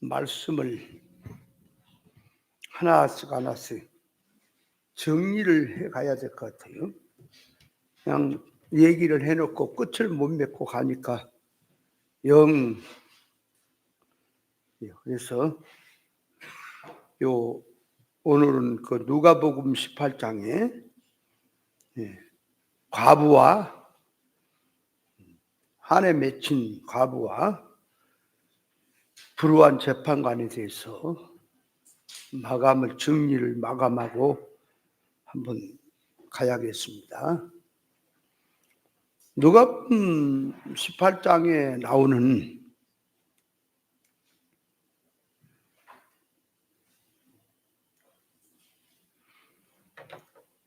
말씀을 하나씩 하나씩 정리를 해 가야 될 것 같아요. 그냥 얘기를 해놓고 끝을 못 맺고 가니까 영. 그래서 오늘은 그 누가복음 18장에 과부와 한해 맺힌 과부와 불우한 재판관에 대해서 정리를 마감하고 한번 가야겠습니다. 누가복음 18장에 나오는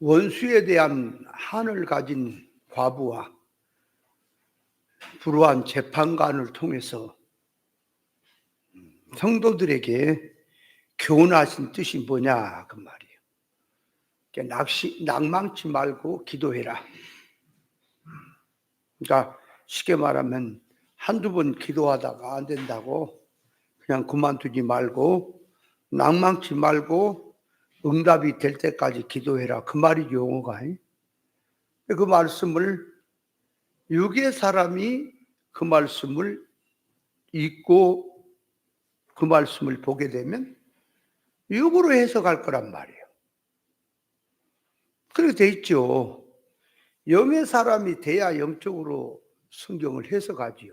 원수에 대한 한을 가진 과부와 불우한 재판관을 통해서 성도들에게 교훈하신 뜻이 뭐냐 그 말이에요. 낭망치 말고 기도해라. 그러니까 쉽게 말하면 한두 번 기도하다가 안 된다고 그냥 그만두지 말고 낭망치 말고 응답이 될 때까지 기도해라. 그 말이죠, 용어가. 그 말씀을 육의 사람이 그 말씀을 읽고 그 말씀을 보게 되면 육으로 해석할 거란 말이에요. 그렇게 돼 있죠. 영의 사람이 돼야 영적으로 성경을 해석하지요.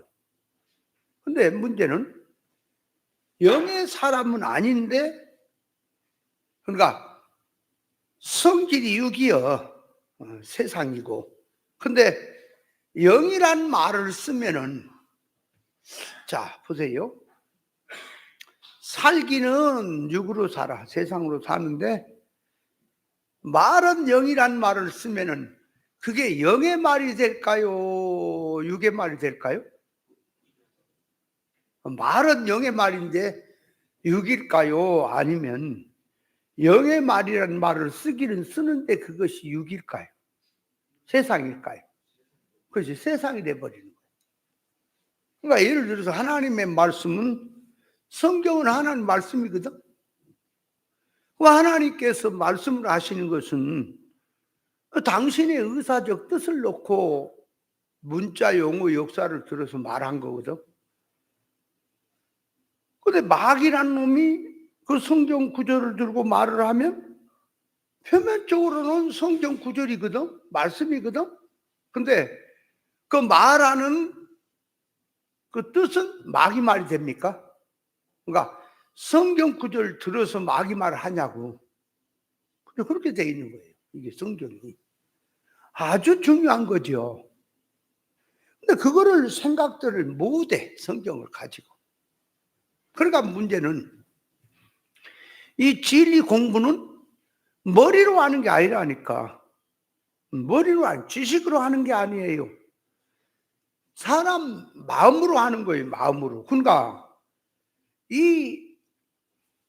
근데 문제는 영의 사람은 아닌데, 그러니까 성질이 육이요, 세상이고. 근데 영이란 말을 쓰면은, 자 보세요. 살기는 육으로 살아, 세상으로 사는데 말은 영이란 말을 쓰면은 그게 영의 말이 될까요? 육의 말이 될까요? 말은 영의 말인데 육일까요? 아니면 영의 말이라는 말을 쓰기는 쓰는데 그것이 육일까요? 세상일까요? 그것이 세상이 돼버리는 거예요. 그러니까 예를 들어서 하나님의 말씀은, 성경은 하나님 말씀이거든. 하나님께서 말씀을 하시는 것은 당신의 의사적 뜻을 놓고 문자, 용어, 역사를 들어서 말한 거거든. 근데 마귀란 놈이 그 성경 구절을 들고 말을 하면 표면적으로는 성경 구절이거든, 말씀이거든. 근데 그 말하는 그 뜻은 마귀 말이 됩니까? 그러니까 성경 구절을 들어서 마귀 말을 하냐고. 그렇게 돼 있는 거예요. 이게 성경이 아주 중요한 거죠. 근데 그거를 생각들을 못해, 성경을 가지고. 그러니까 문제는 이 진리 공부는 머리로 하는 게 아니라니까. 지식으로 하는 게 아니에요. 사람 마음으로 하는 거예요, 마음으로. 그러니까 이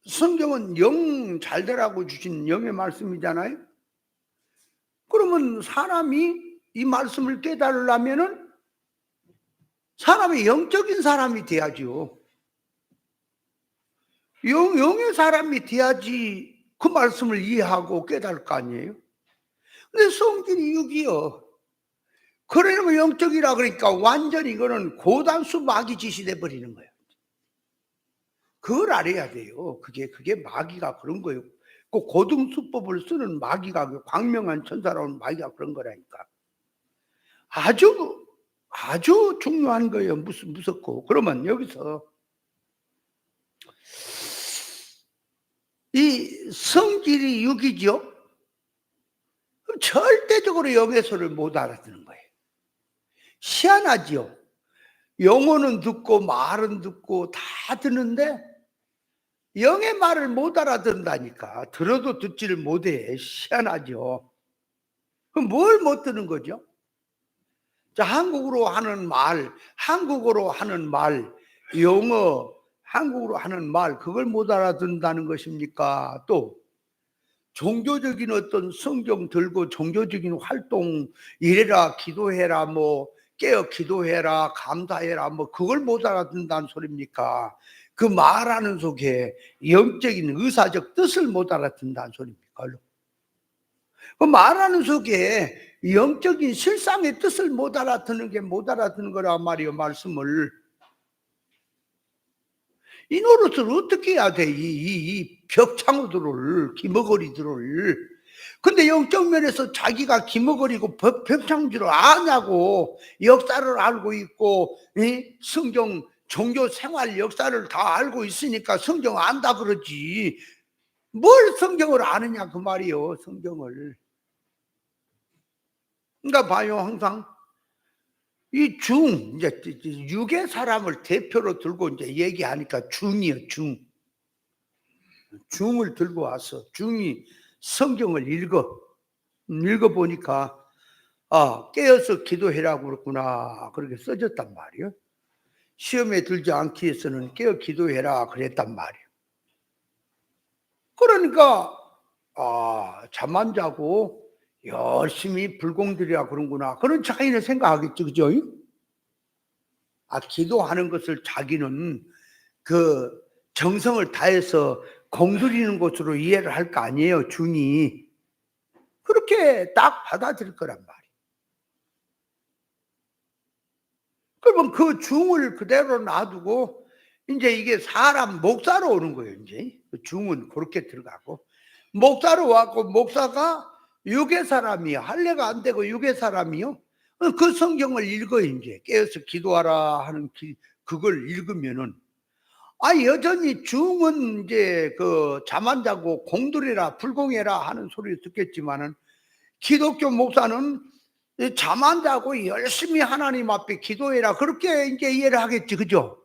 성경은 영 잘 되라고 주신 영의 말씀이잖아요. 그러면 사람이 이 말씀을 깨달으려면은 사람이 영적인 사람이 돼야죠. 영의 사람이 돼야지 그 말씀을 이해하고 깨달을 거 아니에요. 근데 성질이 육이요. 그러면 영적이라 그러니까 완전히 이거는 고단수 마귀 짓이 돼버리는 거예요. 그걸 알아야 돼요. 그게 마귀가 그런 거예요. 그 고등수법을 쓰는 마귀가, 광명한 천사라는 마귀가 그런 거라니까. 아주 중요한 거예요. 무섭고. 그러면 여기서 이 성질이 육이죠. 절대적으로 영에서를 못 알아듣는 거예요. 희한하지요. 영어는 듣고 말은 듣고 다 듣는데 영의 말을 못 알아듣는다니까. 들어도 듣지를 못해. 희한하죠. 그럼 뭘 못 듣는 거죠? 자, 한국어로 하는 말, 영어, 한국어로 하는 말, 그걸 못 알아듣는다는 것입니까? 또 종교적인 어떤 성경 들고 종교적인 활동, 이래라, 기도해라, 뭐 깨어 기도해라, 감사해라, 뭐 그걸 못 알아듣는다는 소리입니까? 그 말하는 속에 영적인 의사적 뜻을 못 알아듣는다는 소리입니까? 그 말하는 속에 영적인 실상의 뜻을 못 알아듣는 게 못 알아듣는 거란 말이요, 말씀을. 이 노릇을 어떻게 해야 돼? 이 벽창들을, 기머거리들을. 근데 영적 면에서 자기가 기머거리고 벽창들을 아냐고, 역사를 알고 있고, 성경, 종교 생활 역사를 다 알고 있으니까 성경 안다 그러지. 뭘 성경을 아느냐 그 말이요, 성경을. 그러니까 봐요, 항상 이 이제 육의 사람을 대표로 들고 이제 얘기하니까 중이요, 중. 중을 들고 와서 중이 성경을 읽어보니까, 아, 깨어서 기도해라고 그랬구나. 그렇게 써졌단 말이에요. 시험에 들지 않기 위해서는 깨어 기도해라 그랬단 말이에요. 그러니까, 아, 잠 안 자고 열심히 불공들이라 그런구나. 그런 자기는 생각하겠죠, 그죠? 아, 기도하는 것을 자기는 그 정성을 다해서 공들이는 것으로 이해를 할 거 아니에요, 중이. 그렇게 딱 받아들일 거란 말이에요. 그러면 그 중을 그대로 놔두고 이제 이게 사람 목사로 오는 거예요, 이제. 그 중은 그렇게 들어가고. 목사로 왔고, 목사가 육의 사람이요. 할례가 안 되고 육의 사람이요. 그 성경을 읽어, 이제. 깨어서 기도하라 하는 그걸 읽으면은, 아, 여전히 중은 이제 그 잠 안 자고 공들이라 불공해라 하는 소리를 듣겠지만은, 기독교 목사는 잠 안 자고 열심히 하나님 앞에 기도해라. 그렇게 이제 이해를 하겠지, 그죠?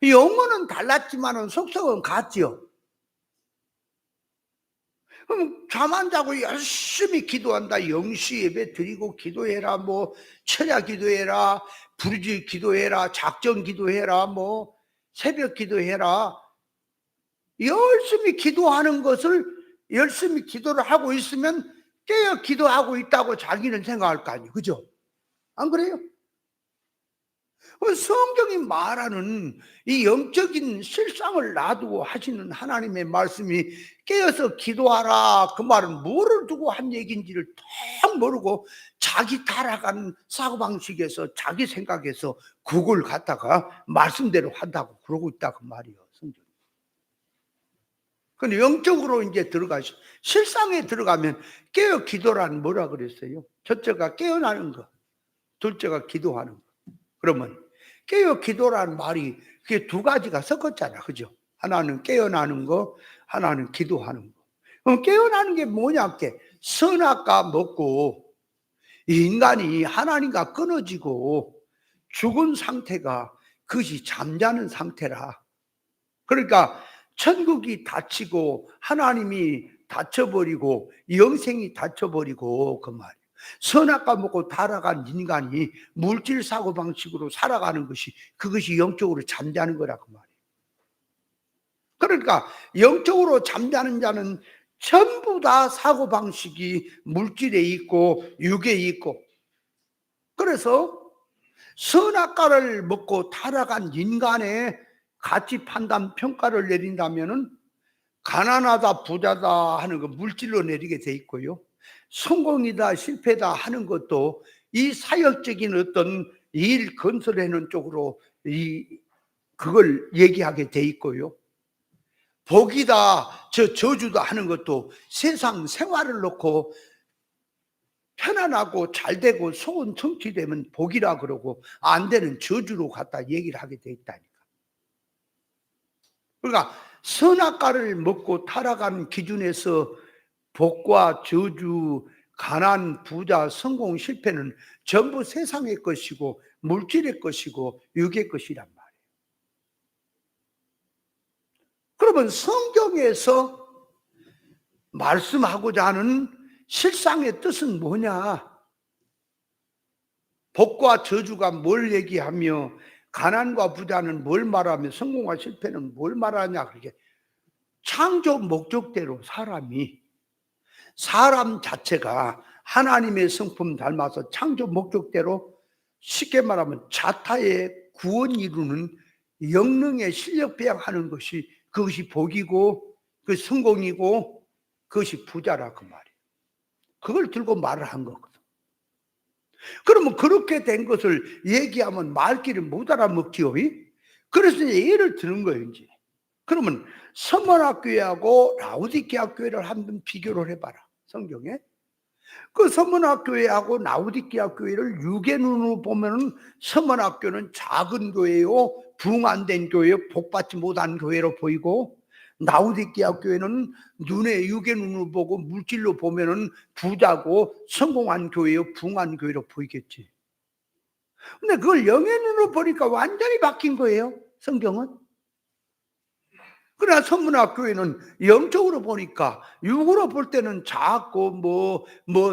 영어는 달랐지만은 속성은 같지요. 그럼 잠 안 자고 열심히 기도한다. 영시 예배 드리고 기도해라. 뭐 철야 기도해라. 부르짖 기도해라. 작정 기도해라. 뭐 새벽 기도해라. 열심히 기도하는 것을 열심히 기도를 하고 있으면 깨어 기도하고 있다고 자기는 생각할 거 아니에요, 그죠? 안 그래요? 성경이 말하는 이 영적인 실상을 놔두고 하시는 하나님의 말씀이 깨어서 기도하라, 그 말은 뭐를 두고 한 얘기인지를 딱 모르고 자기 타락한 사고방식에서 자기 생각에서 그걸 갖다가 말씀대로 한다고 그러고 있다 그 말이에요, 성경. 근데 영적으로 이제 들어가시, 실상에 들어가면 깨어 기도란 뭐라 그랬어요? 첫째가 깨어나는 거, 둘째가 기도하는 거. 그러면 깨어 기도라는 말이 그게 두 가지가 섞었잖아, 그죠? 하나는 깨어나는 거, 하나는 기도하는 거. 그럼 깨어나는 게 뭐냐? 선악과 먹고 인간이 하나님과 끊어지고 죽은 상태가 그것이 잠자는 상태라. 그러니까 천국이 닫히고 하나님이 닫혀버리고 영생이 닫혀버리고 그 말이에요. 선악과 먹고 타락한 인간이 물질 사고방식으로 살아가는 것이 그것이 영적으로 잠자는 거라 그 말이에요. 그러니까 영적으로 잠자는 자는 전부 다 사고방식이 물질에 있고 육에 있고, 그래서 선악과를 먹고 타락한 인간의 가치 판단 평가를 내린다면은 가난하다 부자다 하는 거 물질로 내리게 돼 있고요, 성공이다 실패다 하는 것도 이 사역적인 어떤 일 건설하는 쪽으로 그걸 얘기하게 돼 있고요, 복이다 저주다 하는 것도 세상 생활을 놓고 편안하고 잘되고 소원 성취되면 복이라 그러고 안 되는 저주로 갖다 얘기를 하게 돼 있다니까. 그러니까 선악과를 먹고 타락하는 기준에서 복과 저주, 가난, 부자, 성공, 실패는 전부 세상의 것이고 물질의 것이고 육의 것이란 말이에요. 그러면 성경에서 말씀하고자 하는 실상의 뜻은 뭐냐? 복과 저주가 뭘 얘기하며 가난과 부자는 뭘 말하며 성공과 실패는 뭘 말하냐? 그렇게 창조 목적대로 사람 자체가 하나님의 성품 닮아서 창조 목적대로 쉽게 말하면 자타의 구원 이루는 영능의 실력 배양하는 것이 그것이 복이고 그 성공이고 그것이 부자라 그 말이에요. 그걸 들고 말을 한 거거든. 그러면 그렇게 된 것을 얘기하면 말귀를 못 알아먹지요. 그래서 이제 예를 드는 거예요. 이제 그러면 서머나 교회하고 라우디게아 교회를 한번 비교를 해봐라. 성경에 그 서머나 교회하고 라우디게아 교회를 육의 눈으로 보면은 서머나 교회는 작은 교회요, 부흥 안 된 교회요, 복받지 못한 교회로 보이고, 라우디게아 교회는 눈에 육의 눈으로 보고 물질로 보면은 부자고 성공한 교회요, 부흥한 교회로 보이겠지. 근데 그걸 영의 눈으로 보니까 완전히 바뀐 거예요, 성경은. 그러나 서문학교회는 영적으로 보니까 육으로 볼 때는 작고 뭐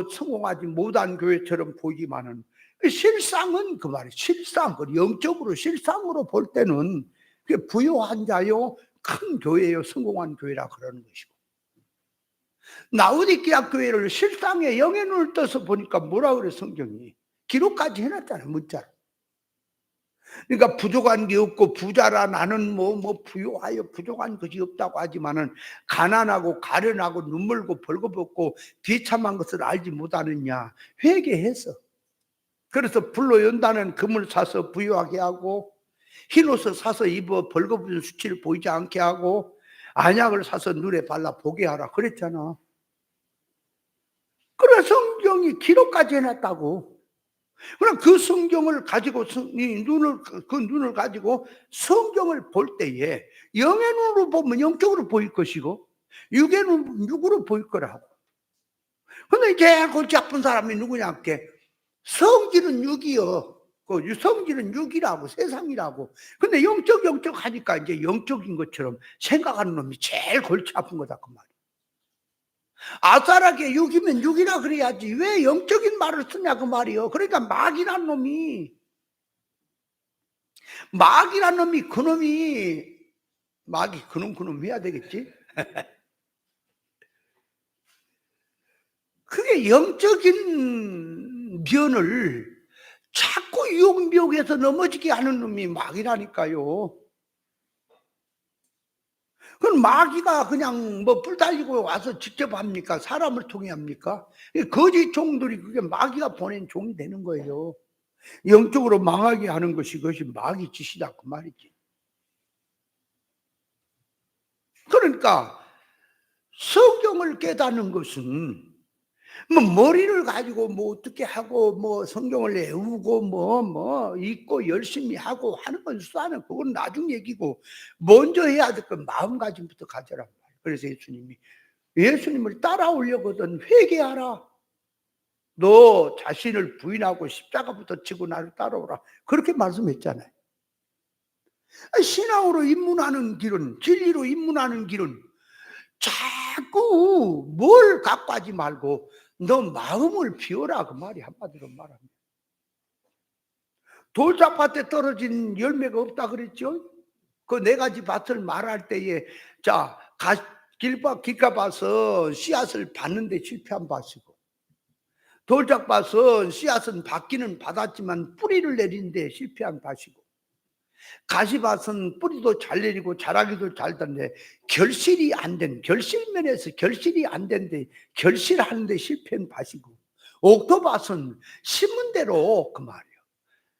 성공하지 못한 교회처럼 보이지만은 실상은 그 말이에요. 실상, 영적으로 실상으로 볼 때는 그게 부유한 자요, 큰 교회요, 성공한 교회라 그러는 것이고, 라우디게아 교회를 실상의 영의 눈을 떠서 보니까 뭐라 그래 성경이 기록까지 해놨잖아요, 문자로. 그러니까 부족한 게 없고 부자라 나는 뭐 부유하여 부족한 것이 없다고 하지만은 가난하고 가련하고 눈물고 벌거벗고 비참한 것을 알지 못하느냐 회개해서, 그래서 불로 연다는 금을 사서 부유하게 하고 흰옷을 사서 입어 벌거벗은 수치를 보이지 않게 하고 안약을 사서 눈에 발라 보게 하라 그랬잖아. 그래 성경이 기록까지 해놨다고. 그럼 그 성경을 가지고 그 눈을 가지고 성경을 볼 때에 영의 눈으로 보면 영적으로 보일 것이고 육의 눈 육으로 보일 거라고. 근데 제일 골치 아픈 사람이 누구냐 할게 성질은 육이요. 그 성질은 육이라고 세상이라고. 근데 영적 하니까 이제 영적인 것처럼 생각하는 놈이 제일 골치 아픈 거다 그 말이야. 아싸라게 육이면 육이라 그래야지 왜 영적인 말을 쓰냐 그 말이요. 그러니까 마귀란 놈이 그놈이 마귀 그놈 해야 되겠지. 그게 영적인 면을 자꾸 유혹미혹해서 넘어지게 하는 놈이 마귀라니까요. 그건 마귀가 그냥 뭐 뿔 달리고 와서 직접 합니까? 사람을 통해 합니까? 거짓 종들이 그게 마귀가 보낸 종이 되는 거예요. 영적으로 망하게 하는 것이 그것이 마귀 짓이다 그 말이지. 그러니까 성경을 깨닫는 것은 뭐 머리를 가지고 뭐 어떻게 하고 뭐 성경을 외우고 뭐 읽고 열심히 하고 하는 건 수하는 그건 나중 얘기고, 먼저 해야 될 건 마음가짐부터 가져란 말이에요. 그래서 예수님을 따라오려거든 회개하라. 너 자신을 부인하고 십자가부터 지고 나를 따라오라. 그렇게 말씀했잖아요. 신앙으로 입문하는 길은, 진리로 입문하는 길은 자꾸 뭘 갖고 하지 말고 너 마음을 비워라 그 말이, 한마디로 말하면. 돌짝밭에 떨어진 열매가 없다 그랬죠. 그 네 가지 밭을 말할 때에 자 길가봐서 씨앗을 받는데 실패한 밭이고, 돌짝밭은 씨앗은 받기는 받았지만 뿌리를 내리는데 실패한 밭이고, 가시밭은 뿌리도 잘 내리고 자라기도 잘 되는데 결실이 안 된, 결실면에서 결실이 안 된데 결실하는 데 실패한 밭이고, 옥토밭은 심은 대로 그 말이에요.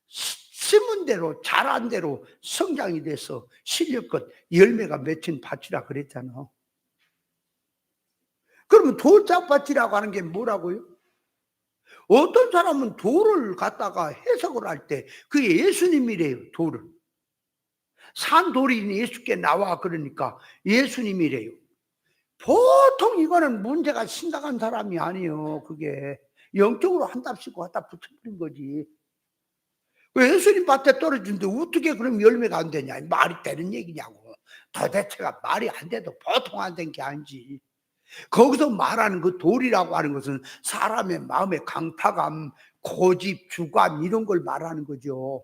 심은 대로 자란 대로 성장이 돼서 실력껏 열매가 맺힌 밭이라 그랬잖아. 그러면 돌짝밭이라고 하는 게 뭐라고요? 어떤 사람은 돌을 갖다가 해석을 할 때 그게 예수님이래요. 돌을 산 돌이 예수께 나와 그러니까 예수님이래요. 보통 이거는 문제가 심각한 사람이 아니에요. 그게 영적으로 한 답씩 갖다 붙여버린 거지. 예수님 밭에 떨어지는데 어떻게 그럼 열매가 안 되냐, 말이 되는 얘기냐고. 도대체가 말이 안 돼도 보통 안 된 게 아니지. 거기서 말하는 그 돌이라고 하는 것은 사람의 마음의 강팍함, 고집, 주관 이런 걸 말하는 거죠.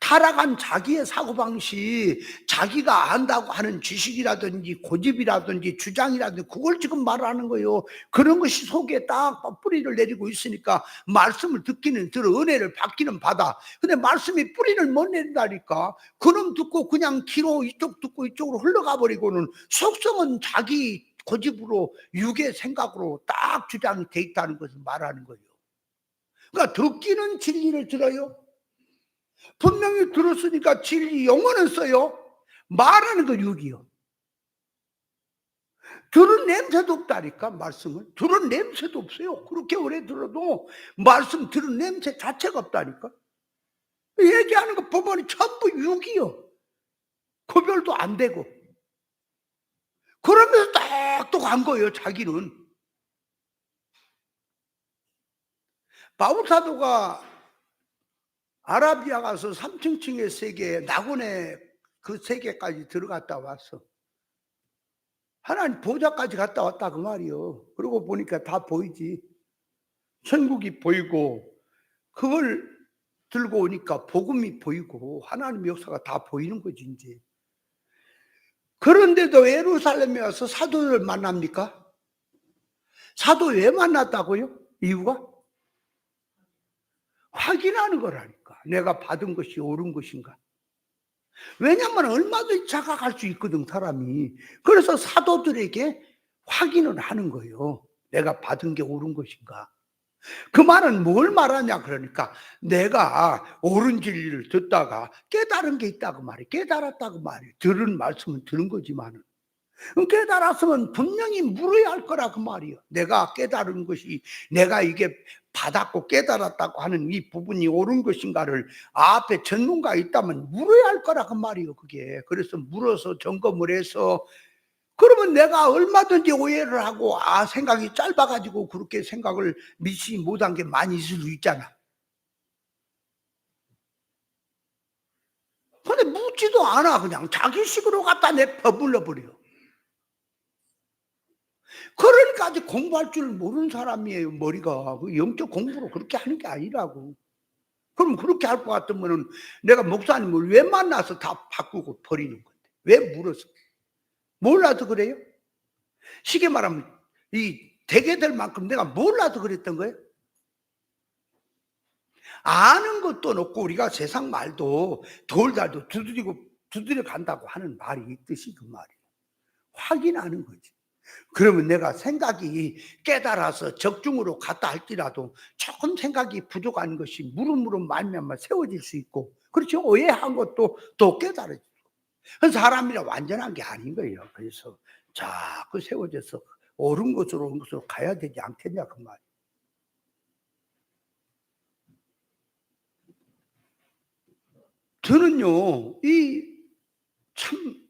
타락한 자기의 사고방식, 자기가 안다고 하는 지식이라든지 고집이라든지 주장이라든지 그걸 지금 말하는 거예요. 그런 것이 속에 딱 뿌리를 내리고 있으니까 말씀을 듣기는 들어, 은혜를 받기는 받아. 근데 말씀이 뿌리를 못 내린다니까. 그놈 듣고 그냥 귀로 이쪽 듣고 이쪽으로 흘러가 버리고는 속성은 자기 고집으로 육의 생각으로 딱 주장이 돼 있다는 것을 말하는 거예요. 그러니까 듣기는 진리를 들어요. 분명히 들었으니까 진리 영어는 써요. 말하는 거 육이요. 들은 냄새도 없다니까. 말씀을 들은 냄새도 없어요. 그렇게 오래 들어도 말씀 들은 냄새 자체가 없다니까. 얘기하는 거 보면 전부 육이요. 구별도 안 되고. 그러면서 똑똑한 거예요. 자기는. 바울 사도가 아라비아 가서 3층층의 세계, 낙원의 그 세계까지 들어갔다 왔어. 하나님 보좌까지 갔다 왔다 그 말이요. 그러고 보니까 다 보이지. 천국이 보이고 그걸 들고 오니까 복음이 보이고 하나님의 역사가 다 보이는 거지 이제. 그런데도 예루살렘에 와서 사도를 만납니까? 사도 왜 만났다고요? 이유가? 확인하는 거라니까. 내가 받은 것이 옳은 것인가. 왜냐하면 얼마든지 자각할 수 있거든 사람이. 그래서 사도들에게 확인을 하는 거예요. 내가 받은 게 옳은 것인가. 그 말은 뭘 말하냐 그러니까 내가 옳은 진리를 듣다가 깨달은 게 있다고 말이에요. 깨달았다고 말이에요. 들은 말씀은 들은 거지만은 깨달았으면 분명히 물어야 할 거라 그 말이에요. 내가 깨달은 것이 내가 이게 받았고 깨달았다고 하는 이 부분이 옳은 것인가를 앞에 전문가가 있다면 물어야 할 거라 그 말이에요. 그게 그래서 물어서 점검을 해서 그러면 내가 얼마든지 오해를 하고 생각이 짧아가지고 그렇게 생각을 미치지 못한 게 많이 있을 수 있잖아. 근데 묻지도 않아. 그냥 자기식으로 갖다 내버물러 버려. 그러니까 아직 공부할 줄 모르는 사람이에요. 머리가 그 영적 공부로 그렇게 하는 게 아니라고. 그럼 그렇게 할 것 같으면은 내가 목사님을 왜 만나서 다 바꾸고 버리는 건데 왜 물어서 몰라도 그래요? 쉽게 말하면 이 되게 될 만큼 내가 몰라도 그랬던 거예요? 아는 것도 없고 우리가 세상 말도 돌달도 두드려 간다고 하는 말이 있듯이 그 말이에요. 확인하는 거지. 그러면 내가 생각이 깨달아서 적중으로 갔다 할지라도 조금 생각이 부족한 것이 물음으로 말미암아 세워질 수 있고 그렇죠. 오해한 것도 또 깨달아지고 사람이라 완전한 게 아닌 거예요. 그래서 자꾸 세워져서 옳은 것으로 옳은 것으로 가야 되지 않겠냐 그 말이에요. 저는요 참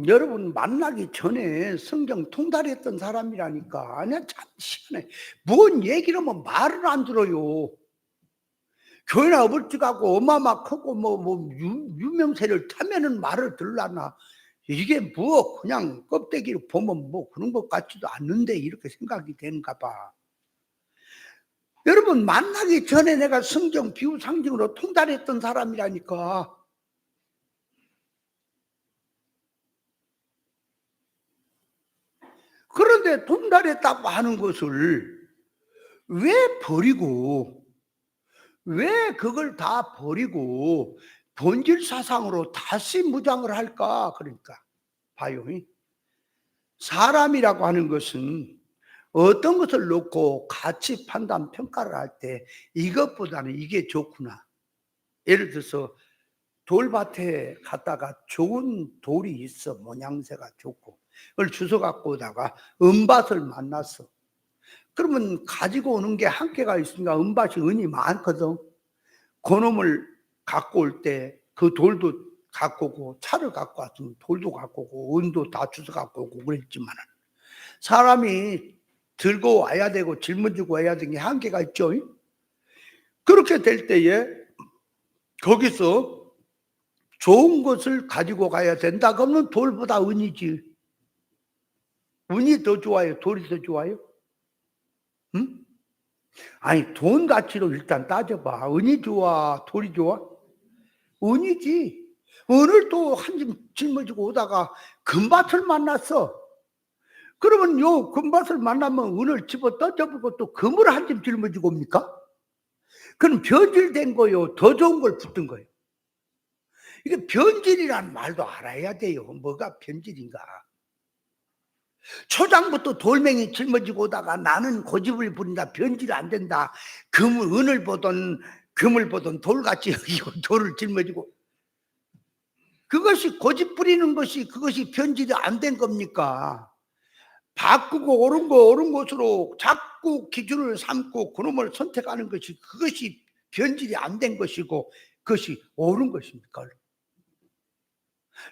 여러분 만나기 전에 성경 통달했던 사람이라니까. 아니야 참 시원해. 뭔 얘기를 하면 말을 안 들어요. 교회나 어불뚝하고 어마마 크고 유명세를 타면은 말을 들라나. 이게 뭐 그냥 껍데기를 보면 뭐 그런 것 같지도 않는데 이렇게 생각이 되는가 봐. 여러분 만나기 전에 내가 성경 비유 상징으로 통달했던 사람이라니까. 그런데 통달했다고 하는 것을 왜 버리고 왜 그걸 다 버리고 본질 사상으로 다시 무장을 할까? 그러니까 봐요. 사람이라고 하는 것은 어떤 것을 놓고 가치 판단 평가를 할 때 이것보다는 이게 좋구나. 예를 들어서 돌밭에 갔다가 좋은 돌이 있어. 모양새가 좋고 그걸 주워 갖고 오다가 은밭을 만났어. 그러면 가지고 오는 게 한계가 있으니까 은밭이 은이 많거든. 그놈을 갖고 올 때 그 돌도 갖고 오고 차를 갖고 왔으면 돌도 갖고 오고 은도 다 주워 갖고 오고 그랬지만은 사람이 들고 와야 되고 짊어지고 와야 되는 게 한계가 있죠. 그렇게 될 때에 거기서 좋은 것을 가지고 가야 된다 그러면 돌보다 은이지. 은이 더 좋아요? 돌이 더 좋아요? 응? 아니 돈 가치로 일단 따져봐. 은이 좋아? 돌이 좋아? 은이지. 은을 또 한 점 짊어지고 오다가 금밭을 만났어. 그러면 요 금밭을 만나면 은을 집어 던져보고 또 금을 한 점 짊어지고 옵니까? 그럼 변질된 거요. 더 좋은 걸 붙든 거예요. 이게 변질이라는 말도 알아야 돼요. 뭐가 변질인가. 초장부터 돌멩이 짊어지고 오다가 나는 고집을 부린다. 변질이 안 된다. 은을 보던 금을 보던 돌같이 여기고 돌을 짊어지고. 그것이 고집 부리는 것이 그것이 변질이 안 된 겁니까? 바꾸고 옳은 것으로 자꾸 기준을 삼고 그놈을 선택하는 것이 그것이 변질이 안 된 것이고 그것이 옳은 것입니까?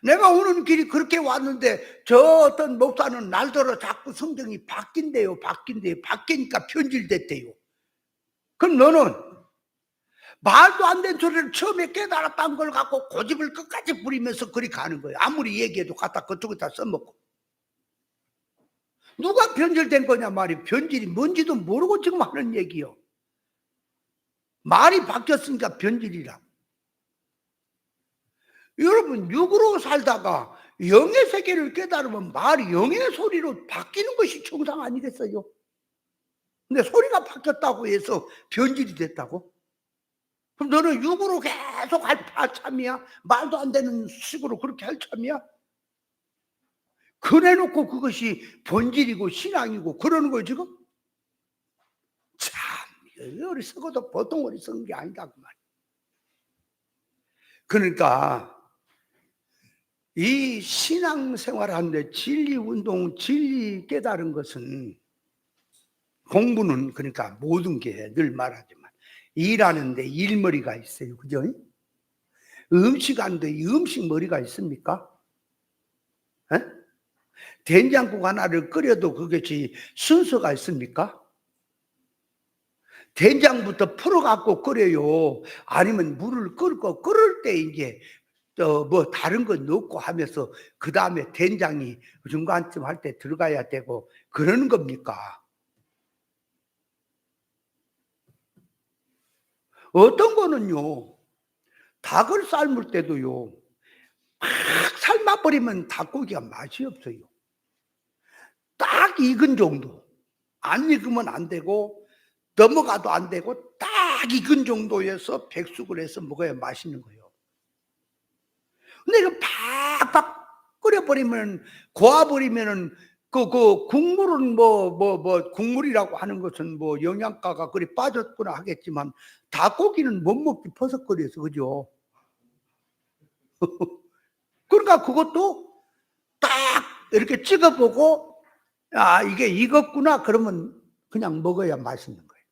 내가 오는 길이 그렇게 왔는데 저 어떤 목사는 날더러 자꾸 성경이 바뀐대요. 바뀌니까 변질됐대요. 그럼 너는 말도 안 되는 소리를 처음에 깨달았다는 걸 갖고 고집을 끝까지 부리면서 그리 가는 거예요. 아무리 얘기해도 갖다 그쪽에다 써먹고. 누가 변질된 거냐 말이. 변질이 뭔지도 모르고 지금 하는 얘기요. 말이 바뀌었으니까 변질이라고. 여러분 육으로 살다가 영의 세계를 깨달으면 말이 영의 소리로 바뀌는 것이 정상 아니겠어요? 근데 소리가 바뀌었다고 해서 변질이 됐다고? 그럼 너는 육으로 계속 할 참이야? 말도 안 되는 식으로 그렇게 할 참이야? 그래놓고 그것이 본질이고 신앙이고 그러는 거예요 지금? 참 어리석어도 보통 어리석은 게 아니다 그 말이야. 그러니까 이 신앙생활 하는데 진리운동, 진리 깨달은 것은 공부는 그러니까 모든 게 늘 말하지만 일하는데 일머리가 있어요. 그죠? 음식하는데 음식 머리가 있습니까? 에? 된장국 하나를 끓여도 그것이 순서가 있습니까? 된장부터 풀어갖고 끓여요. 아니면 물을 끓고 끓을 때 이제 뭐 다른 거 넣고 하면서 그 다음에 된장이 중간쯤 할 때 들어가야 되고 그러는 겁니까? 어떤 거는요, 닭을 삶을 때도요, 막 삶아버리면 닭고기가 맛이 없어요. 딱 익은 정도. 안 익으면 안 되고 넘어가도 안 되고 딱 익은 정도에서 백숙을 해서 먹어야 맛있는 거예요. 근데 이거 팍팍 끓여버리면, 고아버리면은 그 국물은 국물이라고 하는 것은 뭐 영양가가 그리 빠졌구나 하겠지만 닭고기는 못 먹기 버석거려서 그죠? 그러니까 그것도 딱 이렇게 찍어보고 아 이게 익었구나 그러면 그냥 먹어야 맛있는 거예요.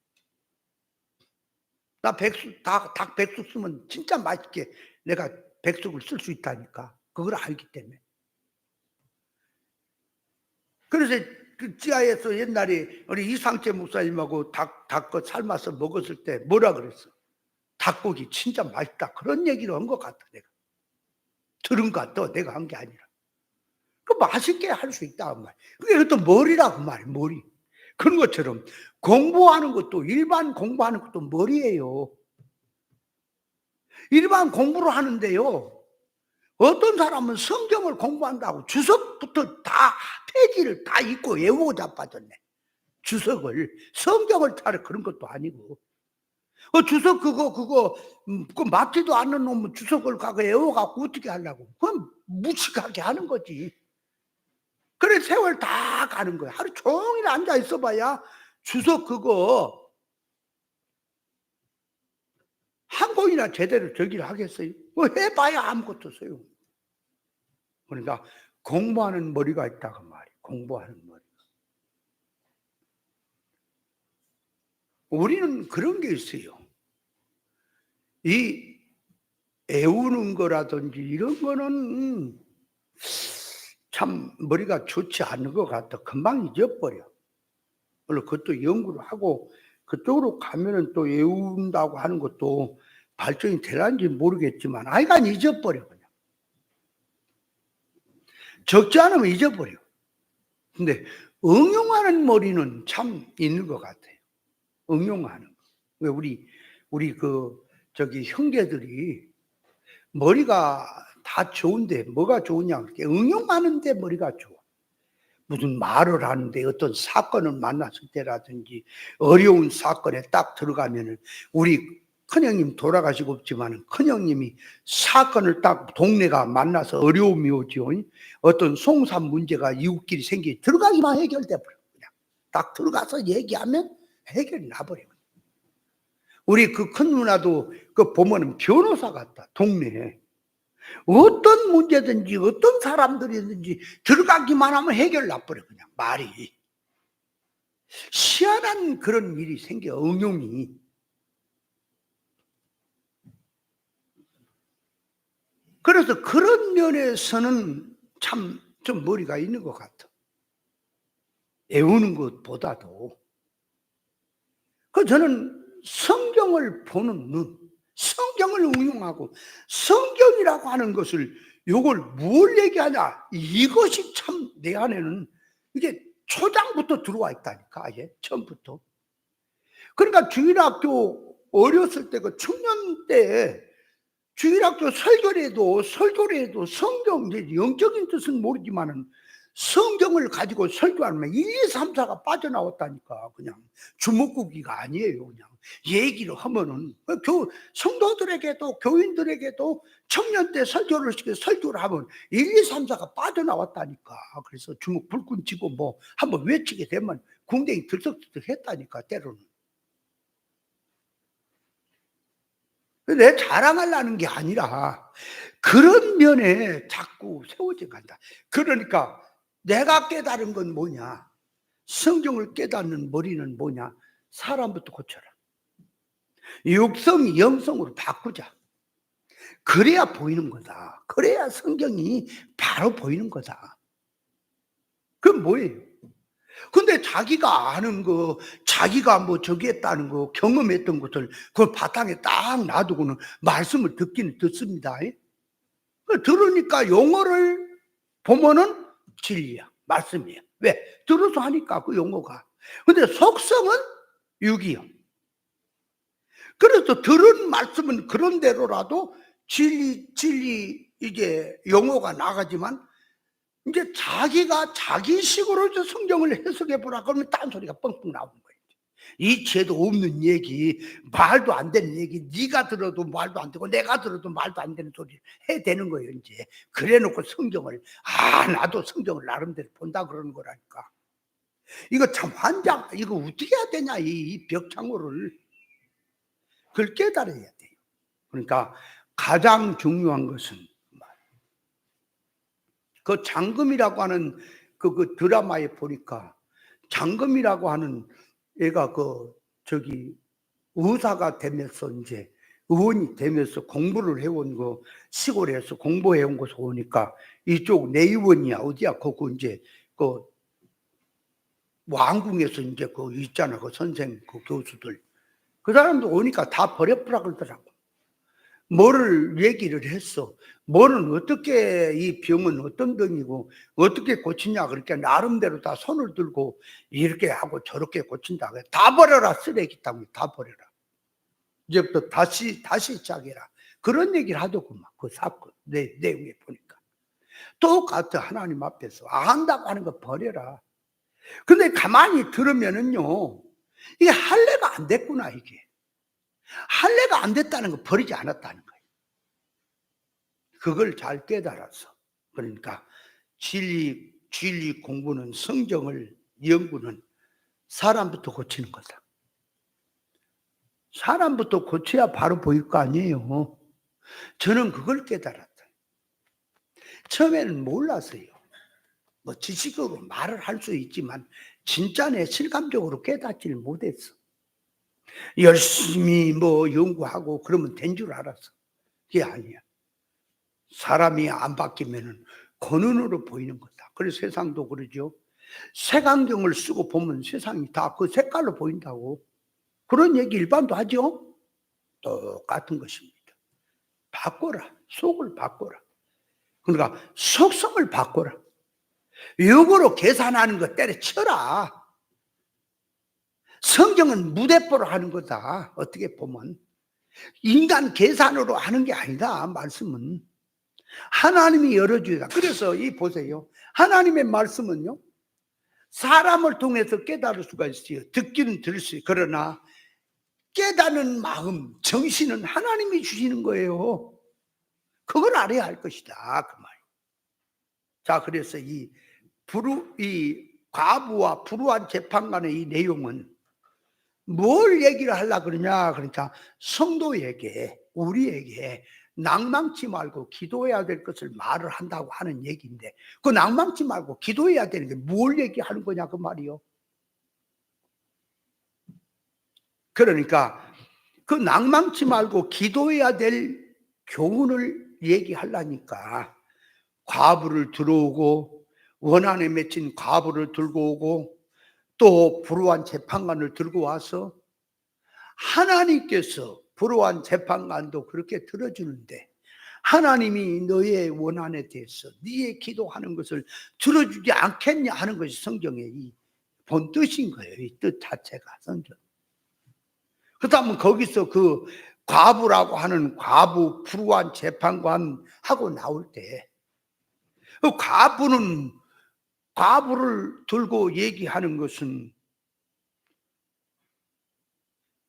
나 백숙 닭 백숙 쓰면 진짜 맛있게 내가 백숙을 쓸 수 있다니까. 그걸 알기 때문에. 그래서 그 지하에서 옛날에 우리 이상재 목사님하고 닭 삶아서 먹었을 때 뭐라 그랬어? 닭고기 진짜 맛있다. 그런 얘기를 한 것 같아 내가. 들은 것 같아. 내가 한 게 아니라. 그 맛있게 할 수 있다 그 말. 그게 또 머리라고 말이야. 머리. 그런 것처럼 공부하는 것도 일반 공부하는 것도 머리예요. 일반 공부를 하는데요. 어떤 사람은 성경을 공부한다고 주석부터 다 페이지를 다 읽고 외우고 자빠졌네. 주석을 성경을 따라 그런 것도 아니고 주석 그 맞지도 않는 놈은 주석을 가고 외워갖고 어떻게 하려고? 그럼 무식하게 하는 거지. 그래 세월 다 가는 거야. 하루 종일 앉아 있어봐야 주석 그거 한 권이나 제대로 저기를 하겠어요? 해봐야 아무것도 소용. 그러니까 공부하는 머리가 있다고 말이에요. 공부하는 머리. 우리는 그런 게 있어요. 이 애우는 거라든지 이런 거는 참 머리가 좋지 않은 것 같아. 금방 잊어버려. 물론 그것도 연구를 하고 그쪽으로 가면은 또 외운다고 하는 것도 발전이 되는지 모르겠지만 하여간 잊어버려 그냥. 적지 않으면 잊어버려. 근데 응용하는 머리는 참 있는 것 같아요. 응용하는 거. 왜 우리 저기 형제들이 머리가 다 좋은데 뭐가 좋으냐? 그렇게 응용하는데 머리가 좋아. 무슨 말을 하는데 어떤 사건을 만났을 때라든지 어려운 사건에 딱 들어가면은 우리 큰형님 돌아가시고 없지만 큰형님이 사건을 딱 동네가 만나서 어려움이 오죠. 어떤 송산 문제가 이웃끼리 생기 들어가기만 해결돼 버려. 그냥 딱 들어가서 얘기하면 해결이 나버려. 우리 그 큰 누나도 그 보면은 변호사 같다. 동네에 어떤 문제든지 어떤 사람들이든지 들어가기만 하면 해결 나버려. 그냥 말이 희한한 그런 일이 생겨. 응용이. 그래서 그런 면에서는 참 좀 머리가 있는 것 같아. 애우는 것보다도. 그 저는 성경을 보는 눈, 성경을 응용하고 성경이라고 하는 것을 요걸 뭘 얘기하냐, 이것이 참 내 안에는 이게 초장부터 들어와 있다니까. 아예 처음부터. 그러니까 주일학교 어렸을 때 그 청년 때 주일학교 설교를 해도 성경, 이제 영적인 뜻은 모르지만은 성경을 가지고 설교하면 1, 2, 3, 4가 빠져나왔다니까. 그냥 주먹구기가 아니에요. 그냥 얘기를 하면은 성도들에게도 교인들에게도 청년 때 설교를 시켜 설교를 하면 1, 2, 3, 4가 빠져나왔다니까. 그래서 주먹 불끈 쥐고 뭐 한번 외치게 되면 궁뎅이 들썩들썩 했다니까 때로는. 내 자랑하려는 게 아니라 그런 면에 자꾸 세워져 간다. 그러니까 내가 깨달은 건 뭐냐? 성경을 깨닫는 머리는 뭐냐? 사람부터 고쳐라. 육성이 영성으로 바꾸자. 그래야 보이는 거다. 그래야 성경이 바로 보이는 거다. 그건 뭐예요? 근데 자기가 아는 거, 자기가 뭐 저기 했다는 거, 경험했던 것을 그걸 바탕에 딱 놔두고는 말씀을 듣기는 듣습니다. 들으니까 용어를 보면은 진리야, 말씀이야. 왜? 들어서 하니까 그 용어가. 근데 속성은 육이요. 그래서 들은 말씀은 그런 대로라도 진리 이게 용어가 나가지만 이제 자기가 자기식으로 성경을 해석해 보라 그러면 딴소리가 뻥뻥 나오는 거예요. 이치에도 없는 얘기, 말도 안 되는 얘기, 네가 들어도 말도 안 되고 내가 들어도 말도 안 되는 소리를 해야 되는 거예요. 이제 그래 놓고 성경을 나도 성경을 나름대로 본다 그러는 거라니까. 이거 참 환장, 이거 어떻게 해야 되냐, 이 벽창호를. 그걸 깨달아야 돼요. 그러니까 가장 중요한 것은 그 장금이라고 하는 그 드라마에 보니까 장금이라고 하는 애가 저기 의사가 되면서 이제 의원이 되면서 공부를 해온 거 시골에서 공부해온 곳에 오니까 이쪽 내의원이야 어디야 거기 이제 그 왕궁에서 이제 그 있잖아 그 선생 그 교수들 그 사람들 오니까 다 버려보라 그러더라고. 뭐를 얘기를 했어. 뭐는 어떻게 이 병은 어떤 병이고 어떻게 고치냐 그러니까 나름대로 다 손을 들고 이렇게 하고 저렇게 고친다. 다 버려라 쓰레기 땅 다 버려라. 이제부터 다시 시작해라. 그런 얘기를 하더구만 그 사건 내용에 보니까 똑같아. 하나님 앞에서 한다고 하는 거 버려라. 근데 가만히 들으면은요 이게 할례가 안 됐구나. 이게 할례가 안 됐다는 거 버리지 않았다는 거예요. 그걸 잘 깨달아서 그러니까 진리 공부는 성경을 연구는 사람부터 고치는 거다. 사람부터 고쳐야 바로 보일 거 아니에요. 저는 그걸 깨달았다. 처음에는 몰랐어요. 뭐 지식으로 말을 할 수 있지만 진짜 내 실감적으로 깨닫지를 못했어. 열심히 뭐 연구하고 그러면 된 줄 알았어. 그게 아니야. 사람이 안 바뀌면은 그 눈으로 보이는 거다. 그래서 세상도 그러죠. 색안경을 쓰고 보면 세상이 다 그 색깔로 보인다고. 그런 얘기 일반도 하죠. 똑같은 것입니다. 바꿔라. 속을 바꿔라. 그러니까 속성을 바꿔라. 역으로 계산하는 거 때려쳐라. 성경은 무대뽀로 하는 거다. 어떻게 보면. 인간 계산으로 하는 게 아니다. 말씀은 하나님이 열어주다. 그래서 이 보세요. 하나님의 말씀은요, 사람을 통해서 깨달을 수가 있어요. 듣기는 들을 수 있어요. 그러나 깨닫는 마음, 정신은 하나님이 주시는 거예요. 그걸 알아야 할 것이다. 그 말. 자, 그래서 이 과부와 불우한 재판관의 이 내용은 뭘 얘기를 하려고 그러냐? 그러니까 성도에게, 우리에게 낭망치 말고 기도해야 될 것을 말을 한다고 하는 얘기인데, 그 낭망치 말고 기도해야 되는 게 뭘 얘기하는 거냐 그 말이요. 그러니까 그 낭망치 말고 기도해야 될 교훈을 얘기하려니까 과부를 들어오고, 원한에 맺힌 과부를 들고 오고, 또 불우한 재판관을 들고 와서 하나님께서 불우한 재판관도 그렇게 들어주는데, 하나님이 너의 원한에 대해서 네의 기도하는 것을 들어주지 않겠냐 하는 것이 성경의 이 본 뜻인 거예요. 이 뜻 자체가 성경. 그렇다면 거기서 그 과부라고 하는 과부, 불우한 재판관하고 나올 때, 그 과부를 들고 얘기하는 것은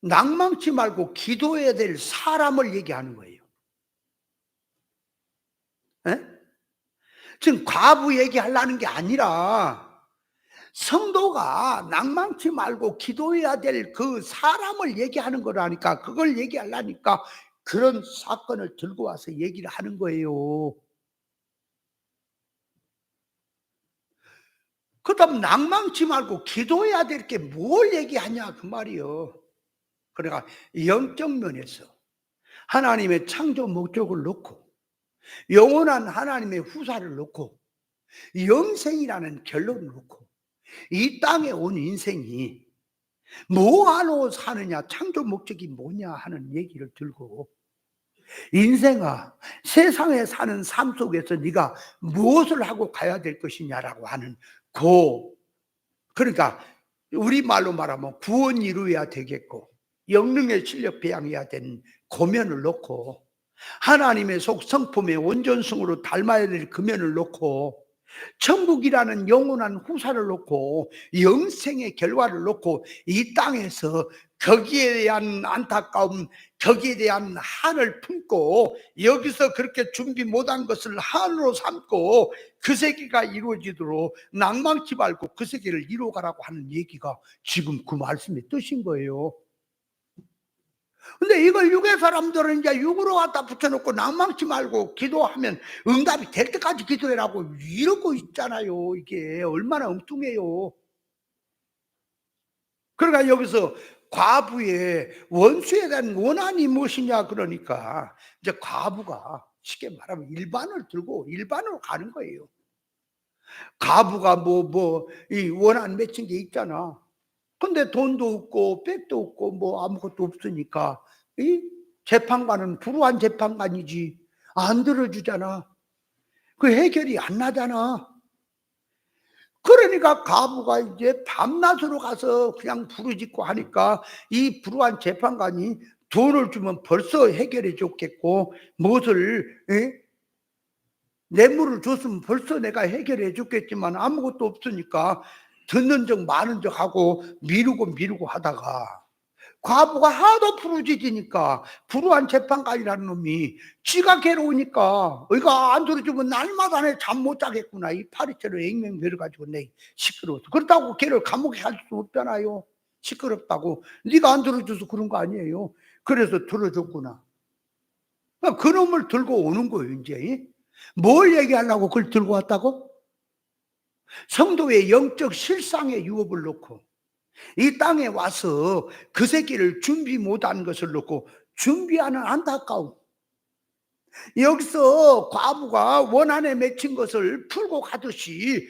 낭망치 말고 기도해야 될 사람을 얘기하는 거예요. 에? 지금 과부 얘기하려는 게 아니라 성도가 낭망치 말고 기도해야 될 그 사람을 얘기하는 거라니까, 그걸 얘기하려니까 그런 사건을 들고 와서 얘기를 하는 거예요. 그다음 낭망치 말고 기도해야 될 게 뭘 얘기하냐 그 말이요. 그러니까 영적 면에서 하나님의 창조 목적을 놓고, 영원한 하나님의 후사를 놓고, 영생이라는 결론을 놓고, 이 땅에 온 인생이 뭐하러 사느냐, 창조 목적이 뭐냐 하는 얘기를 들고, 인생아, 세상에 사는 삶 속에서 네가 무엇을 하고 가야 될 것이냐라고 하는 그러니까 우리말로 말하면 구원 이루어야 되겠고, 영능의 실력 배양해야 되는 고면을 놓고, 하나님의 성품의 온전성으로 닮아야 될 그면을 놓고, 천국이라는 영원한 후사를 놓고, 영생의 결과를 놓고, 이 땅에서 거기에 대한 안타까움, 거기에 대한 한을 품고, 여기서 그렇게 준비 못한 것을 한으로 삼고 그 세계가 이루어지도록 낭망치 말고 그 세계를 이루어가라고 하는 얘기가 지금 그 말씀의 뜻인 거예요. 근데 이걸 육의 사람들은 이제 육으로 갖다 붙여놓고 낭망치 말고 기도하면 응답이 될 때까지 기도해라고 이러고 있잖아요. 이게 얼마나 엉뚱해요. 그러니까 여기서 과부의 원수에 대한 원한이 무엇이냐 그러니까, 이제 과부가 쉽게 말하면 일반을 들고 일반으로 가는 거예요. 과부가 이 원한 맺힌 게 있잖아. 근데 돈도 없고 백도 없고 뭐 아무것도 없으니까 이 재판관은 불우한 재판관이지 안 들어주잖아. 그 해결이 안 나잖아. 그러니까 과부가 이제 밤낮으로 가서 그냥 부르짖고 하니까 이 불우한 재판관이 돈을 주면 벌써 해결해 줬겠고, 무엇을 뇌물을 줬으면 벌써 내가 해결해 줬겠지만 아무것도 없으니까 듣는 척 마는 척 하고 미루고 하다가, 과부가 하도 부르짖으니까 불우한 재판관이라는 놈이 지가 괴로우니까 이거 안 들어주면 날마다 내 잠 못 자겠구나, 이 파리채로 앵맹 베려가지고 내 시끄러워서. 그렇다고 걔를 감옥에 갈 수 없잖아요. 시끄럽다고. 네가 안 들어줘서 그런 거 아니에요. 그래서 들어줬구나. 그 놈을 들고 오는 거예요. 이제 뭘 얘기하려고 그걸 들고 왔다고? 성도의 영적 실상의 유업을 놓고, 이 땅에 와서 그 새끼를 준비 못한 것을 놓고 준비하는 안타까움. 여기서 과부가 원한에 맺힌 것을 풀고 가듯이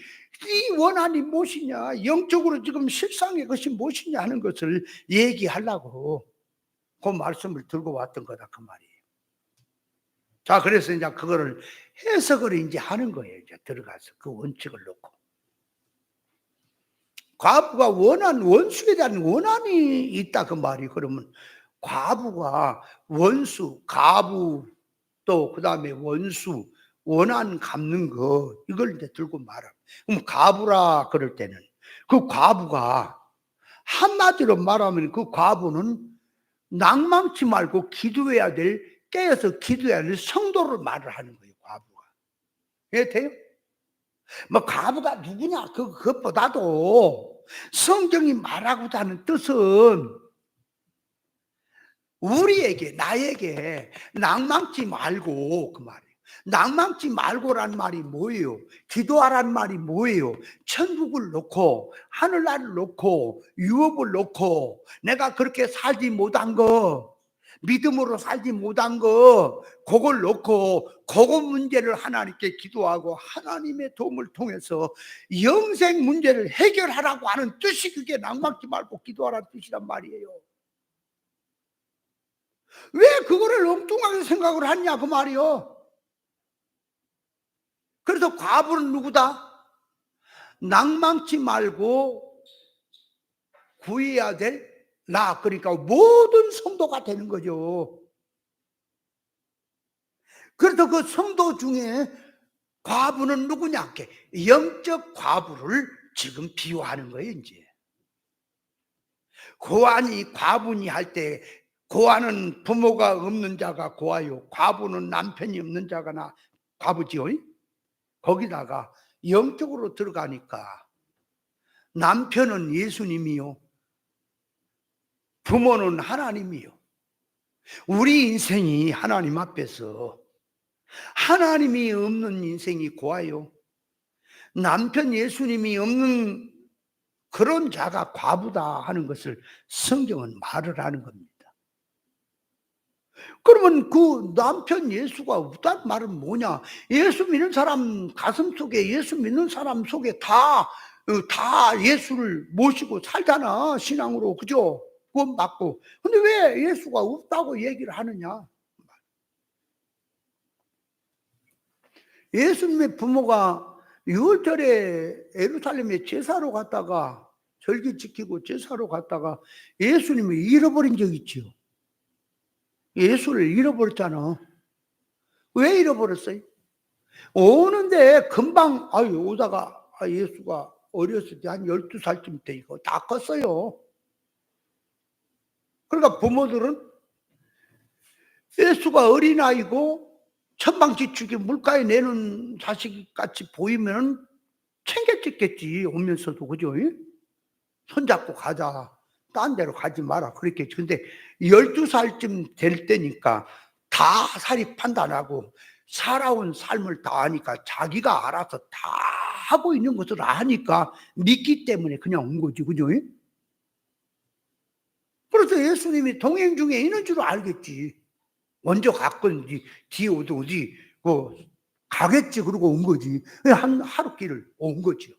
이 원한이 무엇이냐, 영적으로 지금 실상의 것이 무엇이냐 하는 것을 얘기하려고 그 말씀을 들고 왔던 거다 그 말이에요. 자, 그래서 이제 그거를 해석을 이제 하는 거예요. 이제 들어가서 그 원칙을 놓고. 과부가 원수에 대한 원한이 있다 그 말이. 그러면 과부가 원수, 가부, 또 그다음에 원수, 원한 갚는 거 이걸 이제 들고 말아. 그럼 가부라 그럴 때는 그 과부가 한마디로 말하면 그 과부는 낭망치 말고 기도해야 될, 깨어서 기도해야 될 성도를 말을 하는 거예요. 과부가. 이해돼요? 뭐 과부가 누구냐 그것보다도 성경이 말하고자 하는 뜻은 우리에게, 나에게 낭망치 말고 그 말이에요. 낭망치 말고란 말이 뭐예요? 기도하란 말이 뭐예요? 천국을 놓고 하늘나라를 놓고 유업을 놓고 내가 그렇게 살지 못한 거, 믿음으로 살지 못한 거 그걸 놓고 그거 문제를 하나님께 기도하고 하나님의 도움을 통해서 영생 문제를 해결하라고 하는 뜻이, 그게 낭망치 말고 기도하라는 뜻이란 말이에요. 왜 그거를 엉뚱하게 생각을 하냐 그 말이요. 그래서 과부는 누구다? 낭망치 말고 구해야 될 나, 그러니까 모든 성도가 되는 거죠. 그래서 그 성도 중에 과부는 누구냐? 영적 과부를 지금 비유하는 거예요. 이제 고아니 과부니 할 때, 고아는 부모가 없는 자가 고아요, 과부는 남편이 없는 자가 나 과부지요. 거기다가 영적으로 들어가니까 남편은 예수님이요, 부모는 하나님이요. 우리 인생이 하나님 앞에서 하나님이 없는 인생이 고아요. 남편 예수님이 없는 그런 자가 과부다 하는 것을 성경은 말을 하는 겁니다. 그러면 그 남편 예수가 없다는 말은 뭐냐? 예수 믿는 사람 가슴 속에, 예수 믿는 사람 속에 다 예수를 모시고 살잖아, 신앙으로. 그죠? 구원 받고. 근데 왜 예수가 없다고 얘기를 하느냐? 예수님의 부모가 6월절에 예루살렘에 제사로 갔다가, 절기 지키고 제사로 갔다가 예수님을 잃어버린 적 있지요. 예수를 잃어버렸잖아. 왜 잃어버렸어요? 오는데 금방 오다가 예수가 어렸을 때 한 12살쯤 때 이거 다 컸어요. 그러니까 부모들은 예수가 어린아이고 천방지축에 물가에 내는 자식같이 보이면 챙겨찍겠지, 오면서도. 그죠? 손잡고 가자, 딴 데로 가지 마라 그랬겠지. 근데 12살쯤 될 때니까 다 사리 판단하고 살아온 삶을 다 아니까, 자기가 알아서 다 하고 있는 것을 아니까 믿기 때문에 그냥 온 거지. 그죠? 그래서 예수님이 동행 중에 있는 줄 알겠지. 먼저 갔건지 뒤에 오든지 가겠지. 그러고 온 거지. 한 하루 길을 온 거죠.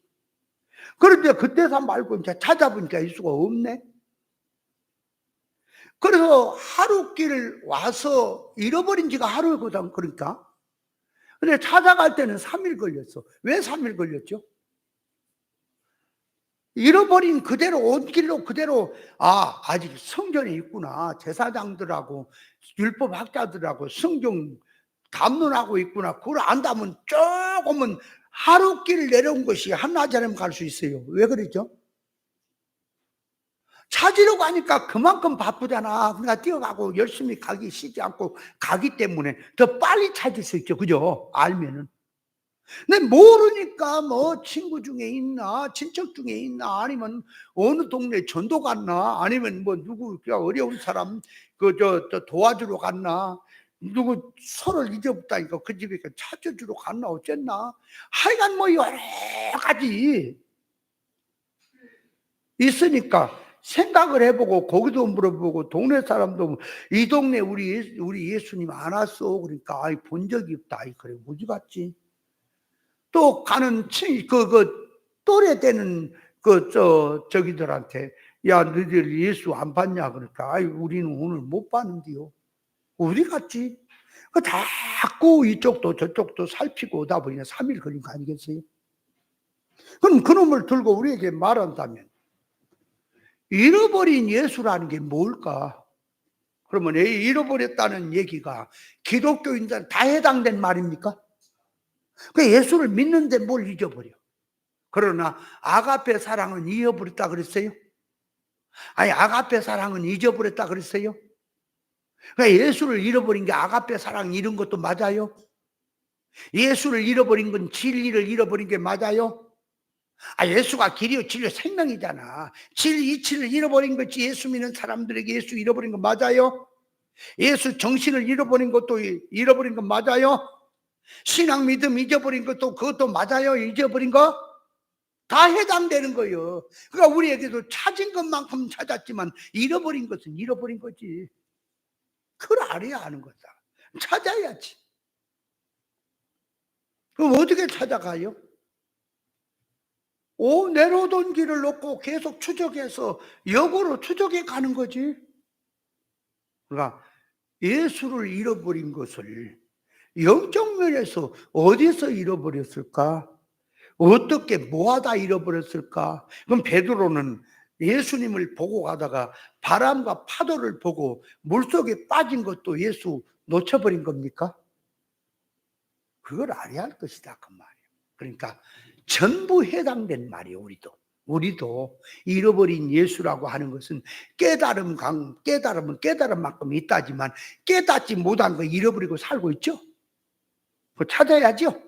그런데 그때서 말고 이제 찾아보니까 예수가 없네. 그래서 하루 길을 와서 잃어버린 지가 하루거든. 그러니까. 근데 찾아갈 때는 3일 걸렸어. 왜 3일 걸렸죠? 잃어버린 그대로 온 길로 그대로, 아직 성전에 있구나, 제사장들하고 율법학자들하고 성경 담론하고 있구나, 그걸 안다면 조금은 하루 길 내려온 것이 한나절이면 갈 수 있어요. 왜 그러죠? 찾으러 가니까 그만큼 바쁘잖아. 그러니까 뛰어가고 열심히 가기 쉬지 않고 가기 때문에 더 빨리 찾을 수 있죠. 그죠? 알면은. 근데 모르니까 뭐 친구 중에 있나, 친척 중에 있나, 아니면 어느 동네 전도 갔나, 아니면 뭐 누구 어려운 사람 도와주러 갔나, 누구 손을 잊어봤다니까 그 집에 찾아주러 갔나 어쨌나, 하여간 뭐 여러 가지 있으니까 생각을 해보고 거기도 물어보고 동네 사람도 이 동네 우리 예수님 안 왔어. 그러니까 본 적이 없다. 그래 어디 갔지? 또 가는 또래 되는 저기들한테, 야 너희들 예수 안 봤냐? 그러니까 우리는 오늘 못 봤는데요. 어디 갔지? 자꾸 이쪽도 저쪽도 살피고 오다 보니까 3일 걸린 거 아니겠어요? 그럼 그놈을 들고 우리에게 말한다면 잃어버린 예수라는 게 뭘까? 그러면 잃어버렸다는 얘기가 기독교인들 다 해당된 말입니까? 그 예수를 믿는데 뭘 잊어버려? 그러나 아가페 사랑은 잊어버렸다 그랬어요? 아니, 아가페 사랑은 잊어버렸다 그랬어요? 그러니까 예수를 잃어버린 게 아가페 사랑 잃은 것도 맞아요? 예수를 잃어버린 건 진리를 잃어버린 게 맞아요? 예수가 길이요 진리요 생명이잖아. 진리 이치를 잃어버린 거지. 예수 믿는 사람들에게 예수 잃어버린 거 맞아요? 예수 정신을 잃어버린 것도 잃어버린 거 맞아요? 신앙 믿음 잊어버린 것도 그것도 맞아요? 잊어버린 거? 다 해당되는 거예요. 그러니까 우리에게도 찾은 것만큼 찾았지만 잃어버린 것은 잃어버린 거지. 그걸 알아야 하는 거다. 찾아야지. 그럼 어떻게 찾아가요? 내려오던 길을 놓고 계속 추적해서 역으로 추적해 가는 거지. 그러니까 예수를 잃어버린 것을 영적 면에서 어디서 잃어버렸을까? 어떻게 뭐하다 잃어버렸을까? 그럼 베드로는 예수님을 보고 가다가 바람과 파도를 보고 물속에 빠진 것도 예수 놓쳐버린 겁니까? 그걸 알아야 할 것이다 그 말이에요. 그러니까 전부 해당된 말이에요. 우리도 잃어버린 예수라고 하는 것은 깨달음은 깨달은 만큼 있다지만 깨닫지 못한 거 잃어버리고 살고 있죠. 그거 찾아야죠.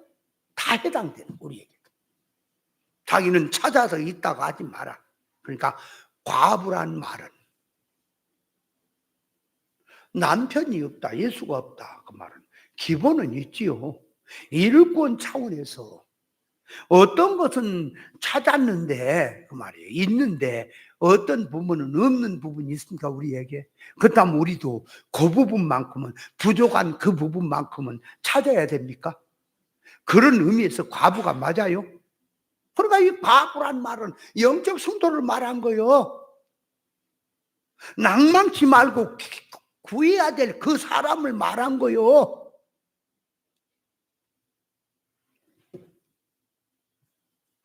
다 해당되는 우리에게. 자기는 찾아서 있다고 하지 마라. 그러니까 과부란 말은 남편이 없다, 예수가 없다 그 말은 기본은 있지요. 일꾼 차원에서 어떤 것은 찾았는데 그 말이에요. 있는데 어떤 부분은 없는 부분이 있습니까 우리에게? 그렇다면 우리도 그 부분만큼은 부족한 그 부분만큼은 찾아야 됩니까? 그런 의미에서 과부가 맞아요. 그러니까 이 과부란 말은 영적 성도를 말한 거예요. 낭만치 말고 구해야 될 그 사람을 말한 거예요.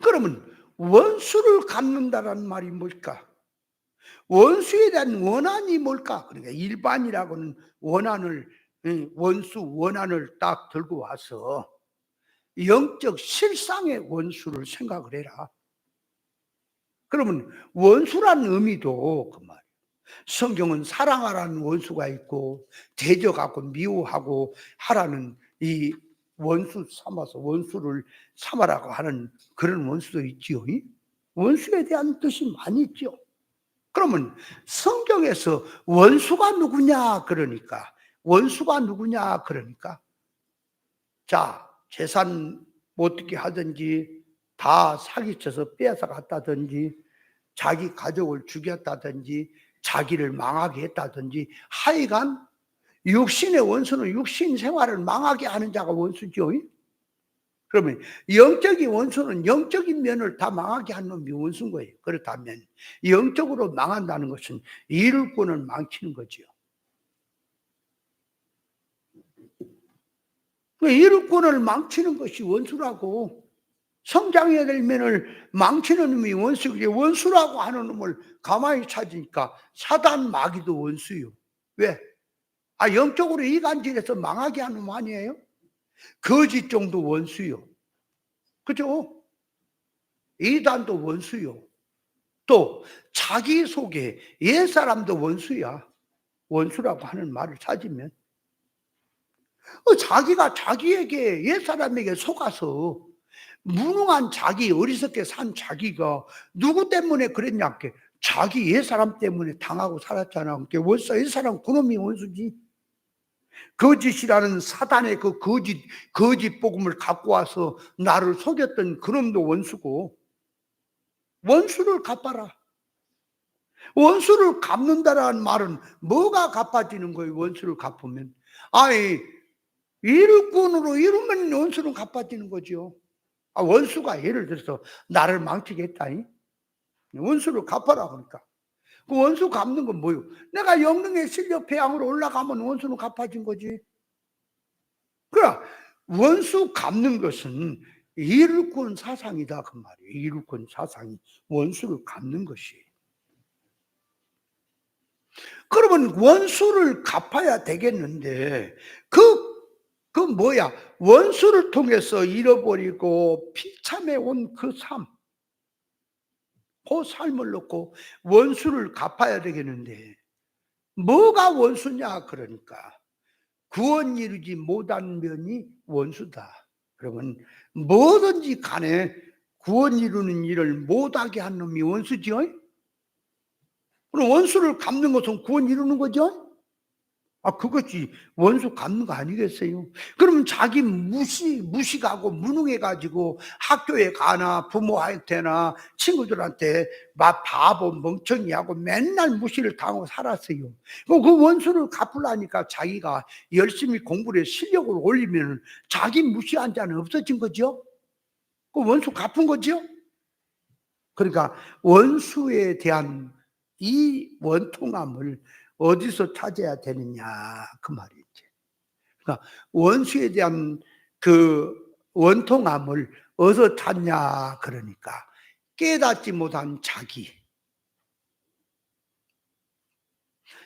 그러면 원수를 갚는다라는 말이 뭘까? 원수에 대한 원한이 뭘까? 그러니까 일반이라고는 원한을 딱 들고 와서 영적 실상의 원수를 생각을 해라. 그러면 원수라는 의미도 그 말. 성경은 사랑하라는 원수가 있고 대적하고 미워하고 하라는 이 원수를 삼아라고 하는 그런 원수도 있지요. 원수에 대한 뜻이 많이 있죠. 그러면 성경에서 원수가 누구냐 그러니까 자, 재산 어떻게 하든지 다 사기쳐서 빼앗아갔다든지 자기 가족을 죽였다든지 자기를 망하게 했다든지 하여간 육신의 원수는 육신 생활을 망하게 하는 자가 원수죠. 그러면 영적인 원수는 영적인 면을 다 망하게 하는 놈이 원수인 거예요. 그렇다면 영적으로 망한다는 것은 일꾼을 망치는 거죠. 일꾼을 망치는 것이 원수라고. 성장해야 될 면을 망치는 놈이 원수고 원수라고 하는 놈을 가만히 찾으니까 사단 마귀도 원수요. 왜? 영적으로 이간질해서 망하게 하는 놈 아니에요? 거짓종도 원수요. 그죠? 이단도 원수요. 또 자기 속에 옛사람도 원수야. 원수라고 하는 말을 찾으면 자기가 자기에게 옛사람에게 속아서 무능한 자기, 어리석게 산 자기가 누구 때문에 그랬냐? 자기 옛사람 때문에 당하고 살았잖아. 원수, 옛사람 그놈이 원수지. 거짓이라는 사단의 그 거짓 복음을 갖고 와서 나를 속였던 그놈도 원수고, 원수를 갚아라. 원수를 갚는다라는 말은 뭐가 갚아지는 거예요? 원수를 갚으면 일꾼으로 이루면 원수는 갚아지는 거죠. 원수가 예를 들어서 나를 망치게 했다니 원수를 갚아라. 그러니까 그 원수 갚는 건 뭐예요? 내가 영능의 실력 배양으로 올라가면 원수는 갚아진 거지. 그러나 원수 갚는 것은 일꾼 사상이다 그 말이에요. 일꾼 사상이 원수를 갚는 것이. 그러면 원수를 갚아야 되겠는데 그 뭐야? 원수를 통해서 잃어버리고 비참해 온 그 삶, 그 삶을 놓고 원수를 갚아야 되겠는데 뭐가 원수냐? 그러니까 구원 이루지 못한 면이 원수다. 그러면 뭐든지 간에 구원 이루는 일을 못하게 한 놈이 원수지요? 그럼 원수를 갚는 것은 구원 이루는 거죠? 그것이 원수 갚는 거 아니겠어요? 그럼 자기 무식하고 무능해가지고 학교에 가나 부모한테나 친구들한테 막 바보 멍청이하고 맨날 무시를 당하고 살았어요. 그 원수를 갚으려니까 자기가 열심히 공부를 해서 실력을 올리면 자기 무시한 자는 없어진 거죠? 그 원수 갚은 거죠? 그러니까 원수에 대한 이 원통함을 어디서 찾아야 되느냐 그 말이지. 그러니까 원수에 대한 그 원통함을 어디서 찾냐 그러니까 깨닫지 못한 자기,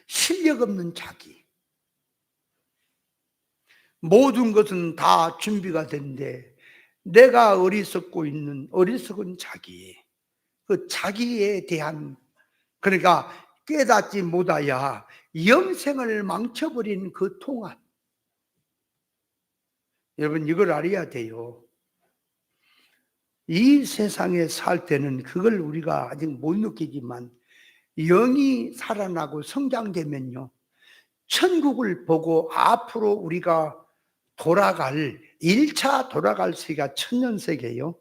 실력 없는 자기, 모든 것은 다 준비가 된데 내가 어리석고 있는 어리석은 자기, 그 자기에 대한, 그러니까 깨닫지 못하여 영생을 망쳐버린 그 통합. 여러분 이걸 알아야 돼요. 이 세상에 살 때는 그걸 우리가 아직 못 느끼지만 영이 살아나고 성장되면요, 천국을 보고 앞으로 우리가 돌아갈 1차 돌아갈 세계가 천년세계예요.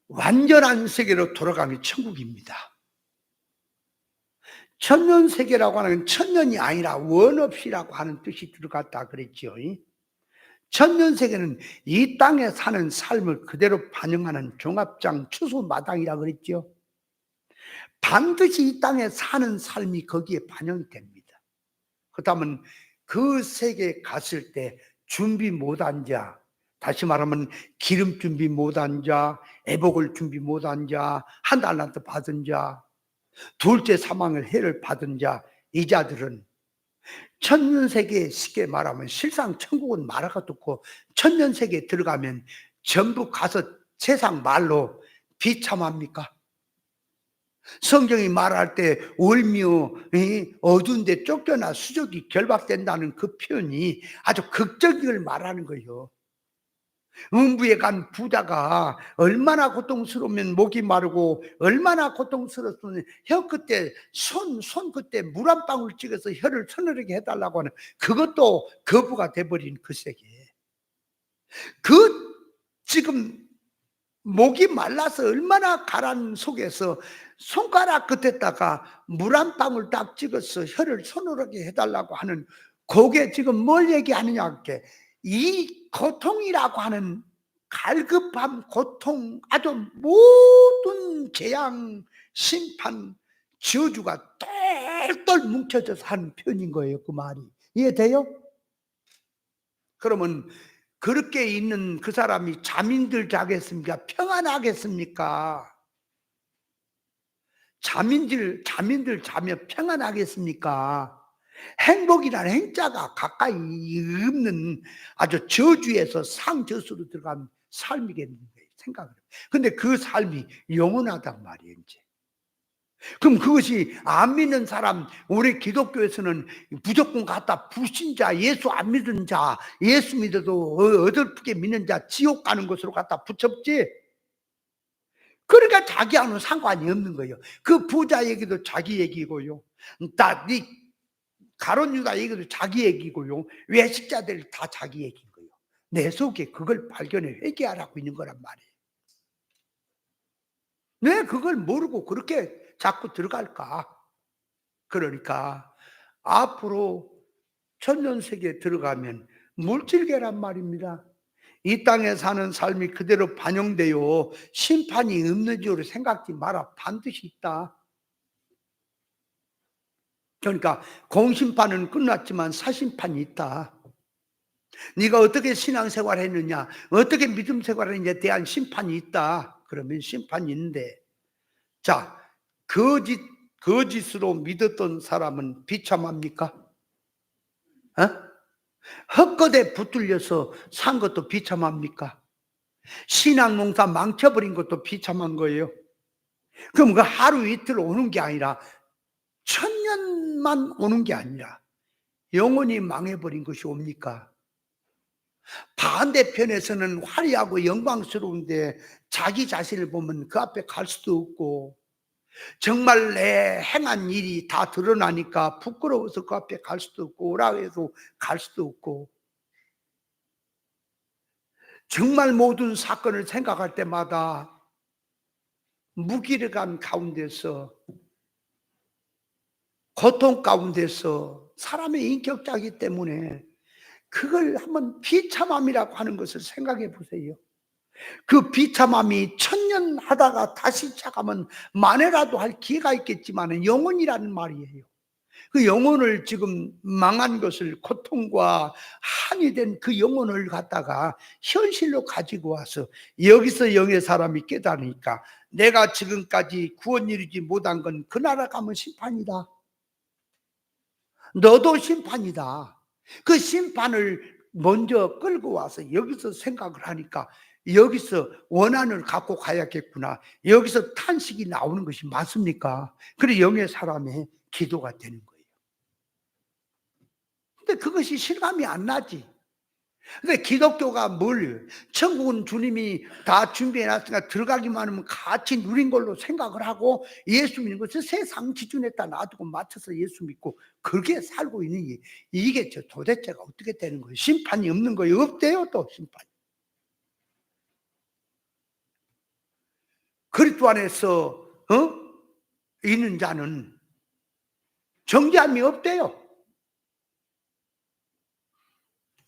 완전한 세계로 돌아가면 천국입니다. 천년세계라고 하는 천년이 아니라 원없이라고 하는 뜻이 들어갔다 그랬죠. 천년세계는 이 땅에 사는 삶을 그대로 반영하는 종합장 추수마당이라 그랬죠. 반드시 이 땅에 사는 삶이 거기에 반영이 됩니다. 그렇다면 그 세계에 갔을 때 준비 못한 자, 다시 말하면 기름 준비 못한 자, 애복을 준비 못한 자, 한 달란트 받은 자, 둘째 사망을 해를 받은 자, 이 자들은 천년세계에 쉽게 말하면 실상 천국은 말아가 듣고 천년세계에 들어가면 전부 가서 세상 말로 비참합니까? 성경이 말할 때 울며 어두운 데 쫓겨나 수족이 결박된다는 그 표현이 아주 극적인 걸 말하는 거예요. 음부에 간 부자가 얼마나 고통스러우면 목이 마르고 얼마나 고통스러웠으면 혀 끝에 손 끝에 물 한 방울 찍어서 혀를 서늘하게 해달라고 하는 그것도 거부가 돼버린 그 세계. 그 지금 목이 말라서 얼마나 가란 속에서 손가락 끝에다가 물 한 방울 딱 찍어서 혀를 서늘하게 해달라고 하는 그게 지금 뭘 얘기하느냐 할게. 이 고통이라고 하는 갈급함, 고통, 아주 모든 재앙, 심판, 저주가 똘똘 뭉쳐져서 하는 표현인 거예요. 그 말이 이해돼요? 그러면 그렇게 있는 그 사람이 잠인들 자겠습니까? 평안하겠습니까? 잠인들 자면 평안하겠습니까? 행복이라는 행자가 가까이 없는 아주 저주에서 상저수로 들어간 삶이겠는 거예요. 생각을 해요. 근데 그 삶이 영원하단 말이에요. 이제. 그럼 그것이 안 믿는 사람, 우리 기독교에서는 무조건 갖다 불신자, 예수 안 믿는 자, 예수 믿어도 어설프게 믿는 자 지옥 가는 것으로 갖다 붙였지. 그러니까 자기하고는 상관이 없는 거예요. 그 부자 얘기도 자기 얘기고요. 네 가룟 유다 얘기도 자기 얘기고요. 외식자들 다 자기 얘기인 거예요. 내 속에 그걸 발견해 회개하라고 있는 거란 말이에요. 왜 그걸 모르고 그렇게 자꾸 들어갈까? 그러니까 앞으로 천년세계에 들어가면 물질계란 말입니다. 이 땅에 사는 삶이 그대로 반영되어 심판이 없는 줄로 생각지 마라. 반드시 있다. 그러니까 공심판은 끝났지만 사심판이 있다. 네가 어떻게 신앙생활 했느냐, 어떻게 믿음 생활했느냐에 대한 심판이 있다. 그러면 심판이 있는데, 자, 거짓 거짓으로 믿었던 사람은 비참합니까? 어? 헛것에 붙들려서 산 것도 비참합니까? 신앙농사 망쳐버린 것도 비참한 거예요. 그럼 그 하루 이틀 오는 게 아니라 천년만 오는 게 아니라 영원히 망해버린 것이 옵니까? 반대편에서는 화려하고 영광스러운데 자기 자신을 보면 그 앞에 갈 수도 없고, 정말 내 행한 일이 다 드러나니까 부끄러워서 그 앞에 갈 수도 없고, 오라 해서 갈 수도 없고, 정말 모든 사건을 생각할 때마다 무기력한 가운데서, 고통 가운데서, 사람의 인격자이기 때문에 그걸 한번 비참함이라고 하는 것을 생각해 보세요. 그 비참함이 천년 하다가 다시 시작하면 만회라도 할 기회가 있겠지만 영혼이라는 말이에요. 그 영혼을 지금 망한 것을, 고통과 한이 된 그 영혼을 갖다가 현실로 가지고 와서 여기서 영의 사람이 깨달으니까 내가 지금까지 구원 이루지 못한 건 그 나라 가면 심판이다. 너도 심판이다. 그 심판을 먼저 끌고 와서 여기서 생각을 하니까 여기서 원한을 갖고 가야겠구나. 여기서 탄식이 나오는 것이 맞습니까? 그래 영의 사람의 기도가 되는 거예요. 근데 그것이 실감이 안 나지. 근데 기독교가 뭘, 천국은 주님이 다 준비해 놨으니까 들어가기만 하면 같이 누린 걸로 생각을 하고 예수 믿는 것을 세상 기준에다 놔두고 맞춰서 예수 믿고 그렇게 살고 있는 이게 도대체가 어떻게 되는 거예요? 심판이 없는 거예요? 없대요. 또 심판이. 그리스도 안에서 있는 자는 정죄함이 없대요.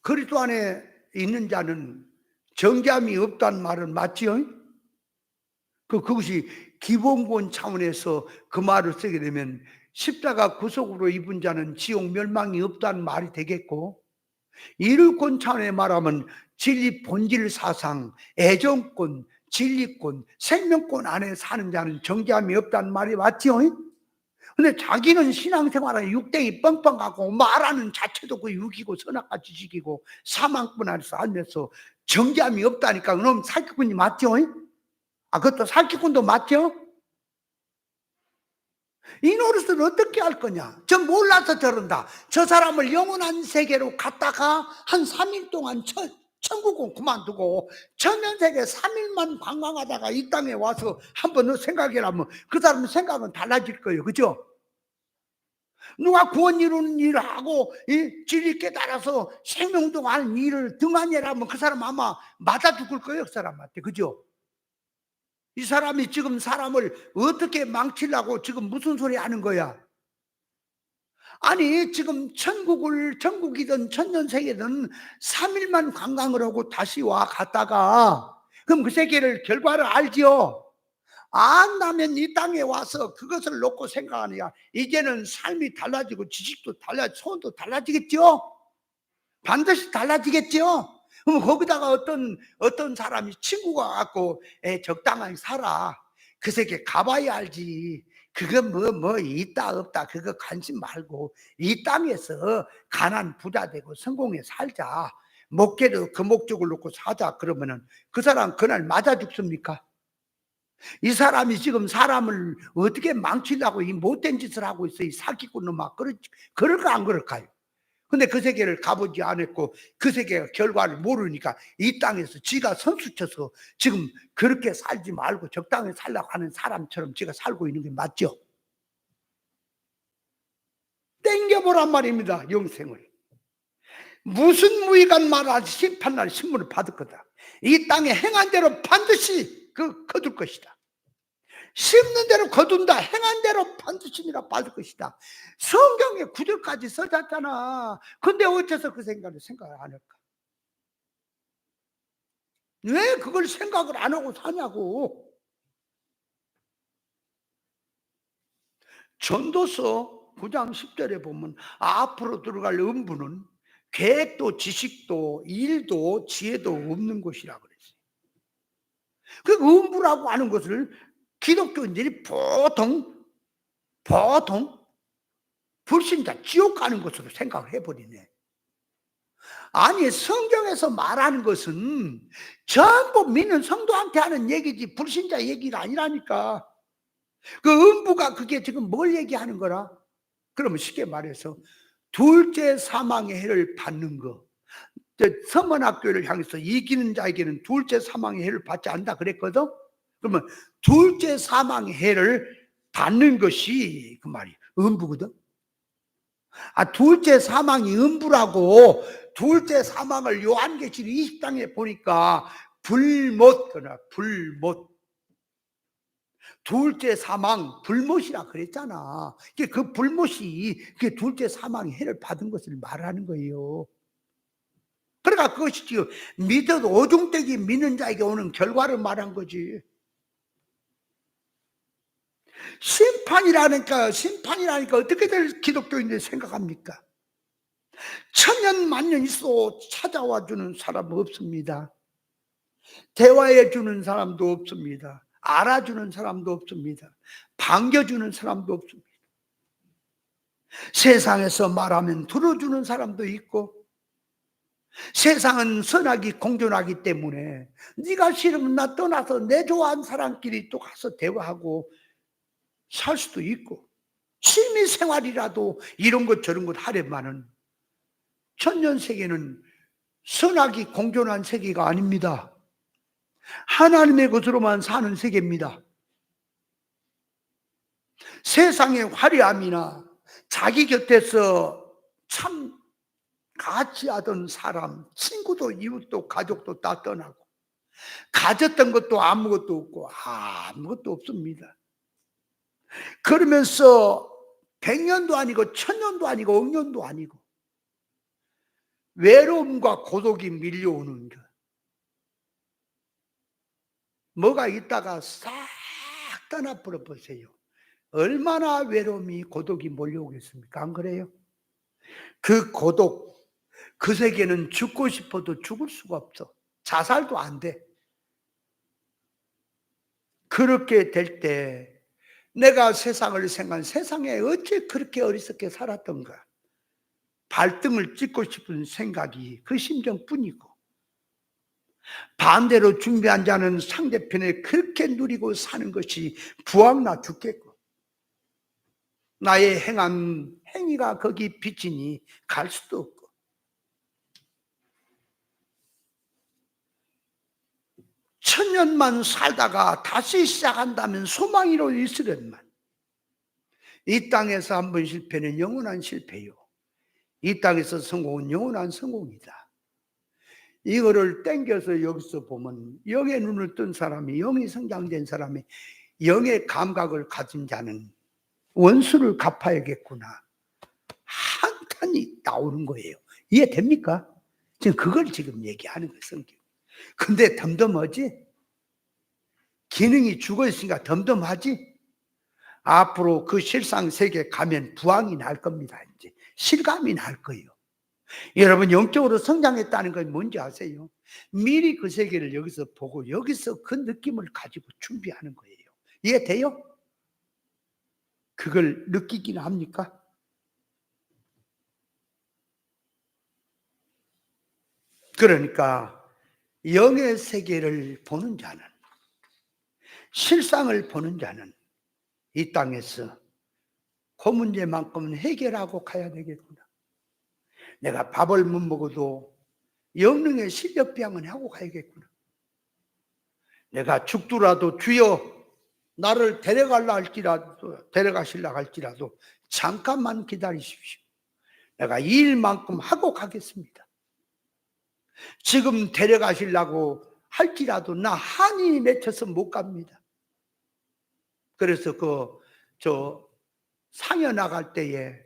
그리스도 안에 있는 자는 정죄함이 없다는 말은 맞지요? 그것이 기본권 차원에서 그 말을 쓰게 되면 십자가 구속으로 입은 자는 지옥 멸망이 없다는 말이 되겠고, 이룰권 차원에 말하면 진리 본질 사상, 애정권, 진리권, 생명권 안에 사는 자는 정죄함이 없다는 말이 맞지요? 근데 자기는 신앙생활에 육댕이 뻥뻥 갖고 말하는 자체도 그 육이고 선악과 지식이고 사망권 안에서 살면서 정죄함이 없다니까 그럼 사기꾼이 맞죠? 그것도 사기꾼도 맞죠? 이 노릇을 어떻게 할 거냐? 저 몰라서 저런다. 저 사람을 영원한 세계로 갔다가 한 3일 동안 천국은 그만두고 천년세계 3일만 관광하다가 이 땅에 와서 한번 더 생각해라면 그 사람 생각은 달라질 거예요. 그죠? 누가 구원 이루는 일을 하고 진리 깨달아서 생명동안 일을 등한이라면 그 사람 아마 맞아 죽을 거예요. 그 사람한테. 그죠? 이 사람이 지금 사람을 어떻게 망치려고 지금 무슨 소리 하는 거야? 아니 지금 천국이든 천년세계든 3일만 관광을 하고 다시 와 갔다가 그럼 그 세계를 결과를 알지요? 안다면 이 땅에 와서 그것을 놓고 생각하느냐? 이제는 삶이 달라지고 지식도 달라지고 소원도 달라지겠죠? 반드시 달라지겠죠? 그럼 거기다가 어떤 사람이 친구가 갖고 적당하게 살아. 그 세계 가봐야 알지. 그거 뭐 있다 없다 그거 관심 말고 이 땅에서 가난 부자 되고 성공해 살자. 목회도 그 목적을 놓고 사자. 그러면은 그 사람 그날 맞아 죽습니까? 이 사람이 지금 사람을 어떻게 망치려고 이 못된 짓을 하고 있어. 이 사기꾼 놈아. 그럴까 안 그럴까요? 근데 그 세계를 가보지 않았고 그 세계가 결과를 모르니까 이 땅에서 지가 선수쳐서 지금 그렇게 살지 말고 적당히 살라고 하는 사람처럼 지가 살고 있는 게 맞죠? 땡겨보란 말입니다. 영생을. 무슨 무익한 말을 심판날 신문을 받을 거다. 이 땅에 행한 대로 반드시 거둘 것이다. 심는 대로 거둔다. 행한 대로 반드시니라 받을 것이다. 성경에 구절까지 써졌잖아. 근데 어째서 그 생각을 안 할까? 왜 그걸 생각을 안 하고 사냐고. 전도서 9장 10절에 보면 앞으로 들어갈 음부는 계획도 지식도 일도 지혜도 없는 곳이라 그랬어요. 그 음부라고 하는 것을 기독교인들이 보통 보통 불신자 지옥 가는 것으로 생각을 해버리네. 아니, 성경에서 말하는 것은 전부 믿는 성도한테 하는 얘기지 불신자 얘기가 아니라니까. 그 음부가 그게 지금 뭘 얘기하는 거라? 그러면 쉽게 말해서 둘째 사망의 해를 받는 거. 서문학교를 향해서 이기는 자에게는 둘째 사망의 해를 받지 않는다 그랬거든. 그러면 둘째 사망의 해를 받는 것이 그 말이 음부거든. 둘째 사망이 음부라고. 둘째 사망을 요한계시록 20장에 보니까 불못, 불못. 둘째 사망, 불못이라 그랬잖아. 그 불못이 그 둘째 사망의 해를 받은 것을 말하는 거예요. 그러니까 그것이 지금 믿어도 오중되게 믿는 자에게 오는 결과를 말한 거지. 심판이라니까 어떻게들 기독교인들이 생각합니까? 천년 만년 있어 찾아와 주는 사람 없습니다. 대화해 주는 사람도 없습니다. 알아주는 사람도 없습니다. 반겨주는 사람도 없습니다. 세상에서 말하면 들어주는 사람도 있고, 세상은 선악이 공존하기 때문에 네가 싫으면 나 떠나서 내 좋아하는 사람끼리 또 가서 대화하고 살 수도 있고, 취미생활이라도 이런 것 저런 것 하려면은 천년세계는 선악이 공존한 세계가 아닙니다. 하나님의 것으로만 사는 세계입니다. 세상의 화려함이나 자기 곁에서 참 같이 하던 사람, 친구도 이웃도 가족도 다 떠나고 가졌던 것도 아무것도 없고 아무것도 없습니다. 그러면서 100년도 아니고 1000년도 아니고 억년도 아니고 외로움과 고독이 밀려오는 것. 뭐가 있다가 싹 떠나버려 보세요. 얼마나 외로움이 고독이 몰려오겠습니까? 안 그래요? 그 고독, 그 세계는 죽고 싶어도 죽을 수가 없어. 자살도 안 돼. 그렇게 될 때 내가 세상을 생각한 세상에 어째 그렇게 어리석게 살았던가. 발등을 찍고 싶은 생각이 그 심정뿐이고, 반대로 준비한 자는 상대편에 그렇게 누리고 사는 것이 부황나 죽겠고, 나의 행한 행위가 거기 비치니 갈 수도 없고, 천년만 살다가 다시 시작한다면 소망이로 있으련만. 이 땅에서 한 번 실패는 영원한 실패요. 이 땅에서 성공은 영원한 성공이다. 이거를 땡겨서 여기서 보면 영의 눈을 뜬 사람이, 영이 성장된 사람이, 영의 감각을 가진 자는 원수를 갚아야겠구나 한탄이 나오는 거예요. 이해됩니까? 지금 그걸 지금 얘기하는 거예요, 성경. 근데 덤덤하지? 기능이 죽어 있으니까 덤덤하지? 앞으로 그 실상 세계에 가면 부황이 날 겁니다. 이제 실감이 날 거예요. 여러분, 영적으로 성장했다는 건 뭔지 아세요? 미리 그 세계를 여기서 보고 여기서 그 느낌을 가지고 준비하는 거예요. 이해돼요? 그걸 느끼긴 합니까? 그러니까 영의 세계를 보는 자는, 실상을 보는 자는 이 땅에서 그 문제만큼은 해결하고 가야 되겠구나. 내가 밥을 못 먹어도 영능의 실력병은 하고 가야겠구나. 내가 죽더라도 주여 나를 데려가시려 할지라도 잠깐만 기다리십시오. 내가 이 일만큼 하고 가겠습니다. 지금 데려가시려고 할지라도 나 한이 맺혀서 못 갑니다. 그래서 상여 나갈 때에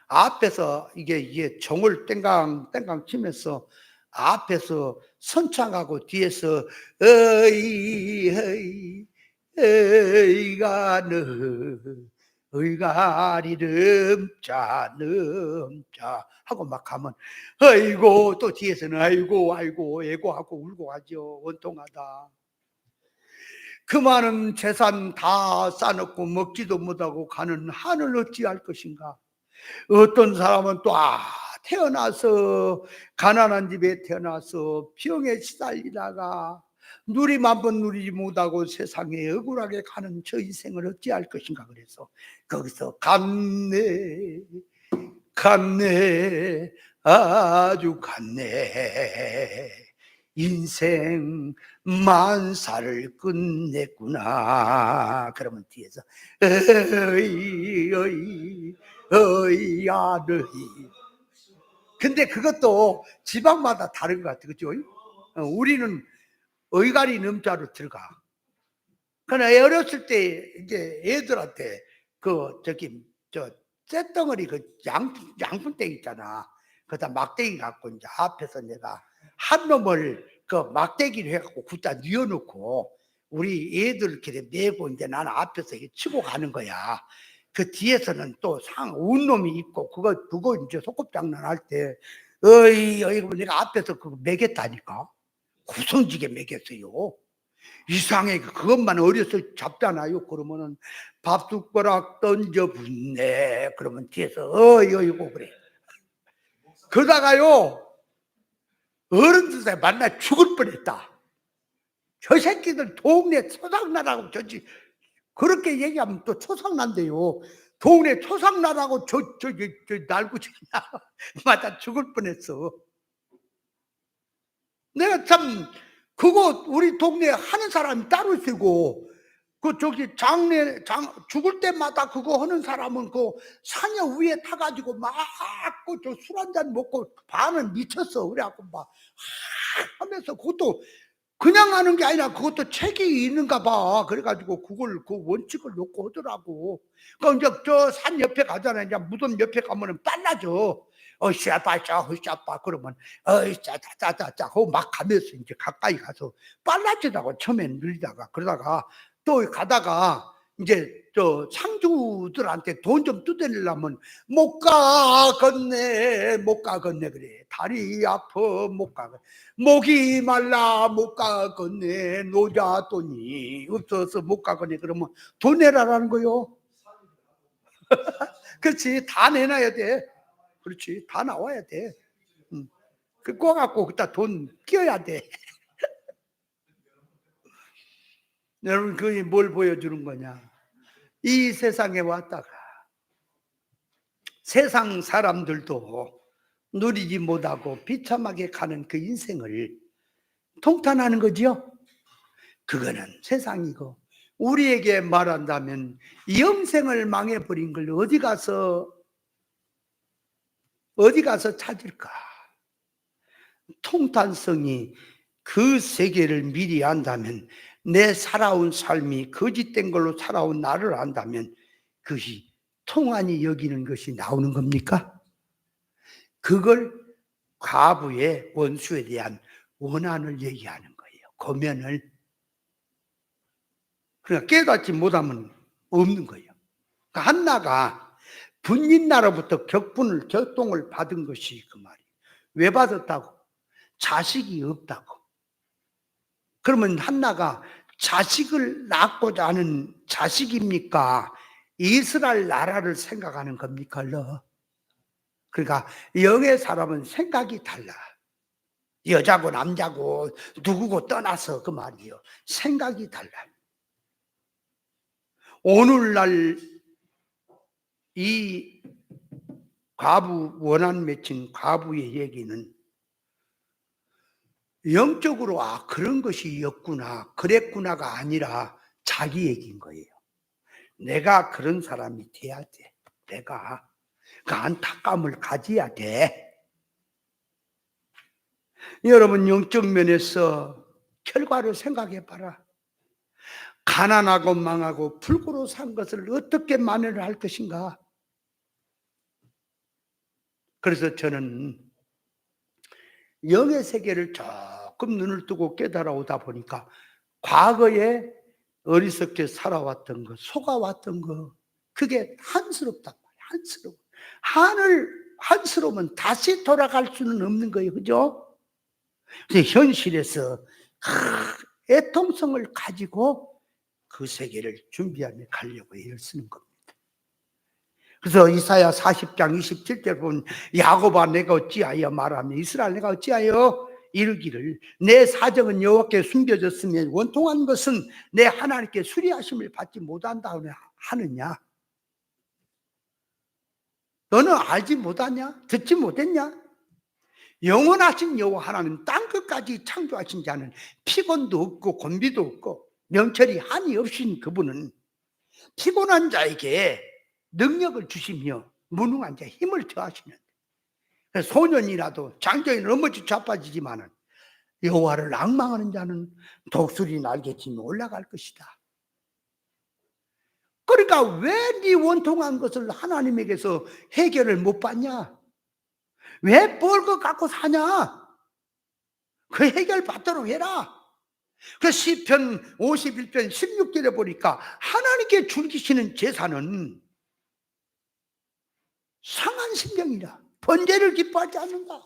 앞에서 이게 종을 땡강 치면서 앞에서 선창하고 뒤에서 의가 넘자 하고 막 가면 아이고, 또 뒤에서는 아이고 애고하고 울고 가죠. 원통하다. 그 많은 재산 다 싸놓고 먹지도 못하고 가는 한을 어찌할 것인가. 어떤 사람은 또 태어나서 가난한 집에 태어나서 병에 시달리다가 누림 한 번 누리지 못하고 세상에 억울하게 가는 저 인생을 어찌할 것인가. 그래서 거기서 갔네 갔네 아주 갔네 인생 만사를 끝냈구나. 그러면 뒤에서 어이 어이 어이 아르이. 근데 그것도 지방마다 다른 것 같아, 그죠? 우리는 의갈이 넘자로 들어가. 그러나 어렸을 때 이제 애들한테 저 쇳덩어리 양푼대기 있잖아. 그다 막대기 갖고 이제 앞에서 내가 한 놈을 그 막대기를 해갖고 굽다 뉘어놓고 우리 애들 이렇게 메고 이제 나는 앞에서 치고 가는 거야. 그 뒤에서는 또 운 놈이 있고 그거 이제 소꿉장난 할 때 어이 내가 앞에서 그거 매겠다니까. 구성지게 매겼어요. 이상해. 그것만 어려서 잡잖아요. 그러면은 밥숟가락 던져 붓네. 그러면 뒤에서 어이고 그래. 그러다가요 어른들한테 만나 죽을 뻔했다. 저 새끼들 동네 초상나라고 저지 그렇게 얘기하면 또 초상난대요. 동네 초상나라고 저 날고지나 맞아 죽을 뻔했어. 내가 참 그거 우리 동네에 하는 사람이 따로 있고 죽을 때마다 그거 하는 사람은 그 산여 위에 타가지고 막 저 술 한잔 먹고 반은 미쳤어. 그래갖고 막 하면서 그것도 그냥 하는 게 아니라 그것도 책이 있는가 봐. 그래가지고 그걸 그 원칙을 놓고 하더라고. 그러니까 이제 저 산 옆에 가잖아. 이제 무덤 옆에 가면은 빨라져. 샤바샤 샤바 그러면 짜짜짜짜 하고 막 가면서 이제 가까이 가서 빨라지다고 처음엔 늘리다가 그러다가 또 가다가 이제 저 상주들한테 돈 좀 뜯어내려면 못 가겠네 그래. 다리 아파 못 가겠네. 목이 말라 못 가겠네. 노자 돈이 없어서 못 가겠네. 그러면 돈 내라라는 거요. 그렇지. 다 내놔야 돼. 그렇지. 다 나와야 돼. 그거 갖고 그따 돈 끼워야 돼. 여러분 그게 뭘 보여주는 거냐. 이 세상에 왔다가 세상 사람들도 누리지 못하고 비참하게 가는 그 인생을 통탄하는 거지요. 그거는 세상이고 우리에게 말한다면 영생을 망해버린 걸 어디 가서 찾을까. 통탄성이 그 세계를 미리 안다면 내 살아온 삶이 거짓된 걸로 살아온 나를 안다면 그것이 통한이 여기는 것이 나오는 겁니까? 그걸 과부의 원수에 대한 원한을 얘기하는 거예요. 고면을. 그러니까 깨닫지 못하면 없는 거예요. 그러니까 한나가 분인나로부터 격동을 받은 것이 그 말이에요. 왜 받았다고? 자식이 없다고. 그러면 한나가 자식을 낳고자 하는 자식입니까? 이스라엘 나라를 생각하는 겁니까? 그러니까 영의 사람은 생각이 달라. 여자고 남자고 누구고 떠나서 그 말이에요. 생각이 달라. 오늘날 이 과부 원한 맺힌 과부의 얘기는 영적으로 그런 것이었구나 그랬구나가 아니라 자기 얘기인 거예요. 내가 그런 사람이 돼야 돼. 내가 그 안타까움을 가져야 돼. 여러분 영적 면에서 결과를 생각해 봐라. 가난하고 망하고 불구로 산 것을 어떻게 만회를 할 것인가. 그래서 저는 영의 세계를 조금 눈을 뜨고 깨달아오다 보니까 과거에 어리석게 살아왔던 거, 속아왔던 거, 그게 한스럽단 말이에요. 한스러우면 다시 돌아갈 수는 없는 거예요. 그죠? 그래서 현실에서 애통성을 가지고 그 세계를 준비하며 가려고 애를 쓰는 겁니다. 그래서 이사야 40장 27절 보면 야곱아 내가 어찌하여 말하며 이스라엘 내가 어찌하여 이르기를 내 사정은 여호와께 숨겨졌으면 원통한 것은 내 하나님께 수리하심을 받지 못한다 하느냐? 너는 알지 못하냐? 듣지 못했냐? 영원하신 여호와 하나님 땅 끝까지 창조하신 자는 피곤도 없고 곤비도 없고 명철이 한이 없인 그분은 피곤한 자에게 능력을 주시며 무능한 자에 힘을 더하시는, 소년이라도 장정이 넘어지 자빠지지만은 여호와를 앙망하는 자는 독수리 날개치며 올라갈 것이다. 그러니까 왜 네 원통한 것을 하나님에게서 해결을 못 받냐? 왜 뭘 것 갖고 사냐? 그 해결 받도록 해라. 그 시편 51편 16절에 보니까 하나님께 줄기시는 제사는 상한 심령이라. 번제를 기뻐하지 않는다.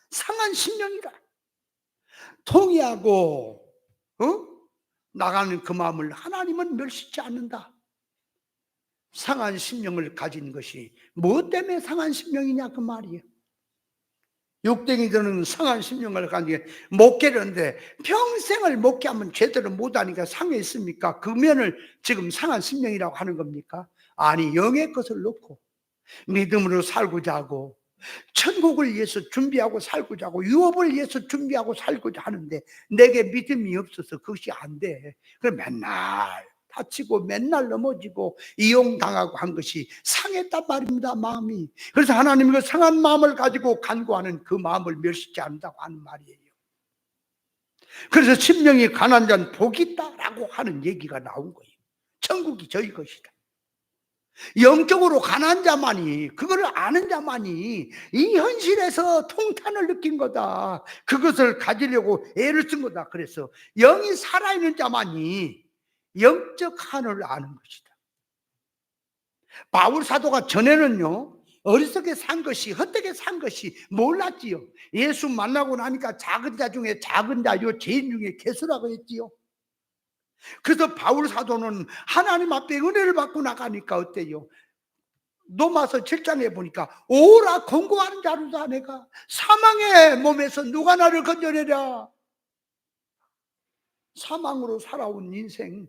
상한 심령이라. 통이하고 나가는 그 마음을 하나님은 멸시치 않는다. 상한 심령을 가진 것이 무엇 때문에 상한 심령이냐 그 말이에요. 육댕이들은 상한 심령을 가진 게 목회는데 평생을 목회하면 제대로 못하니까 상했습니까? 그 면을 지금 상한 심령이라고 하는 겁니까? 아니, 영의 것을 놓고 믿음으로 살고자 하고 천국을 위해서 준비하고 살고자 하고 유업을 위해서 준비하고 살고자 하는데 내게 믿음이 없어서 그것이 안 돼. 그럼 맨날 다치고 맨날 넘어지고 이용당하고 한 것이 상했단 말입니다, 마음이. 그래서 하나님이 그 상한 마음을 가지고 간구하는 그 마음을 멸시치 않는다고 하는 말이에요. 그래서 심령이 가난한 자는 복이 있다라고 하는 얘기가 나온 거예요. 천국이 저희 것이다. 영적으로 가난한 자만이, 그거를 아는 자만이 이 현실에서 통탄을 느낀 거다. 그것을 가지려고 애를 쓴 거다. 그래서 영이 살아있는 자만이 영적 하늘을 아는 것이다. 바울 사도가 전에는요, 어리석게 산 것이, 헛되게 산 것이 몰랐지요. 예수 만나고 나니까 작은 자 중에 작은 자, 요 죄인 중에 개수라고 했지요. 그래서 바울 사도는 하나님 앞에 은혜를 받고 나가니까 어때요? 로마서 7장에 보니까 오라 권고하는 자로다. 내가 사망의 몸에서 누가 나를 건져내랴. 사망으로 살아온 인생,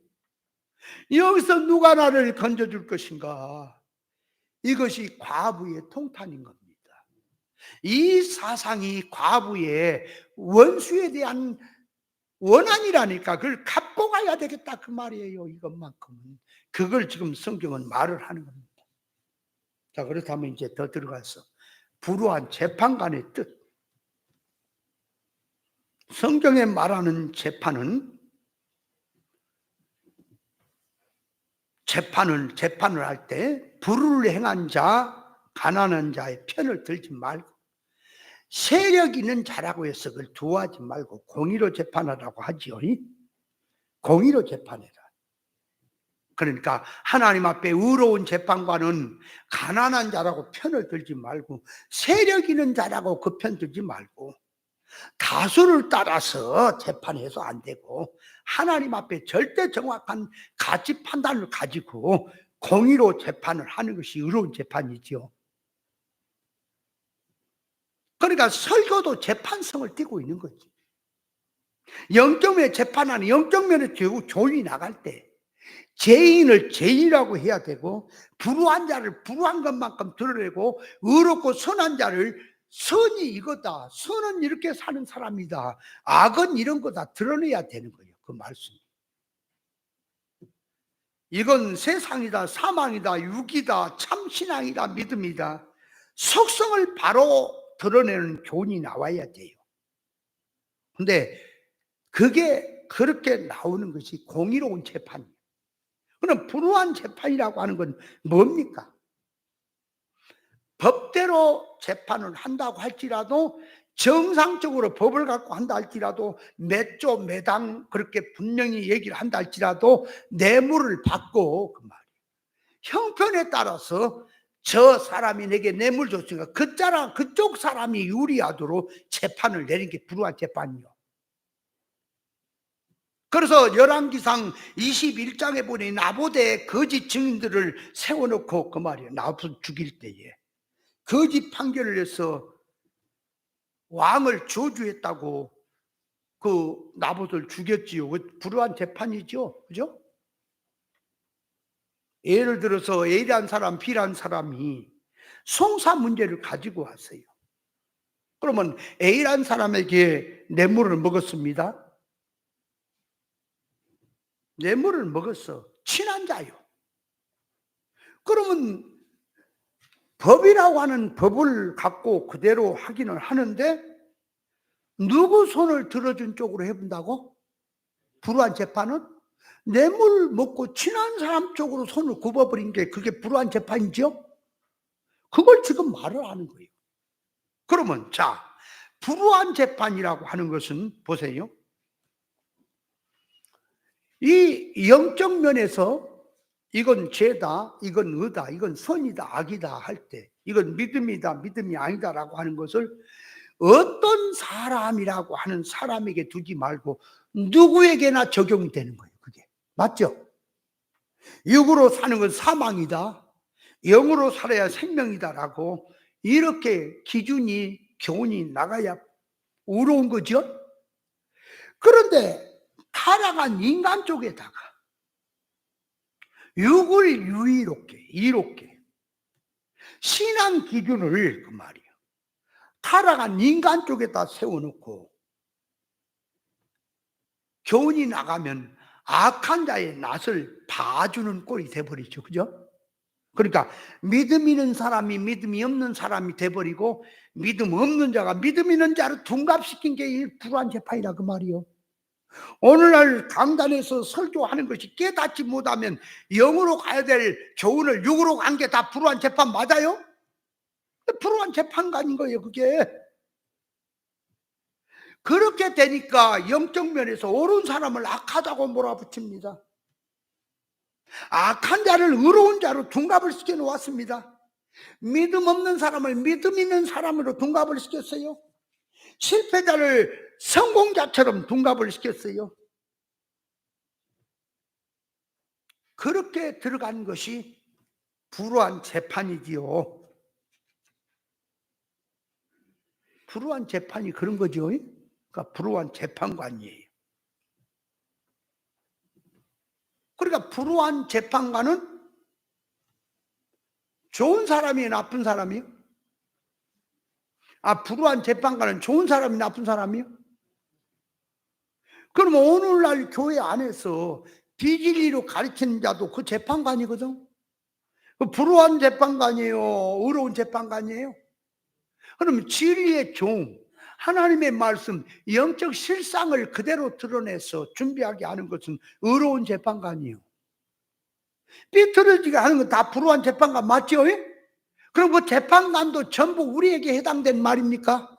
여기서 누가 나를 건져줄 것인가? 이것이 과부의 통탄인 겁니다. 이 사상이 과부의 원수에 대한 원한이라니까 그걸 갚고 가야 되겠다 그 말이에요. 이것만큼은. 그걸 지금 성경은 말을 하는 겁니다. 자, 그렇다면 이제 더 들어가서 불우한 재판관의 뜻. 성경에 말하는 재판을 할 때 불의를 행한 자, 가난한 자의 편을 들지 말고 세력 있는 자라고 해서 그걸 두어하지 말고 공의로 재판하라고 하지요. 공의로 재판해라. 그러니까 하나님 앞에 의로운 재판관은 가난한 자라고 편을 들지 말고 세력 있는 자라고 그 편 들지 말고 다수를 따라서 재판해서 안 되고 하나님 앞에 절대 정확한 가치 판단을 가지고 공의로 재판을 하는 것이 의로운 재판이지요. 그러니까 설교도 재판성을 띠고 있는 거지. 영적면에 재판하는, 영적면에 조율이 나갈 때 죄인을 죄인이라고 해야 되고 불우한 자를 불우한 것만큼 드러내고 의롭고 선한 자를 선이 이거다, 선은 이렇게 사는 사람이다, 악은 이런 거다 드러내야 되는 거예요. 그 말씀이. 이건 세상이다, 사망이다, 육이다, 참신앙이다, 믿음이다, 속성을 바로 드러내는 교훈이 나와야 돼요. 근데 그게 그렇게 나오는 것이 공의로운 재판이에요. 그럼 불우한 재판이라고 하는 건 뭡니까? 법대로 재판을 한다고 할지라도, 정상적으로 법을 갖고 한다 할지라도, 몇 조 매당 그렇게 분명히 얘기를 한다 할지라도 뇌물을 받고, 그 말이에요. 형편에 따라서 저 사람이 내게 뇌물 줬으니까 그쪽 사람이 유리하도록 재판을 내린 게 불우한 재판이요. 그래서 열왕기상 21장에 보니 나봇의 거짓 증인들을 세워놓고 그 말이에요. 나봇 죽일 때에 거짓 판결을 해서 왕을 저주했다고 그 나봇을 죽였지요. 불우한 재판이죠. 그죠? 예를 들어서 A라는 사람, B라는 사람이 송사 문제를 가지고 왔어요. 그러면 A라는 사람에게 뇌물을 먹었습니다. 뇌물을 먹었어. 친한 자요. 그러면 법이라고 하는 법을 갖고 그대로 하기는 하는데 누구 손을 들어준 쪽으로 해본다고? 불우한 재판은? 뇌물 먹고 친한 사람 쪽으로 손을 굽어버린 게 그게 불우한 재판이죠? 그걸 지금 말을 하는 거예요. 그러면 자, 불우한 재판이라고 하는 것은 보세요. 이 영적 면에서 이건 죄다, 이건 의다, 이건 선이다, 악이다 할 때, 이건 믿음이다, 믿음이 아니다라고 하는 것을 어떤 사람이라고 하는 사람에게 두지 말고 누구에게나 적용이 되는 거예요. 그게 맞죠? 육으로 사는 건 사망이다, 영으로 살아야 생명이다라고 이렇게 기준이 교훈이 나가야 의로운 거죠. 그런데 타락한 인간 쪽에다가 육을 유의롭게 이롭게 신앙 기준을 그 말이에요. 타락한 인간 쪽에다 세워놓고 교훈이 나가면 악한 자의 낯을 봐주는 꼴이 돼버리죠. 그죠? 그러니까 믿음 있는 사람이 믿음이 없는 사람이 돼버리고 믿음 없는 자가 믿음 있는 자를 둔갑시킨 게 불우한 재판이라 그 말이요. 오늘날 강단에서 설교하는 것이 깨닫지 못하면 영으로 가야 될 교훈을 육으로 간 게 다 불우한 재판 맞아요? 불우한 재판관인 거예요. 그게 그렇게 되니까 영적 면에서 옳은 사람을 악하다고 몰아붙입니다. 악한 자를 의로운 자로 둔갑을 시켜 놓았습니다. 믿음 없는 사람을 믿음 있는 사람으로 둔갑을 시켰어요. 실패자를 성공자처럼 둔갑을 시켰어요. 그렇게 들어간 것이 불우한 재판이지요. 불우한 재판이 그런 거죠. 그러니까 불우한 재판관이에요. 그러니까 불우한 재판관은 좋은 사람이에요, 나쁜 사람이요? 불우한 재판관은 좋은 사람이 나쁜 사람이요? 그럼 오늘날 교회 안에서 비진리로 가르치는 자도 그 재판관이거든. 그 불우한 재판관이에요, 의로운 재판관이에요? 그럼 진리의 종, 하나님의 말씀, 영적 실상을 그대로 드러내서 준비하게 하는 것은 의로운 재판관이에요. 삐뚤어지게 하는 건 다 불우한 재판관 맞죠? 그럼 그 재판관도 전부 우리에게 해당된 말입니까?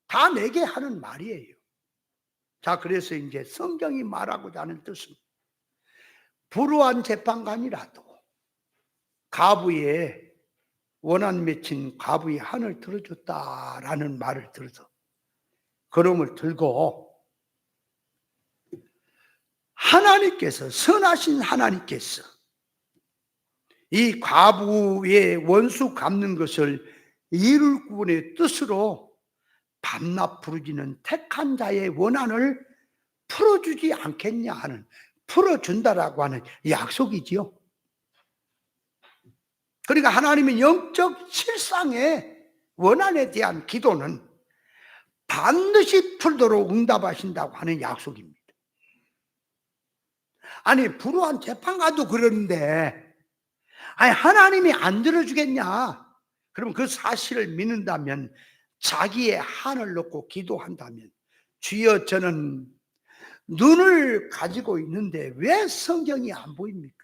다 내게 하는 말이에요. 자, 그래서 이제 성경이 말하고자 하는 뜻은 불우한 재판관이라도 가부의 원한 맺힌 가부의 한을 들어줬다라는 말을 들어서 그놈을 들고 하나님께서 선하신 하나님께서 이 과부의 원수 갚는 것을 이룰 구원의 뜻으로 밤낮 부르짖는 택한 자의 원한을 풀어주지 않겠냐 하는, 풀어준다라고 하는 약속이지요. 그러니까 하나님의 영적 실상의 원한에 대한 기도는 반드시 풀도록 응답하신다고 하는 약속입니다. 아니, 불우한 재판관도 그러는데 하나님이 안 들어주겠냐? 그럼 그 사실을 믿는다면, 자기의 한을 놓고 기도한다면, 주여 저는 눈을 가지고 있는데 왜 성경이 안 보입니까?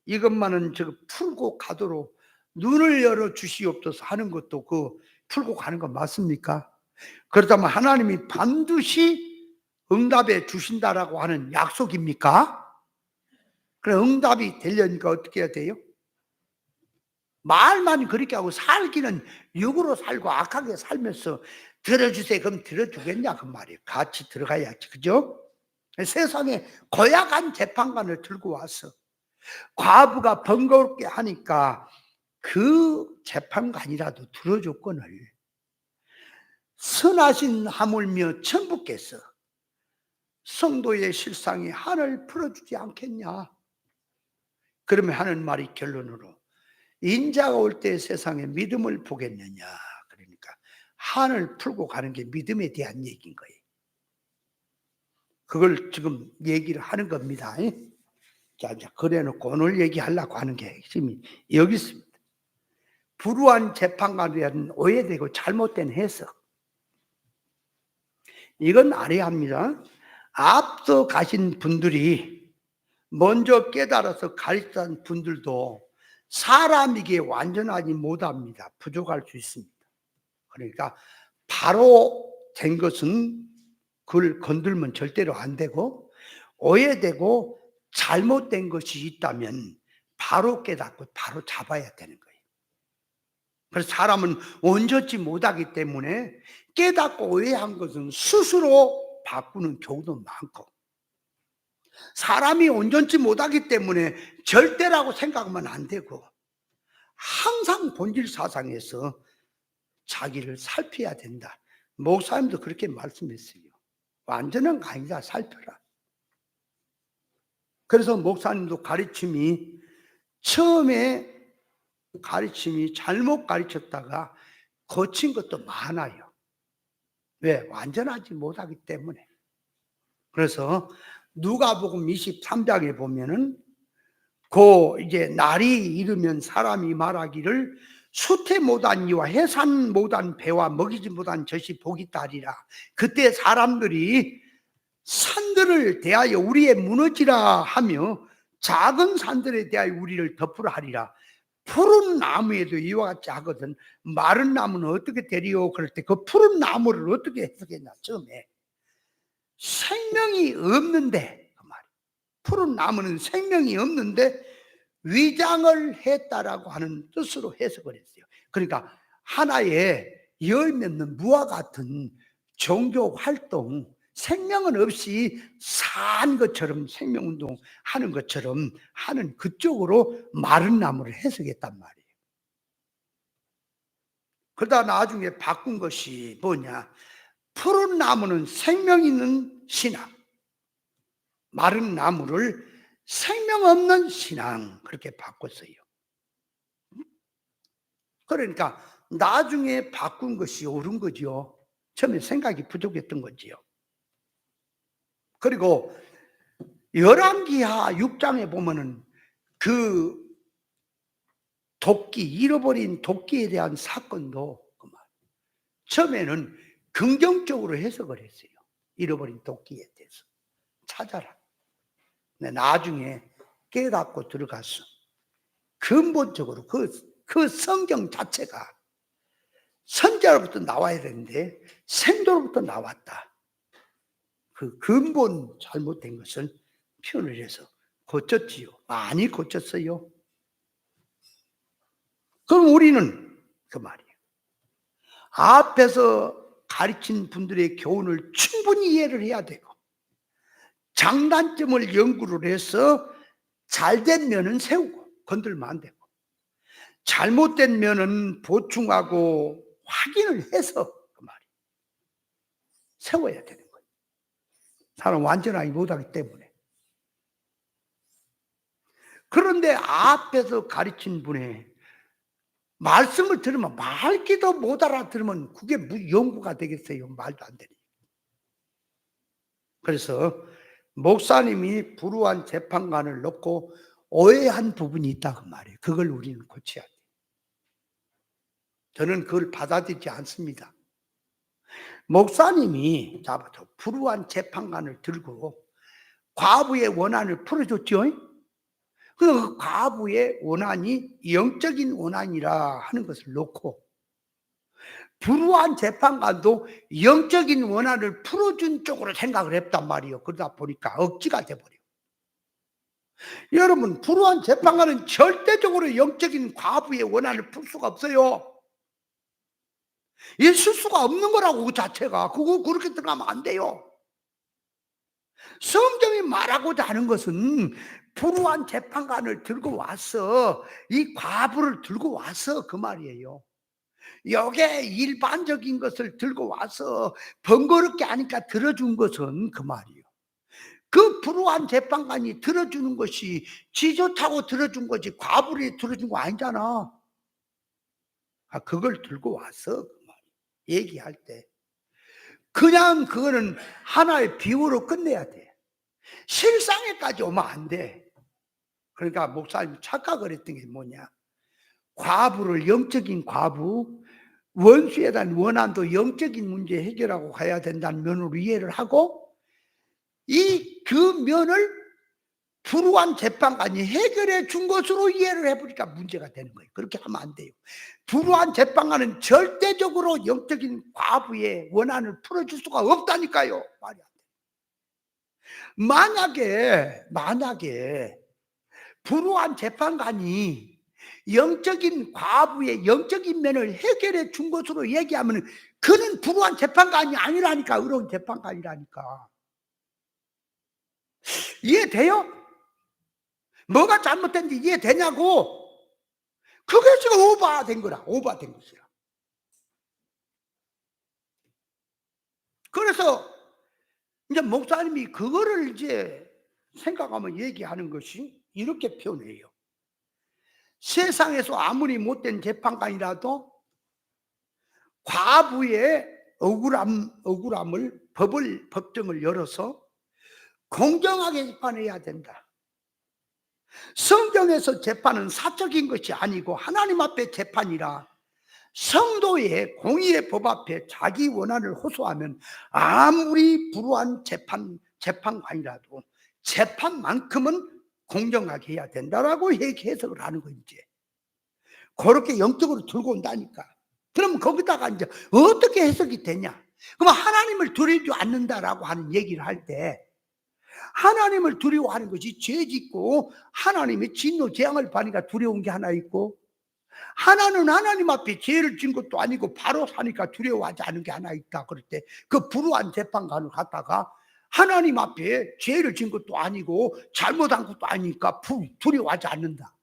이것만은 풀고 가도록 눈을 열어 주시옵소서 하는 것도 그 풀고 가는 거 맞습니까? 그렇다면 하나님이 반드시 응답해 주신다라고 하는 약속입니까? 그래, 응답이 되려니까 어떻게 해야 돼요? 말만 그렇게 하고 살기는 육으로 살고 악하게 살면서 들어주세요. 그럼 들어주겠냐 그 말이에요. 같이 들어가야지. 그죠? 세상에 고약한 재판관을 들고 와서 과부가 번거롭게 하니까 그 재판관이라도 들어줬거늘 선하신 하물며 천부께서 성도의 실상이 한을 풀어주지 않겠냐. 그러면 하는 말이 결론으로 인자가 올 때 세상에 믿음을 보겠느냐. 그러니까 한을 풀고 가는 게 믿음에 대한 얘기인 거예요. 그걸 지금 얘기를 하는 겁니다. 자, 이제 그래놓고 오늘 얘기하려고 하는 게 지금 여기 있습니다. 불우한 재판관에 대한 오해되고 잘못된 해석. 이건 알아야 합니다. 앞서 가신 분들이 먼저 깨달아서 가르쳤던 분들도 사람에게 완전하지 못합니다. 부족할 수 있습니다. 그러니까 바로 된 것은 그걸 건들면 절대로 안 되고, 오해되고 잘못된 것이 있다면 바로 깨닫고 바로 잡아야 되는 거예요. 그래서 사람은 온전치 못하기 때문에 깨닫고 오해한 것은 스스로 바꾸는 경우도 많고, 사람이 온전치 못하기 때문에 절대라고 생각하면 안 되고, 항상 본질 사상에서 자기를 살펴야 된다. 목사님도 그렇게 말씀했어요. 완전한 거 아니다. 살펴라. 그래서 목사님도 가르침이 처음에 가르침이 잘못 가르쳤다가 고친 것도 많아요. 왜? 완전하지 못하기 때문에. 그래서 누가복음 23장에 보면은 이제 날이 이르면 사람이 말하기를 수태 못한 이와 해산 못한 배와 먹이지 못한 젖이 복이 있다리라. 그때 사람들이 산들을 대하여 우리의 무너지라 하며 작은 산들에 대하여 우리를 덮으라 하리라. 푸른 나무에도 이와 같이 하거든. 마른 나무는 어떻게 되리요? 그럴 때 그 푸른 나무를 어떻게 해석했냐? 처음에 생명이 없는데, 그 말이 푸른 나무는 생명이 없는데 위장을 했다라고 하는 뜻으로 해석을 했어요. 그러니까 하나의 열 맺는 무와 같은 종교 활동, 생명은 없이 산 것처럼 생명운동 하는 것처럼 하는 그쪽으로 마른 나무를 해석했단 말이에요. 그러다 나중에 바꾼 것이 뭐냐? 푸른 나무는 생명 있는 신앙, 마른 나무를 생명 없는 신앙, 그렇게 바꿨어요. 그러니까 나중에 바꾼 것이 옳은 거죠. 처음에 생각이 부족했던 거지요. 그리고 열왕기하 6장에 보면은 그 도끼, 잃어버린 도끼에 대한 사건도 처음에는 긍정적으로 해석을 했어요. 잃어버린 도끼에 대해서 찾아라. 근데 나중에 깨닫고 들어가서 근본적으로 그 성경 자체가 선자로부터 나와야 되는데 생도로부터 나왔다. 그 근본 잘못된 것을 표현을 해서 고쳤지요. 많이 고쳤어요. 그럼 우리는 그 말이에요. 앞에서 가르친 분들의 교훈을 충분히 이해를 해야 되고, 장단점을 연구를 해서 잘된 면은 세우고 건들면 안 되고, 잘못된 면은 보충하고 확인을 해서 그 말이에요. 세워야 되는 거예요. 사람 완전하지 못하기 때문에. 그런데 앞에서 가르친 분의 말씀을 들으면 말기도 못 알아들으면 그게 연구가 되겠어요? 말도 안 되니. 그래서 목사님이 불우한 재판관을 놓고 오해한 부분이 있다고 말이에요. 그걸 우리는 고쳐야 돼요. 저는 그걸 받아들이지 않습니다. 목사님이 불우한 재판관을 들고 과부의 원한을 풀어줬죠. 그 과부의 원한이 영적인 원한이라 하는 것을 놓고 불우한 재판관도 영적인 원한을 풀어준 쪽으로 생각을 했단 말이에요. 그러다 보니까 억지가 돼버려요. 여러분, 불우한 재판관은 절대적으로 영적인 과부의 원한을 풀 수가 없어요. 있을 수가 없는 거라고, 그 자체가. 그거 그렇게 들어가면 안 돼요. 성경이 말하고자 하는 것은 불우한 재판관을 들고 와서, 이 과부를 들고 와서 그 말이에요. 여기에 일반적인 것을 들고 와서 번거롭게 하니까 들어준 것은 그 말이에요. 그 불우한 재판관이 들어주는 것이 지 좋다고 들어준 거지, 과부를 들어준 거 아니잖아. 그걸 들고 와서 그 말이에요. 얘기할 때 그냥 그거는 하나의 비유로 끝내야 돼. 실상에까지 오면 안 돼. 그러니까 목사님 착각을 했던 게 뭐냐, 과부를, 영적인 과부, 원수에 대한 원한도 영적인 문제 해결하고 가야 된다는 면으로 이해를 하고, 그 면을 불우한 재판관이 해결해 준 것으로 이해를 해보니까 문제가 되는 거예요. 그렇게 하면 안 돼요. 불우한 재판관은 절대적으로 영적인 과부의 원한을 풀어줄 수가 없다니까요. 말이 안 돼. 만약에 불우한 재판관이 영적인 과부의 영적인 면을 해결해 준 것으로 얘기하면 그는 불우한 재판관이 아니라니까. 의로운 재판관이라니까. 이해돼요? 뭐가 잘못된지 이해되냐고. 그게 지금 오버된 거라. 오버된 것이라. 그래서 이제 목사님이 그거를 이제 생각하면 얘기하는 것이 이렇게 표현해요. 세상에서 아무리 못된 재판관이라도 과부의 억울함을 법정을 열어서 공정하게 재판해야 된다. 성경에서 재판은 사적인 것이 아니고 하나님 앞에 재판이라, 성도의 공의의 법 앞에 자기 원한을 호소하면 아무리 불우한 재판관이라도 재판만큼은 공정하게 해야 된다라고 해석을 하는 거. 이제 그렇게 영적으로 들고 온다니까. 그럼 거기다가 이제 어떻게 해석이 되냐? 그럼 하나님을 두려워하지 않는다라고 하는 얘기를 할 때, 하나님을 두려워하는 것이 죄 짓고 하나님의 진노 재앙을 받으니까 두려운 게 하나 있고, 하나는 하나님 앞에 죄를 진 것도 아니고 바로 사니까 두려워하지 않은 게 하나 있다. 그럴 때 그 불우한 재판관을 갖다가 하나님 앞에 죄를 진 것도 아니고 잘못한 것도 아니니까 두려워하지 않는다.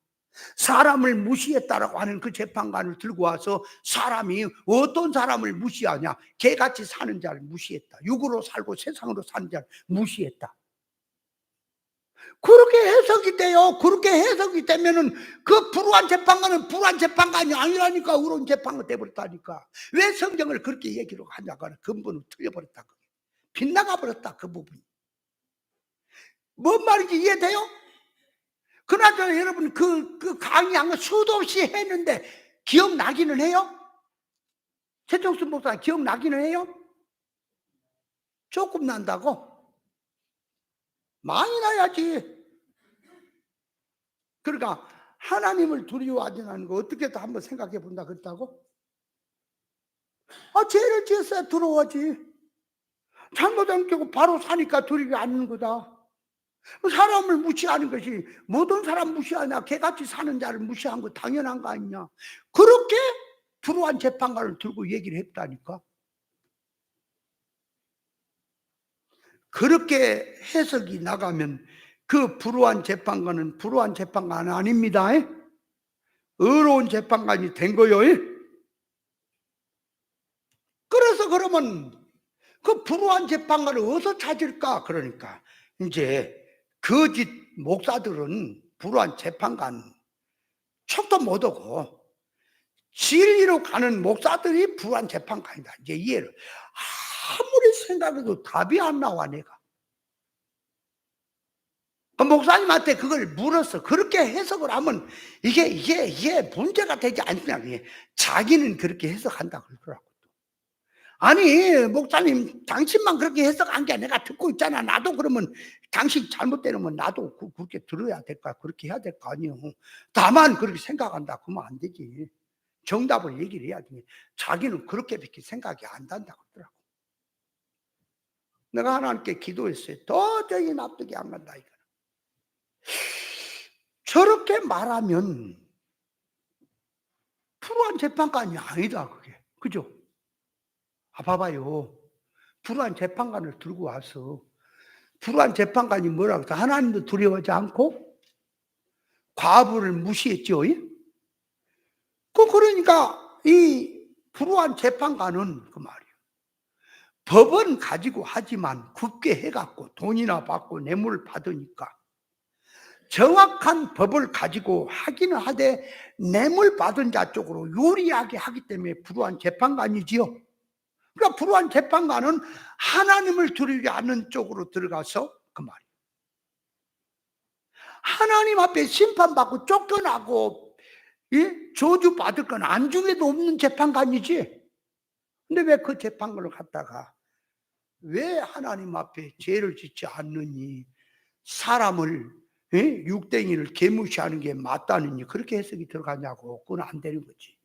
사람을 무시했다라고 하는 그 재판관을 들고 와서 사람이 어떤 사람을 무시하냐? 개같이 사는 자를 무시했다. 육으로 살고 세상으로 사는 자를 무시했다. 그렇게 해석이 돼요. 그렇게 해석이 되면은 그 불우한 재판관은 불우한 재판관이 아니라니까. 의로운 재판관 돼버렸다니까. 왜 성경을 그렇게 얘기를 하냐고 하는 근본을 틀려버렸다. 빗나가 버렸다. 그 부분이. 뭔 말인지 이해돼요? 그나저나 여러분 그 강의한 거 수도 없이 했는데 기억나기는 해요? 최종수 목사 기억나기는 해요? 조금 난다고? 많이 나야지. 그러니까 하나님을 두려워하지 않는 거 어떻게 다 한번 생각해 본다 그랬다고? 죄를 지었어야 두려워하지. 잘못 안 깨고 바로 사니까 두려워 않는 거다. 사람을 무시하는 것이, 모든 사람 무시하냐? 개같이 사는 자를 무시한 거 당연한 거 아니냐? 그렇게 불우한 재판관을 들고 얘기를 했다니까. 그렇게 해석이 나가면 그 불우한 재판관은 불우한 재판관 아닙니다. 의로운 재판관이 된 거요. 그래서 그러면 그 불우한 재판관을 어디서 찾을까? 그러니까 이제 거짓 목사들은 불우한 재판관 척도 못 오고 진리로 가는 목사들이 불우한 재판관이다. 이제 이해를. 아무리 생각해도 답이 안 나와. 내가 그 목사님한테 그걸 물어서 그렇게 해석을 하면 이게 문제가 되지 않느냐. 자기는 그렇게 해석한다 그러더라고. 아니 목사님 당신만 그렇게 해석한 게 내가 듣고 있잖아. 나도 그러면 당신 잘못되면 나도 그렇게 들어야 될까? 그렇게 해야 될 거 아니에요. 다만 그렇게 생각한다 그러면 안 되지. 정답을 얘기를 해야 돼. 자기는 그렇게밖에 생각이 안 난다 그러더라고. 내가 하나님께 기도했어요. 도저히 납득이 안 간다 이거. 저렇게 말하면 불우한 재판관이 아니다, 그게. 그죠? 봐봐요. 불우한 재판관을 들고 와서 불우한 재판관이 뭐라고 해서 하나님도 두려워하지 않고 과부를 무시했죠. 그러니까 이 불우한 재판관은 그 말이에요. 법은 가지고 하지만 굳게 해갖고 돈이나 받고 뇌물을 받으니까 정확한 법을 가지고 하기는 하되 뇌물 받은 자 쪽으로 유리하게 하기 때문에 불우한 재판관이지요. 그러니까 불우한 재판관은 하나님을 두려워하지 않는 쪽으로 들어가서 그 말이에요. 하나님 앞에 심판받고 쫓겨나고 저주받을 건 안중에도 없는 재판관이지. 근데 왜 그 재판관을 갖다가 왜 하나님 앞에 죄를 짓지 않느니 사람을 육댕이를 개무시하는 게 맞다느니 그렇게 해석이 들어가냐고. 그건 안 되는 거지.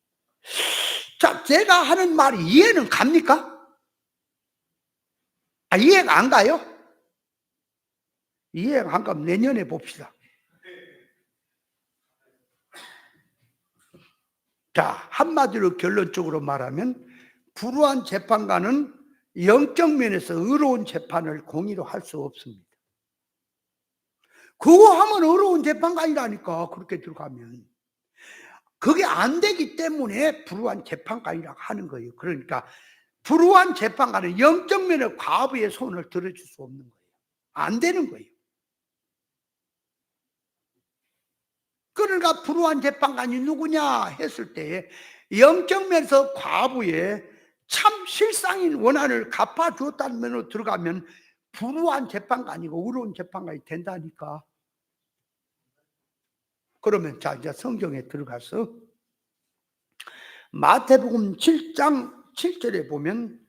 자, 제가 하는 말이 이해는 갑니까? 이해가 안 가요? 이해가 안 가면 내년에 봅시다. 자, 한마디로 결론적으로 말하면 불우한 재판관은 영적 면에서 의로운 재판을 공의로 할 수 없습니다. 그거 하면 의로운 재판관이라니까. 그렇게 들어가면 그게 안 되기 때문에 불우한 재판관이라고 하는 거예요. 그러니까 불우한 재판관은 영적 면에 과부의 손을 들어줄 수 없는 거예요. 안 되는 거예요. 그러니까 불우한 재판관이 누구냐 했을 때 영적 면에서 과부의 참 실상인 원한을 갚아주었다는 면으로 들어가면 불우한 재판관이고 의로운 재판관이 된다니까. 그러면 자, 이제 성경에 들어가서 마태복음 7장 7절에 보면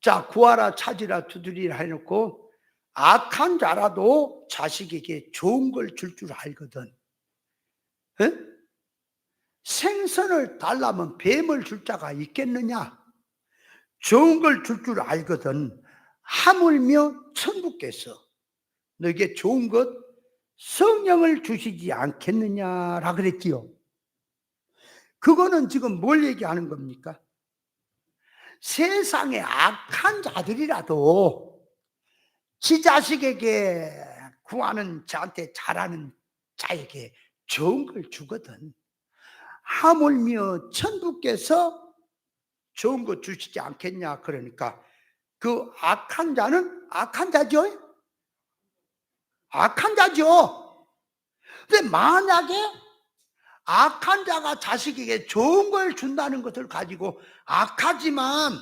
자, 구하라 찾으라 두드리라 해놓고 악한 자라도 자식에게 좋은 걸 줄 줄 알거든. 생선을 달라면 뱀을 줄 자가 있겠느냐? 좋은 걸 줄 줄 알거든. 하물며 천국께서 너에게 좋은 것 성령을 주시지 않겠느냐라 그랬지요. 그거는 지금 뭘 얘기하는 겁니까? 세상에 악한 자들이라도 지 자식에게 구하는 자한테 잘하는 자에게 좋은 걸 주거든. 하물며 천국께서 좋은 거 주시지 않겠냐. 그러니까 그 악한 자는 악한 자죠. 악한 자죠. 근데 만약에 악한 자가 자식에게 좋은 걸 준다는 것을 가지고 악하지만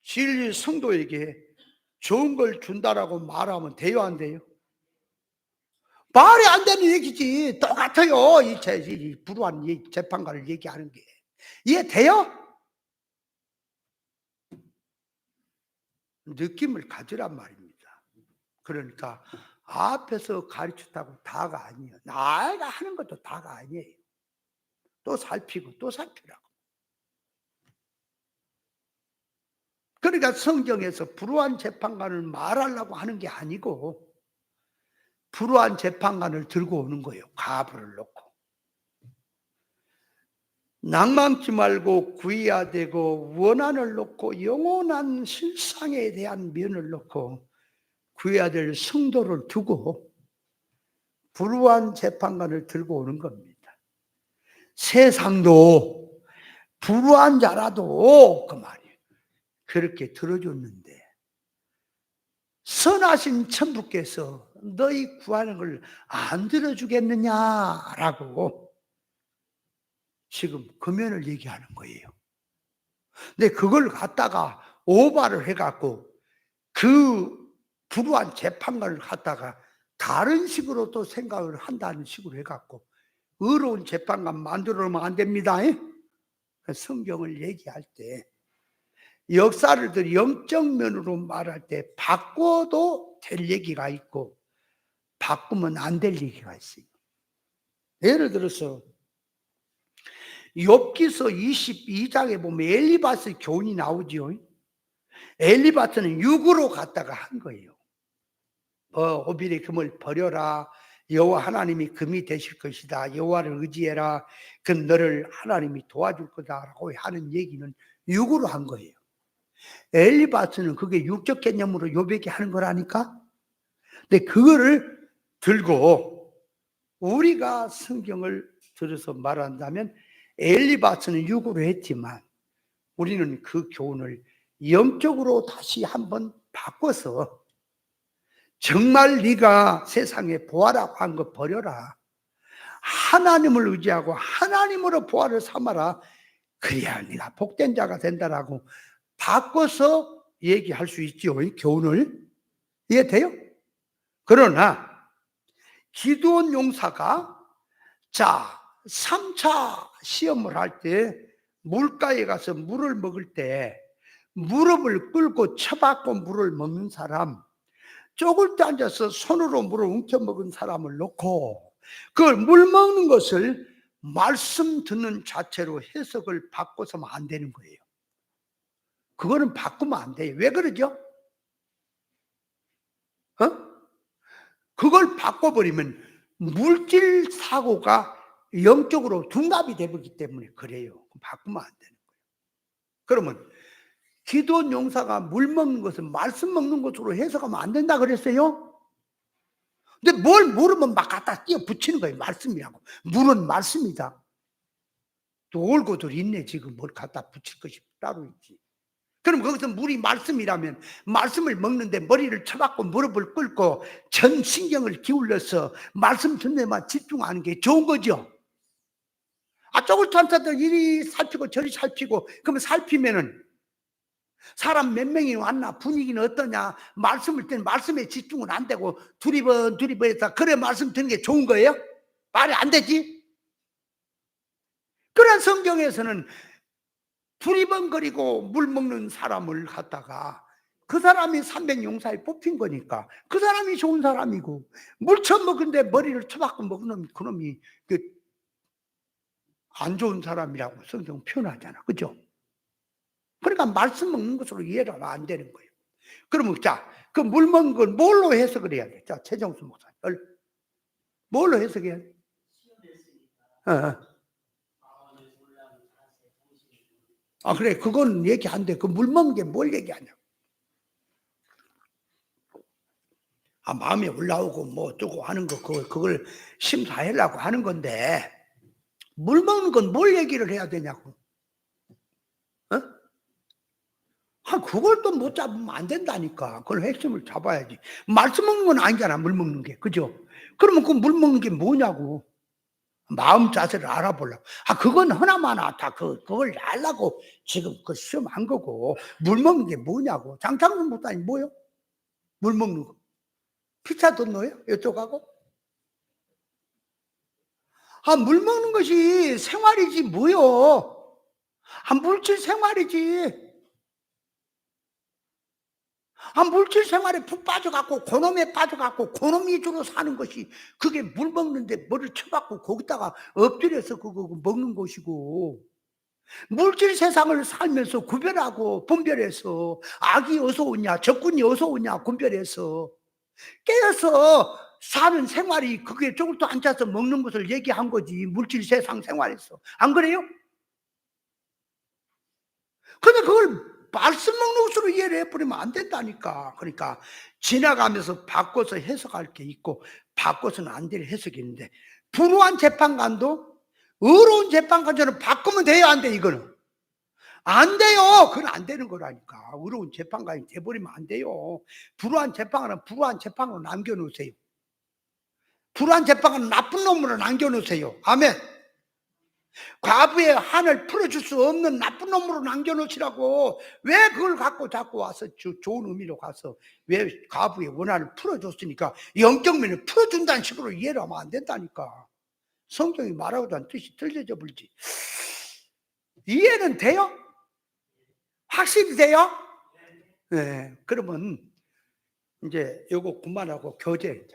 진리 성도에게 좋은 걸 준다라고 말하면 돼요, 안 돼요? 말이 안 되는 얘기지. 똑같아요. 이 불우한 재판관을 얘기하는 게. 이해돼요? 느낌을 가지란 말입니다. 그러니까 앞에서 가르쳤다고 다가 아니에요. 나가 하는 것도 다가 아니에요. 또 살피고 또 살피라고. 그러니까 성경에서 불우한 재판관을 말하려고 하는 게 아니고 불우한 재판관을 들고 오는 거예요. 과부를 놓고. 낭망치 말고 구해야 되고 원한을 놓고 영원한 실상에 대한 면을 놓고 구해야 될 성도를 두고 불우한 재판관을 들고 오는 겁니다. 세상도 불우한 자라도 그 말이에요. 그렇게 들어줬는데 선하신 천부께서 너희 구하는 걸 안 들어주겠느냐라고 지금 금연을 얘기하는 거예요. 근데 그걸 갖다가 오바를 해갖고 그 불우한 재판관을 갖다가 다른 식으로 또 생각을 한다는 식으로 해갖고 의로운 재판관 만들어 놓으면 안 됩니다. 성경을 얘기할 때 역사를 영적 면으로 말할 때 바꿔도 될 얘기가 있고 바꾸면 안 될 얘기가 있어요. 예를 들어서 욥기서 22장에 보면 엘리바스 교훈이 나오지요. 엘리바스는 육으로 갔다가 한 거예요. 오빌의 금을 버려라. 여호와 하나님이 금이 되실 것이다. 여호와를 의지해라. 그 너를 하나님이 도와줄 거다라고 하는 얘기는 육으로 한 거예요. 엘리바스는 그게 육적 개념으로 요백이 하는 거라니까. 근데 그거를 들고 우리가 성경을 들어서 말한다면 엘리바스는 육으로 했지만 우리는 그 교훈을 영적으로 다시 한번 바꿔서 정말 네가 세상에 보아라고 한 거 버려라. 하나님을 의지하고 하나님으로 보아를 삼아라. 그래야 네가 복된 자가 된다라고 바꿔서 얘기할 수 있지요. 이 교훈을. 이해돼요? 그러나 기드온 용사가 3차 시험을 할 때 물가에 가서 물을 먹을 때 무릎을 꿇고 쳐박고 물을 먹는 사람, 쪼글 때 앉아서 손으로 물을 웅켜 먹은 사람을 놓고 그걸 물 먹는 것을 말씀 듣는 자체로 해석을 바꿔서는 안 되는 거예요. 그거는 바꾸면 안 돼요. 왜 그러죠? 그걸 바꿔버리면 물질 사고가 영적으로 둔갑이 되기 때문에 그래요. 바꾸면 안 되는 거예요. 그러면 기드온 용사가 물 먹는 것은 말씀 먹는 것으로 해석하면 안 된다 그랬어요. 근데 뭘 모르면 막 갖다 띄어 붙이는 거예요. 말씀이라고. 물은 말씀이다. 또 올고들 있네. 지금 뭘 갖다 붙일 것이 따로 있지. 그럼 거기서 물이 말씀이라면 말씀을 먹는데 머리를 쳐박고 무릎을 꿇고 전 신경을 기울여서 말씀 듣는 데만 집중하는 게 좋은 거죠. 쪼글 탐사들 이리 살피고 저리 살피고 그러면 살피면은 사람 몇 명이 왔나 분위기는 어떠냐 말씀을 때는 말씀에 집중은 안 되고 두리번해서 그래 말씀 듣는 게 좋은 거예요? 말이 안 되지. 그런 성경에서는 두리번거리고 물 먹는 사람을 갖다가 그 사람이 300용사에 뽑힌 거니까 그 사람이 좋은 사람이고 물 처먹은데 머리를 쳐박고 먹는 그놈이 안 좋은 사람이라고 성경 표현하잖아. 그죠? 그러니까 말씀 먹는 것으로 이해를 하면 안 되는 거예요. 그러면 그 물 먹는 걸 뭘로 해석을 해야 돼? 최정수 목사님. 뭘로 해석해야 돼? 그래. 그건 얘기 안 돼. 그 물 먹는 게 뭘 얘기하냐고. 마음에 올라오고 뭐 어쩌고 하는 거, 그걸 심사하려고 하는 건데, 물 먹는 건 뭘 얘기를 해야 되냐고. 그걸 또 못 잡으면 안 된다니까. 그걸 핵심을 잡아야지. 말씀 먹는 건 아니잖아, 물 먹는 게. 그죠? 그러면 그 물 먹는 게 뭐냐고. 마음 자세를 알아보려고. 그건 하나마나 다 그걸 알라고 지금 그 시험한 거고. 물 먹는 게 뭐냐고. 장창순 목사님 뭐요? 물 먹는 거. 피차 던노예요? 이쪽하고? 물 먹는 것이 생활이지 뭐요? 물질 생활이지. 물질 생활에 푹 빠져갖고 고놈에 빠져갖고 고놈 위주로 사는 것이 그게 물 먹는데 뭐를 쳐박고 거기다가 엎드려서 그거 먹는 것이고, 물질 세상을 살면서 구별하고 분별해서 악이 어디서 오냐 적군이 어디서 오냐 분별해서 깨어서 사는 생활이 그게 쪼글도 앉아서 먹는 것을 얘기한 거지. 물질 세상 생활에서. 안 그래요? 근데 그걸 말씀 먹는 것으로 이해를 해버리면 안 된다니까. 그러니까 지나가면서 바꿔서 해석할 게 있고 바꿔서는 안 될 해석이 있는데, 불우한 재판관도 의로운 재판관처럼 바꾸면 돼요, 안 돼? 이거는 안 돼요. 그건 안 되는 거라니까. 의로운 재판관이 돼버리면 안 돼요. 불우한 재판관은 불우한 재판관으로 남겨놓으세요. 불우한 재판관은 나쁜 놈으로 남겨놓으세요. 아멘. 과부의 한을 풀어줄 수 없는 나쁜 놈으로 남겨놓으시라고. 왜 그걸 갖고 자꾸 와서 좋은 의미로 가서 왜 과부의 원한을 풀어줬으니까 영적 면을 풀어준다는 식으로 이해를 하면 안 된다니까. 성경이 말하고도 한 뜻이 틀려져 버리지. 이해는 돼요? 확실히 돼요? 네. 그러면 이제 요거 그만하고 교재.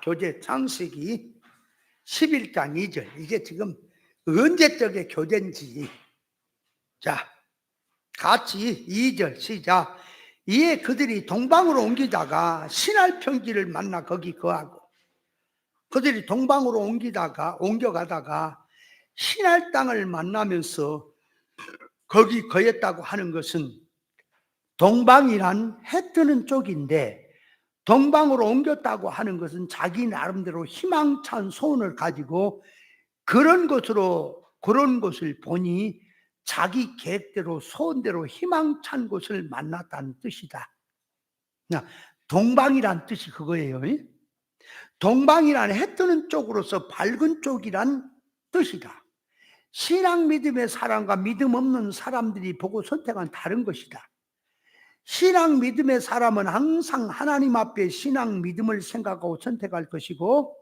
교재 창세기 11장 2절. 이게 지금 언제적의 교재인지. 같이 2절 시작. 이에 그들이 동방으로 옮기다가 신할 평지를 만나 거기 거하고, 그들이 동방으로 옮겨가다가 신할 땅을 만나면서 거기 거했다고 하는 것은, 동방이란 해 뜨는 쪽인데 동방으로 옮겼다고 하는 것은 자기 나름대로 희망찬 소원을 가지고 그런 곳을 보니 자기 계획대로 소원대로 희망찬 곳을 만났다는 뜻이다. 동방이란 뜻이 그거예요. 동방이란 해 뜨는 쪽으로서 밝은 쪽이란 뜻이다. 신앙 믿음의 사람과 믿음 없는 사람들이 보고 선택한 다른 것이다. 신앙 믿음의 사람은 항상 하나님 앞에 신앙 믿음을 생각하고 선택할 것이고,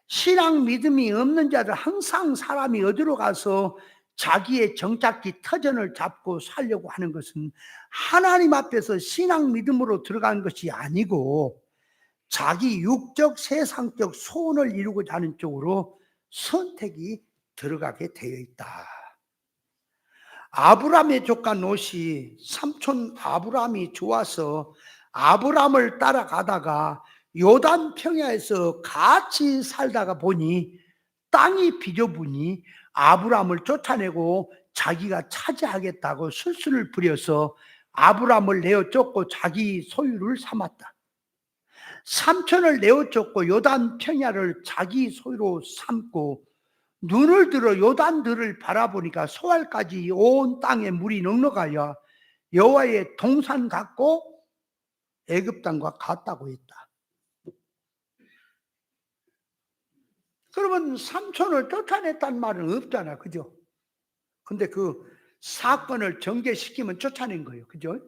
신앙 믿음이 없는 자들 항상 사람이 어디로 가서 자기의 정착기 터전을 잡고 살려고 하는 것은 하나님 앞에서 신앙 믿음으로 들어간 것이 아니고 자기 육적 세상적 소원을 이루고자 하는 쪽으로 선택이 들어가게 되어 있다. 아브라함의 조카 롯이 삼촌 아브라함이 좋아서 아브라함을 따라가다가 요단 평야에서 같이 살다가 보니 땅이 비좁으니 아브라함을 쫓아내고 자기가 차지하겠다고 술수를 부려서 아브라함을 내어 쫓고 자기 소유를 삼았다. 삼촌을 내어 쫓고 요단 평야를 자기 소유로 삼고 눈을 들어 요단들을 바라보니까 소알까지 온 땅에 물이 넉넉하여 여호와의 동산 같고 애굽 땅과 같다고 했다. 그러면 삼촌을 쫓아냈단 말은 없잖아, 그죠? 근데 그 사건을 전개시키면 쫓아낸 거예요, 그죠?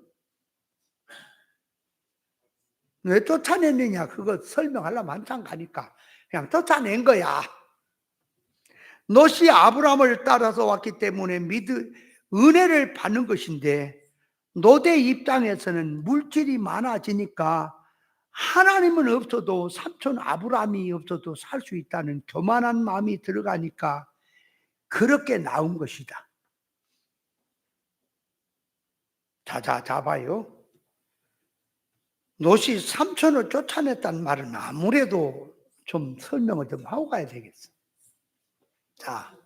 왜 쫓아냈느냐, 그거 설명하려면 한참 가니까 그냥 쫓아낸 거야. 롯이 아브라함을 따라서 왔기 때문에 은혜를 받는 것인데, 롯의 입장에서는 물질이 많아지니까 하나님은 없어도 삼촌 아브라함이 없어도 살 수 있다는 교만한 마음이 들어가니까 그렇게 나온 것이다. 자 봐요. 롯이 삼촌을 쫓아냈단 말은 아무래도 좀 설명을 좀 하고 가야 되겠어. 자,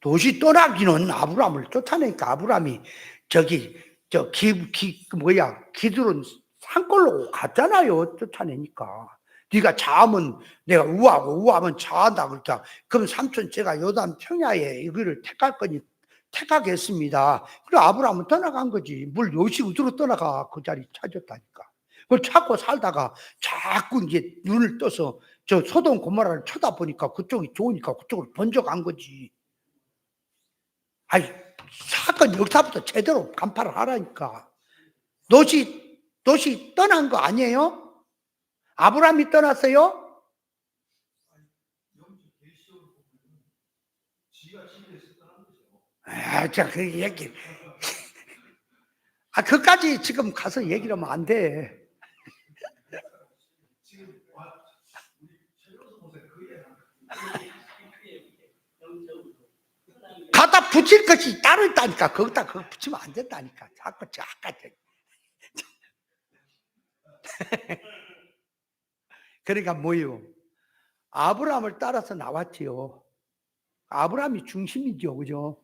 롯이 떠나기는 아브라함을 쫓아내니까 아브라함이 기드론 산골로 갔잖아요. 쫓아내니까. 네가 자하면 내가 우하고 우하면 자한다 그랬다. 그럼 삼촌 제가 요단 평야에 이거를 택하겠습니다. 그래 아브라함은 떠나간 거지. 뭘 롯이 어디로 떠나가. 그 자리 찾았다니까. 그걸 찾고 살다가 자꾸 이제 눈을 떠서 저 소돔 고모라를 쳐다보니까 그쪽이 좋으니까 그쪽으로 번져간 거지. 아니, 사건 역사부터 제대로 간파를 하라니까. 롯이 떠난 거 아니에요? 아브라함이 떠났어요? 그 얘기. 그까지 지금 가서 얘기를 하면 안 돼. 갖다 붙일 것이 따로 있다니까. 거기다 그거 붙이면 안 된다니까. 자꾸. 그러니까 뭐예요? 아브라함을 따라서 나왔지요. 아브라함이 중심이죠, 그죠?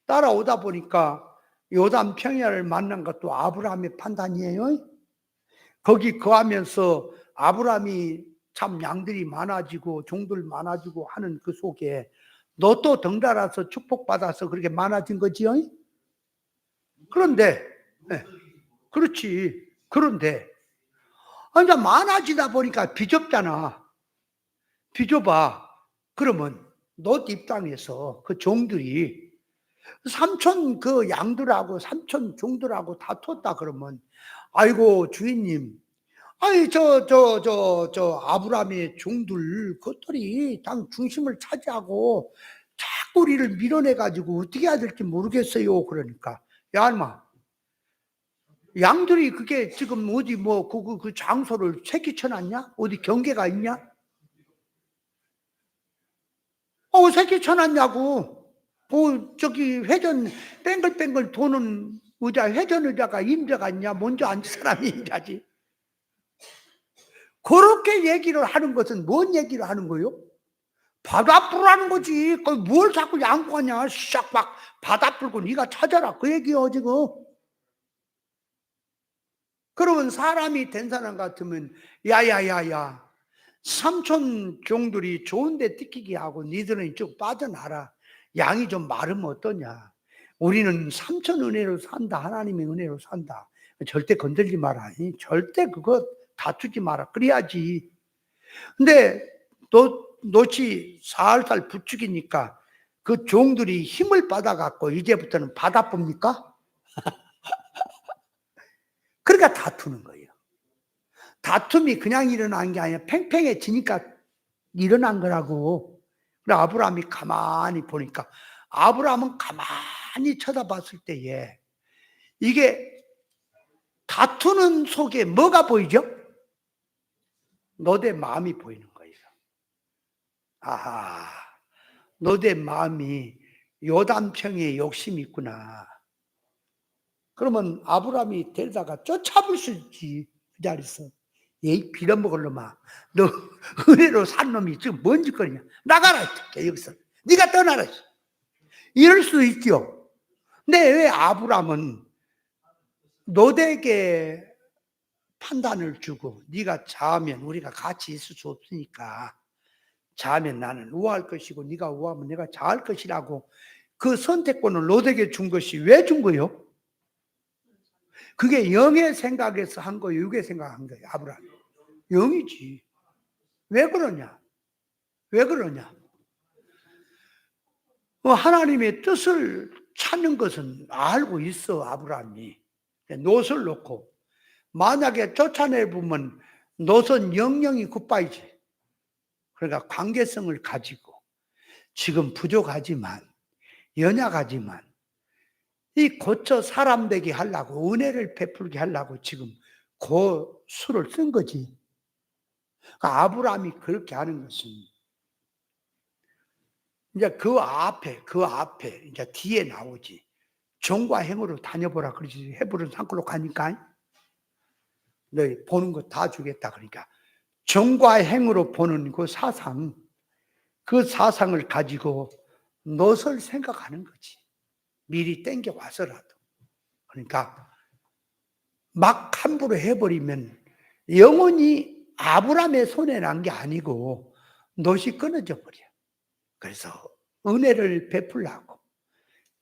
따라오다 보니까 요단 평야를 만난 것도 아브라함의 판단이에요. 거기 거하면서 아브라함이 참 양들이 많아지고 종들 많아지고 하는 그 속에 롯도 덩달아서 축복받아서 그렇게 많아진 거지요. 그런데 그렇지. 그런데 이제 많아지다 보니까 비좁잖아. 비좁아. 그러면 롯 입장에서 그 종들이 삼촌 그 양들하고 삼촌 종들하고 다퉜다 그러면, 아이고 주인님, 아니 저 아브라함의 종들 그것들이 당 중심을 차지하고 자꾸 우리를 밀어내 가지고 어떻게 해야 될지 모르겠어요. 그러니까 야 인마, 양들이 그게 지금 어디 그 장소를 새끼 쳐놨냐? 어디 경계가 있냐? 새끼 쳐놨냐고. 저기 회전 뱅글뱅글 도는 의자, 회전 의자가 임자가 있냐? 먼저 앉은 사람이 임자지. 그렇게 얘기를 하는 것은 뭔 얘기를 하는 거요? 바다 뿌라는 거지. 뭘 자꾸 양보하냐? 샥 막 바다 불고 네가 찾아라. 그 얘기요 지금. 그러면 사람이 된 사람 같으면 야야야야, 삼촌 종들이 좋은데 띠끼기 하고 니들은 이쪽 빠져나라. 양이 좀 마르면 어떠냐? 우리는 삼촌 은혜로 산다. 하나님의 은혜로 산다. 절대 건들지 마라. 절대 그거 다투지 마라. 그래야지. 근데 노치 살살 부추기니까 그 종들이 힘을 받아갖고 이제부터는 바다봅니까? 그러니까 다투는 거예요. 다툼이 그냥 일어난 게 아니라 팽팽해지니까 일어난 거라고. 그래 아브라함이 가만히 보니까, 아브라함은 가만히 쳐다봤을 때에 이게 다투는 속에 뭐가 보이죠? 너의 마음이 보이는 거예요. 아하, 너의 마음이 요단평에 욕심이 있구나. 그러면 아브라함이 데려다가 쫓아볼 수 있지. 그 자리에서. 얘 빌어먹을 놈아, 너 은혜로 산 놈이 지금 뭔 짓거리냐? 나가라 여기서. 네가 떠나라. 이럴 수 있죠. 근데 왜 아브라함은 노대에게 판단을 주고, 네가 자하면 우리가 같이 있을 수 없으니까 자하면 나는 우할 것이고 네가 우하면 내가 자할 것이라고 그 선택권을 노대에게 준 것이 왜 준 거요? 그게 영의 생각에서 한 거예요? 육의 생각한 거예요? 아브라함 영이지. 왜 그러냐? 왜 그러냐? 하나님의 뜻을 찾는 것은 알고 있어. 아브라함이 노선을 놓고, 만약에 쫓아내보면 노선 영영이 굿바이지. 그러니까 관계성을 가지고 지금 부족하지만 연약하지만 이 고쳐 사람 되게 하려고, 은혜를 베풀게 하려고 지금 그 수를 쓴 거지. 그러니까 아브라함이 그렇게 하는 것은 이제 그 앞에 이제 뒤에 나오지. 정과 행으로 다녀보라 그러지. 헤브론 산골로 가니까 너 보는 거 다 주겠다. 그러니까 정과 행으로 보는 그 사상, 그 사상을 가지고 넛을 생각하는 거지. 미리 땡겨 와서라도. 그러니까 막 함부로 해버리면 영원히 아브라함의 손에 난 게 아니고 넛이 끊어져 버려. 그래서 은혜를 베풀라고,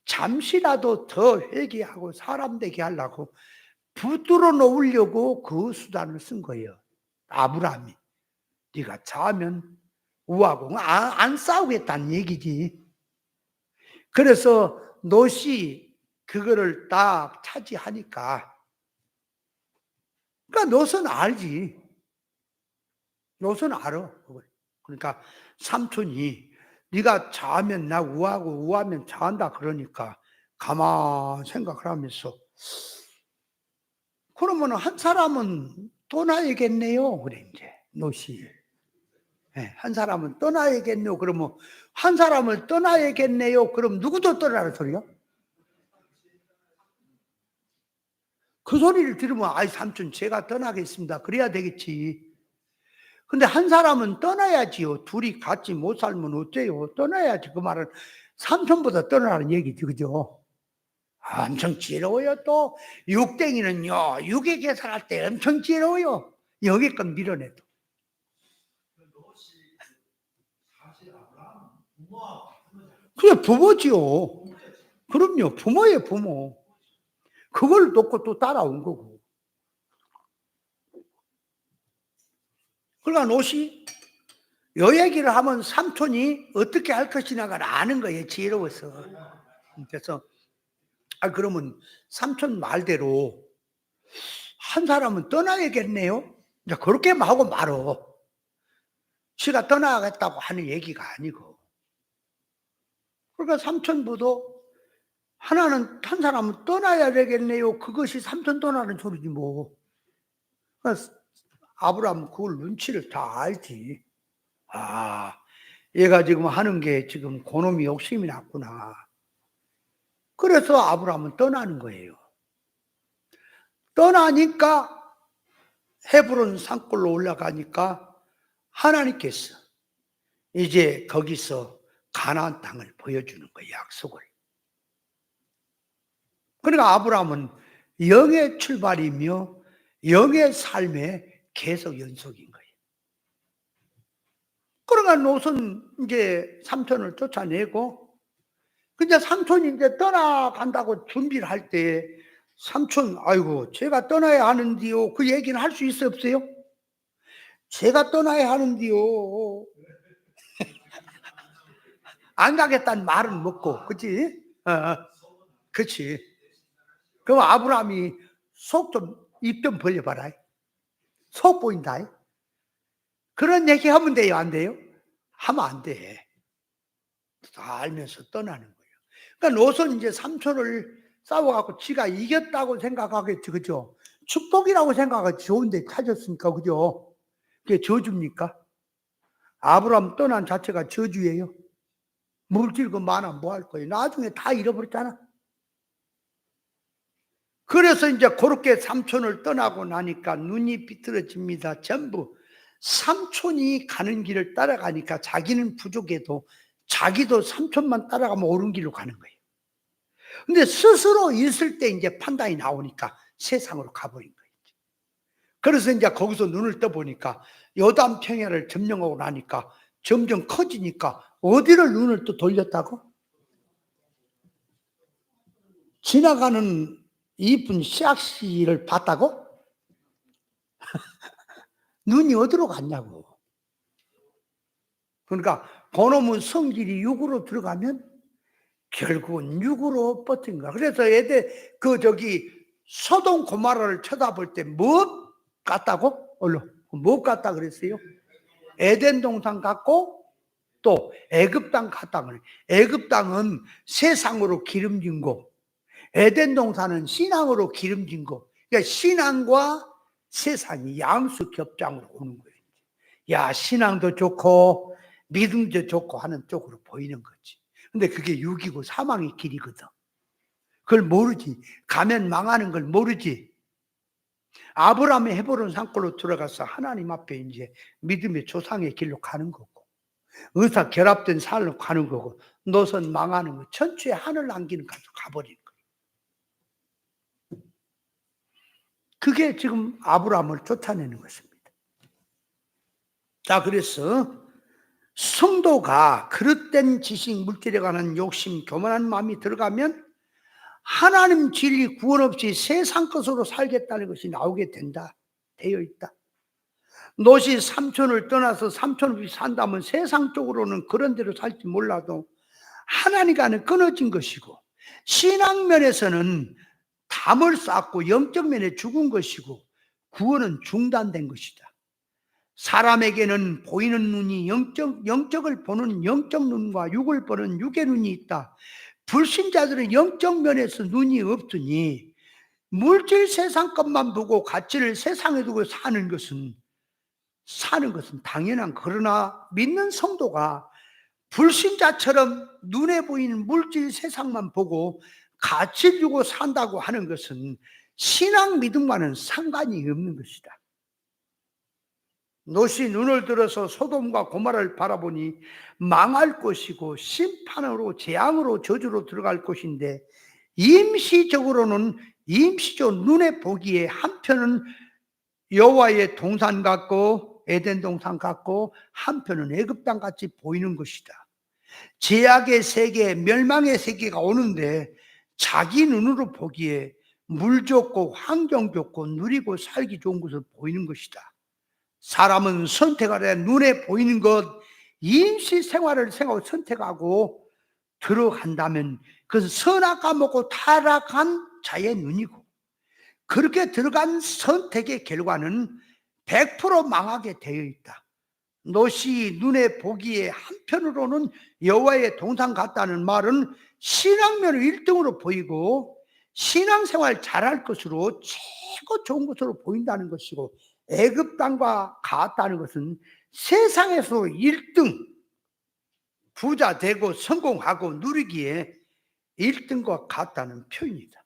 잠시라도 더 회개하고 사람 되게 하려고 붙들어 놓으려고 그 수단을 쓴 거예요. 아브라함이. 네가 자면 우하고 안 싸우겠다는 얘기지. 그래서 롯이 그거를 딱 차지하니까, 그러니까 롯은 알지. 롯은 알아 그걸. 그러니까 삼촌이 네가 자면 나 우하고 우하면 자한다 그러니까 가만 생각을 하면서, 그러면 한 사람은 떠나야겠네요. 그래 이제 롯이. 네, 한 사람은 떠나야겠네요. 그러면 한 사람을 떠나야겠네요. 그럼 누구도 떠나는 소리요? 그 소리를 들으면 아이 삼촌 제가 떠나겠습니다. 그래야 되겠지. 근데 한 사람은 떠나야지요. 둘이 같이 못 살면 어째요? 떠나야지. 그 말은 삼촌보다 떠나라는 얘기지. 그죠? 엄청 지러워요. 또 육댕이는요, 육에 계산할 때 엄청 지러워요. 여기껏 밀어내도. 그게 부모지요. 그럼요. 부모예요, 부모. 그걸 놓고 또 따라온 거고. 그러니까 롯이 요 얘기를 하면 삼촌이 어떻게 할 것이냐가 아는 거예요. 지혜로워서. 그래서 그러면 삼촌 말대로 한 사람은 떠나야겠네요. 이제 그렇게 하고 말어. 지가 떠나겠다고 하는 얘기가 아니고. 그러니까 삼촌보도 하나는, 한 사람은 떠나야 되겠네요. 그것이 삼촌 떠나는 소리지 뭐. 그러니까 아브라함은 그걸 눈치를 다 알지. 아, 얘가 지금 하는 게 지금 그놈이 욕심이 났구나. 그래서 아브라함은 떠나는 거예요. 떠나니까 헤브론 산골로 올라가니까 하나님께서 이제 거기서 가나안 땅을 보여주는 거예요. 약속을. 그러니까 아브라함은 영의 출발이며 영의 삶의 계속 연속인 거예요. 그러니까 롯은 이제 삼촌을 쫓아내고, 근데 삼촌이 이제 떠나간다고 준비를 할 때, 삼촌, 아이고, 제가 떠나야 하는데요. 그 얘기는 할 수 있어, 없어요? 제가 떠나야 하는데요. 안 가겠다는 말은 먹고, 그치? 그치. 그럼 아브라함이 속 좀, 입 좀 벌려봐라. 속 보인다. 그런 얘기 하면 돼요, 안 돼요? 하면 안 돼. 다 알면서 떠나는 거예요. 그러니까 롯은 이제 삼촌을 싸워갖고 지가 이겼다고 생각하겠지, 그죠? 축복이라고 생각하지. 좋은데 찾았으니까, 그죠? 그게 저주입니까? 아브라함 떠난 자체가 저주예요. 물질 그 많아 뭐 할 거예요? 나중에 다 잃어버렸잖아. 그래서 이제 그렇게 삼촌을 떠나고 나니까 눈이 비틀어집니다. 전부 삼촌이 가는 길을 따라가니까 자기는 부족해도 자기도 삼촌만 따라가면 옳은 길로 가는 거예요. 근데 스스로 있을 때 이제 판단이 나오니까 세상으로 가버린 거예요. 그래서 이제 거기서 눈을 떠보니까 요단 평야를 점령하고 나니까 점점 커지니까 어디를 눈을 또 돌렸다고? 지나가는 이쁜 씨앗씨를 봤다고? 눈이 어디로 갔냐고. 그러니까 그놈은 성질이 육으로 들어가면 결국은 육으로 버틴 거야. 그래서 소돔 고모라를 쳐다볼 때 뭐 같다고? 얼른 뭐 같다 그랬어요? 에덴 동산 같고 또 애굽 땅 같다 그래. 애굽 땅은 세상으로 기름진 곳, 에덴 동산은 신앙으로 기름진 곳. 그러니까 신앙과 세상이 양수 겹장으로 오는 거예요. 야, 신앙도 좋고 믿음도 좋고 하는 쪽으로 보이는 거지. 근데 그게 육이고 사망의 길이거든. 그걸 모르지. 가면 망하는 걸 모르지. 아브라함이 헤브론 산골로 들어가서 하나님 앞에 이제 믿음의 조상의 길로 가는 거고, 의사 결합된 삶으로 가는 거고, 노선 망하는 거, 천추의 하늘 남기는 가서 가버리는 거예요. 그게 지금 아브라함을 쫓아내는 것입니다. 자, 그래서 성도가 그릇된 지식, 물질에 관한 욕심, 교만한 마음이 들어가면 하나님 진리 구원 없이 세상 것으로 살겠다는 것이 나오게 된다. 되어 있다. 롯이 삼촌을 떠나서 삼촌 없이 산다면 세상 쪽으로는 그런 대로 살지 몰라도 하나님과는 끊어진 것이고, 신앙면에서는 담을 쌓고 영적 면에 죽은 것이고, 구원은 중단된 것이다. 사람에게는 보이는 눈이 영적을 보는 영적 눈과 육을 보는 육의 눈이 있다. 불신자들은 영적 면에서 눈이 없으니 물질 세상 것만 보고 가치를 세상에 두고 사는 것은 당연한, 그러나 믿는 성도가 불신자처럼 눈에 보이는 물질 세상만 보고 가치를 두고 산다고 하는 것은 신앙 믿음과는 상관이 없는 것이다. 롯이 눈을 들어서 소돔과 고모라를 바라보니 망할 것이고 심판으로 재앙으로 저주로 들어갈 것인데, 임시적으로는 눈에 보기에 한편은 여호와의 동산 같고 에덴 동산 같고 한편은 애굽 땅 같이 보이는 것이다. 제약의 세계, 멸망의 세계가 오는데 자기 눈으로 보기에 물 좋고 환경 좋고 누리고 살기 좋은 것을 보이는 것이다. 사람은 선택하되 눈에 보이는 것, 임시 생활을 선택하고 들어간다면 그것은 선악과 먹고 타락한 자의 눈이고, 그렇게 들어간 선택의 결과는 100% 망하게 되어 있다. 롯이 눈에 보기에 한편으로는 여호와의 동산 같다는 말은 신앙면을 1등으로 보이고 신앙생활 잘할 것으로 최고 좋은 것으로 보인다는 것이고, 애굽 땅과 같다는 것은 세상에서 1등, 부자 되고 성공하고 누리기에 1등과 같다는 표현이다.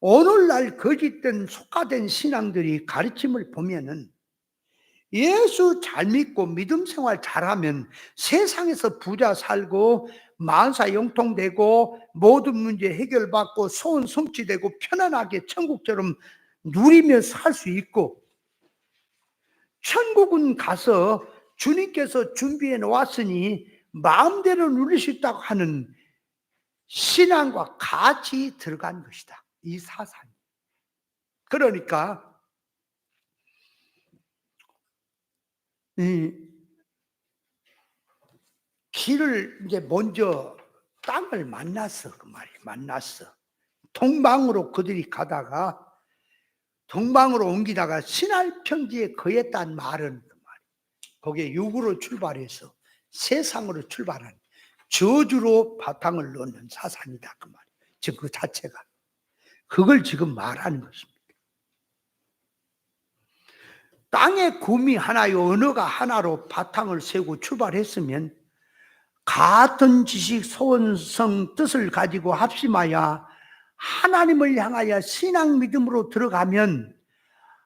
오늘날 거짓된 속화된 신앙들이 가르침을 보면은 예수 잘 믿고 믿음 생활 잘하면 세상에서 부자 살고 만사 영통되고 모든 문제 해결받고 소원 성취되고 편안하게 천국처럼 누리며 살 수 있고, 천국은 가서 주님께서 준비해 놓았으니 마음대로 누릴 수 있다고 하는 신앙과 같이 들어간 것이다, 이 사상이. 그러니까 이 길을 이제 먼저 땅을 만났어. 그 말이 만났어. 동방으로 그들이 가다가 동방으로 옮기다가 신할 평지에 거했다는 말은 그 말이, 거기에 육으로 출발해서 세상으로 출발한 저주로 바탕을 놓는 사상이다, 그 말이. 즉 그 자체가 그걸 지금 말하는 것입니다. 땅의 구미 하나요 언어가 하나로 바탕을 세우고 출발했으면 같은 지식, 소원성, 뜻을 가지고 합심하여 하나님을 향하여 신앙 믿음으로 들어가면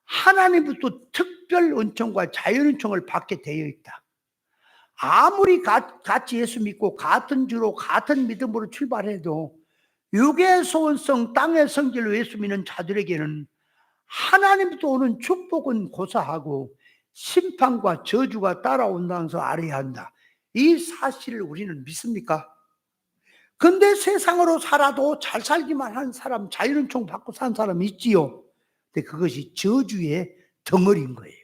하나님부터 특별 은총과 자연 은총을 받게 되어 있다. 아무리 같이 예수 믿고 같은 주로 같은 믿음으로 출발해도 육의 소원성, 땅의 성질로 예수 믿는 자들에게는 하나님부터 오는 축복은 고사하고 심판과 저주가 따라온다는 것을 알아야 한다. 이 사실을 우리는 믿습니까? 근데 세상으로 살아도 잘 살기만 한 사람, 자유은총 받고 산 사람이 있지요. 근데 그것이 저주의 덩어리인 거예요.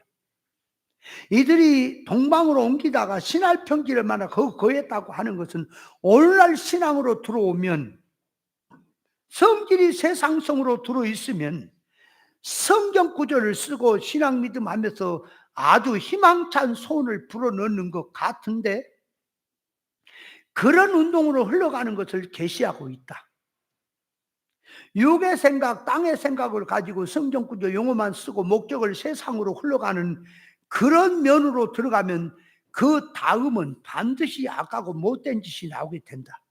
이들이 동방으로 옮기다가 신할 평지를 만나 거했다고 하는 것은 오늘날 신앙으로 들어오면, 성질이 세상성으로 들어있으면 성경 구절을 쓰고 신앙 믿음 하면서 아주 희망찬 소원을 불어넣는 것 같은데 그런 운동으로 흘러가는 것을 계시하고 있다. 육의 생각, 땅의 생각을 가지고 성경 구절 용어만 쓰고 목적을 세상으로 흘러가는 그런 면으로 들어가면 그 다음은 반드시 악하고 못된 짓이 나오게 된다.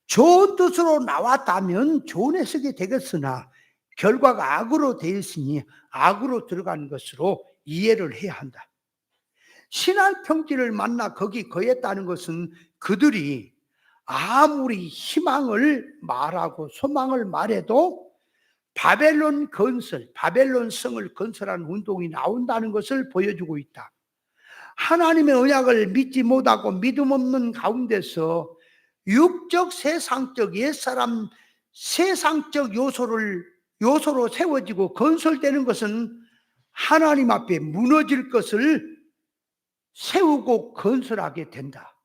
좋은 뜻으로 나왔다면 좋은 해석이 되겠으나 결과가 악으로 되어 있으니 악으로 들어가는 것으로 이해를 해야 한다. 신할 평지를 만나 거기 거했다는 것은 그들이 아무리 희망을 말하고 소망을 말해도 바벨론 건설, 바벨론 성을 건설하는 운동이 나온다는 것을 보여주고 있다. 하나님의 언약을 믿지 못하고 믿음 없는 가운데서 육적, 세상적, 옛사람, 세상적 요소로 세워지고 건설되는 것은 하나님 앞에 무너질 것을 세우고 건설하게 된다.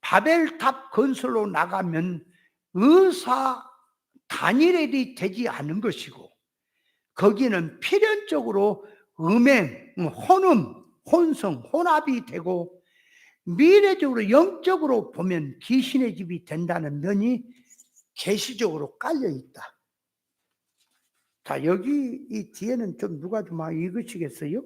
바벨탑 건설로 나가면 의사 다니엘이 되지 않은 것이고, 거기는 필연적으로 음행, 혼음, 혼성, 혼합이 되고 미래적으로 영적으로 보면 귀신의 집이 된다는 면이 계시적으로 깔려 있다. 자, 여기 이 뒤에는 좀 누가 좀 읽으시겠어요?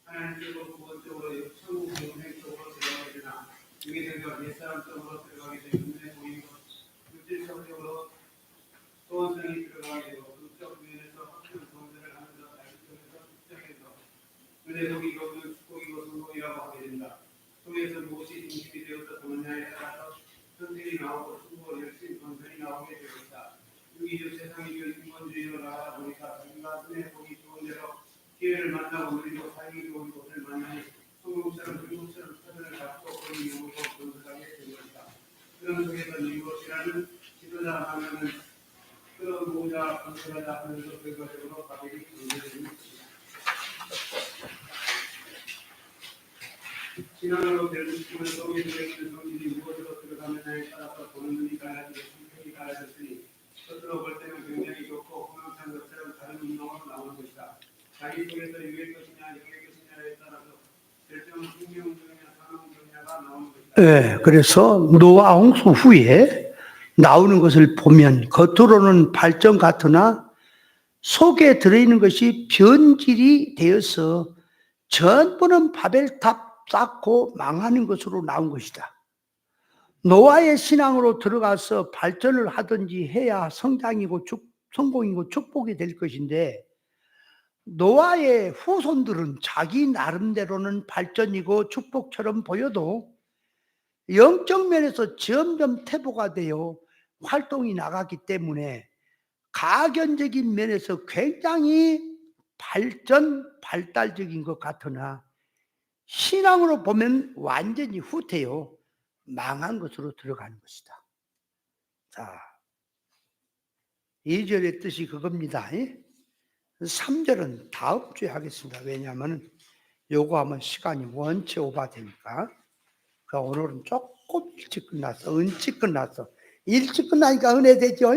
하나님께로 구원적으로 천국 영생적으로 들어가게 되나 유기적으로 옛사람적으로 들어가게 되는 눈에 보이고 물질적으로 소원성이 들어가게 되고 극적 면에서 확실한 소원을 하면서 자기적에서 특정해서 눈에 보기가 없는 축복이고 성공이라고 하게 된다. 속에서 무엇이 중심이 되어서 도느냐에 따라서 선택이 나오고 수고 열심 건설이 나오게 되었다. 유기적 세상이 인본주의로 나가다 보니까 자기가 눈에 보기 좋은 대로 기회를 만나고 누리고 살기 좋은 곳을 만나니 성공처럼 미국처럼 사전을 갖고 그런 영으로 건설하게 된 것이다. 그런 속에서 미국이라는 지도자 하면은 그런 모자 건설하다 하면서 결과적으로 바벨이 건설되는 것이다. 신앙으로 배우시면 속에 들어있는 성질이 무엇으로 들어가느냐에 따라서 보는 눈이 달라지고 성격이 달라졌으니 스스로 볼 때는 굉장히 좋고 다른 운동으로 나오는 것이다. 자기 속에서 유의 것이냐 영의 것이냐에 따라서 결정은 생명 운동이냐 사망 운동이냐가 나오는 것이다. 예, 그래서 노아 홍수 후에 나오는 것을 보면 겉으로는 발전 같으나 속에 들어있는 것이 변질이 되어서 전부는 바벨탑 쌓고 망하는 것으로 나온 것이다. 노아의 신앙으로 들어가서 발전을 하든지 해야 성장이고 성공이고 축복이 될 것인데 노아의 후손들은 자기 나름대로는 발전이고 축복처럼 보여도 영적 면에서 점점 퇴보가 되어 활동이 나가기 때문에 가견적인 면에서 굉장히 발달적인 것 같으나 신앙으로 보면 완전히 후퇴요. 망한 것으로 들어가는 것이다. 자, 2절의 뜻이 그겁니다. 3절은 다음 주에 하겠습니다. 왜냐하면 요거 하면 시간이 원체 오버되니까. 오늘은 조금 일찍 끝났어. 일찍 끝나니까 은혜 되죠?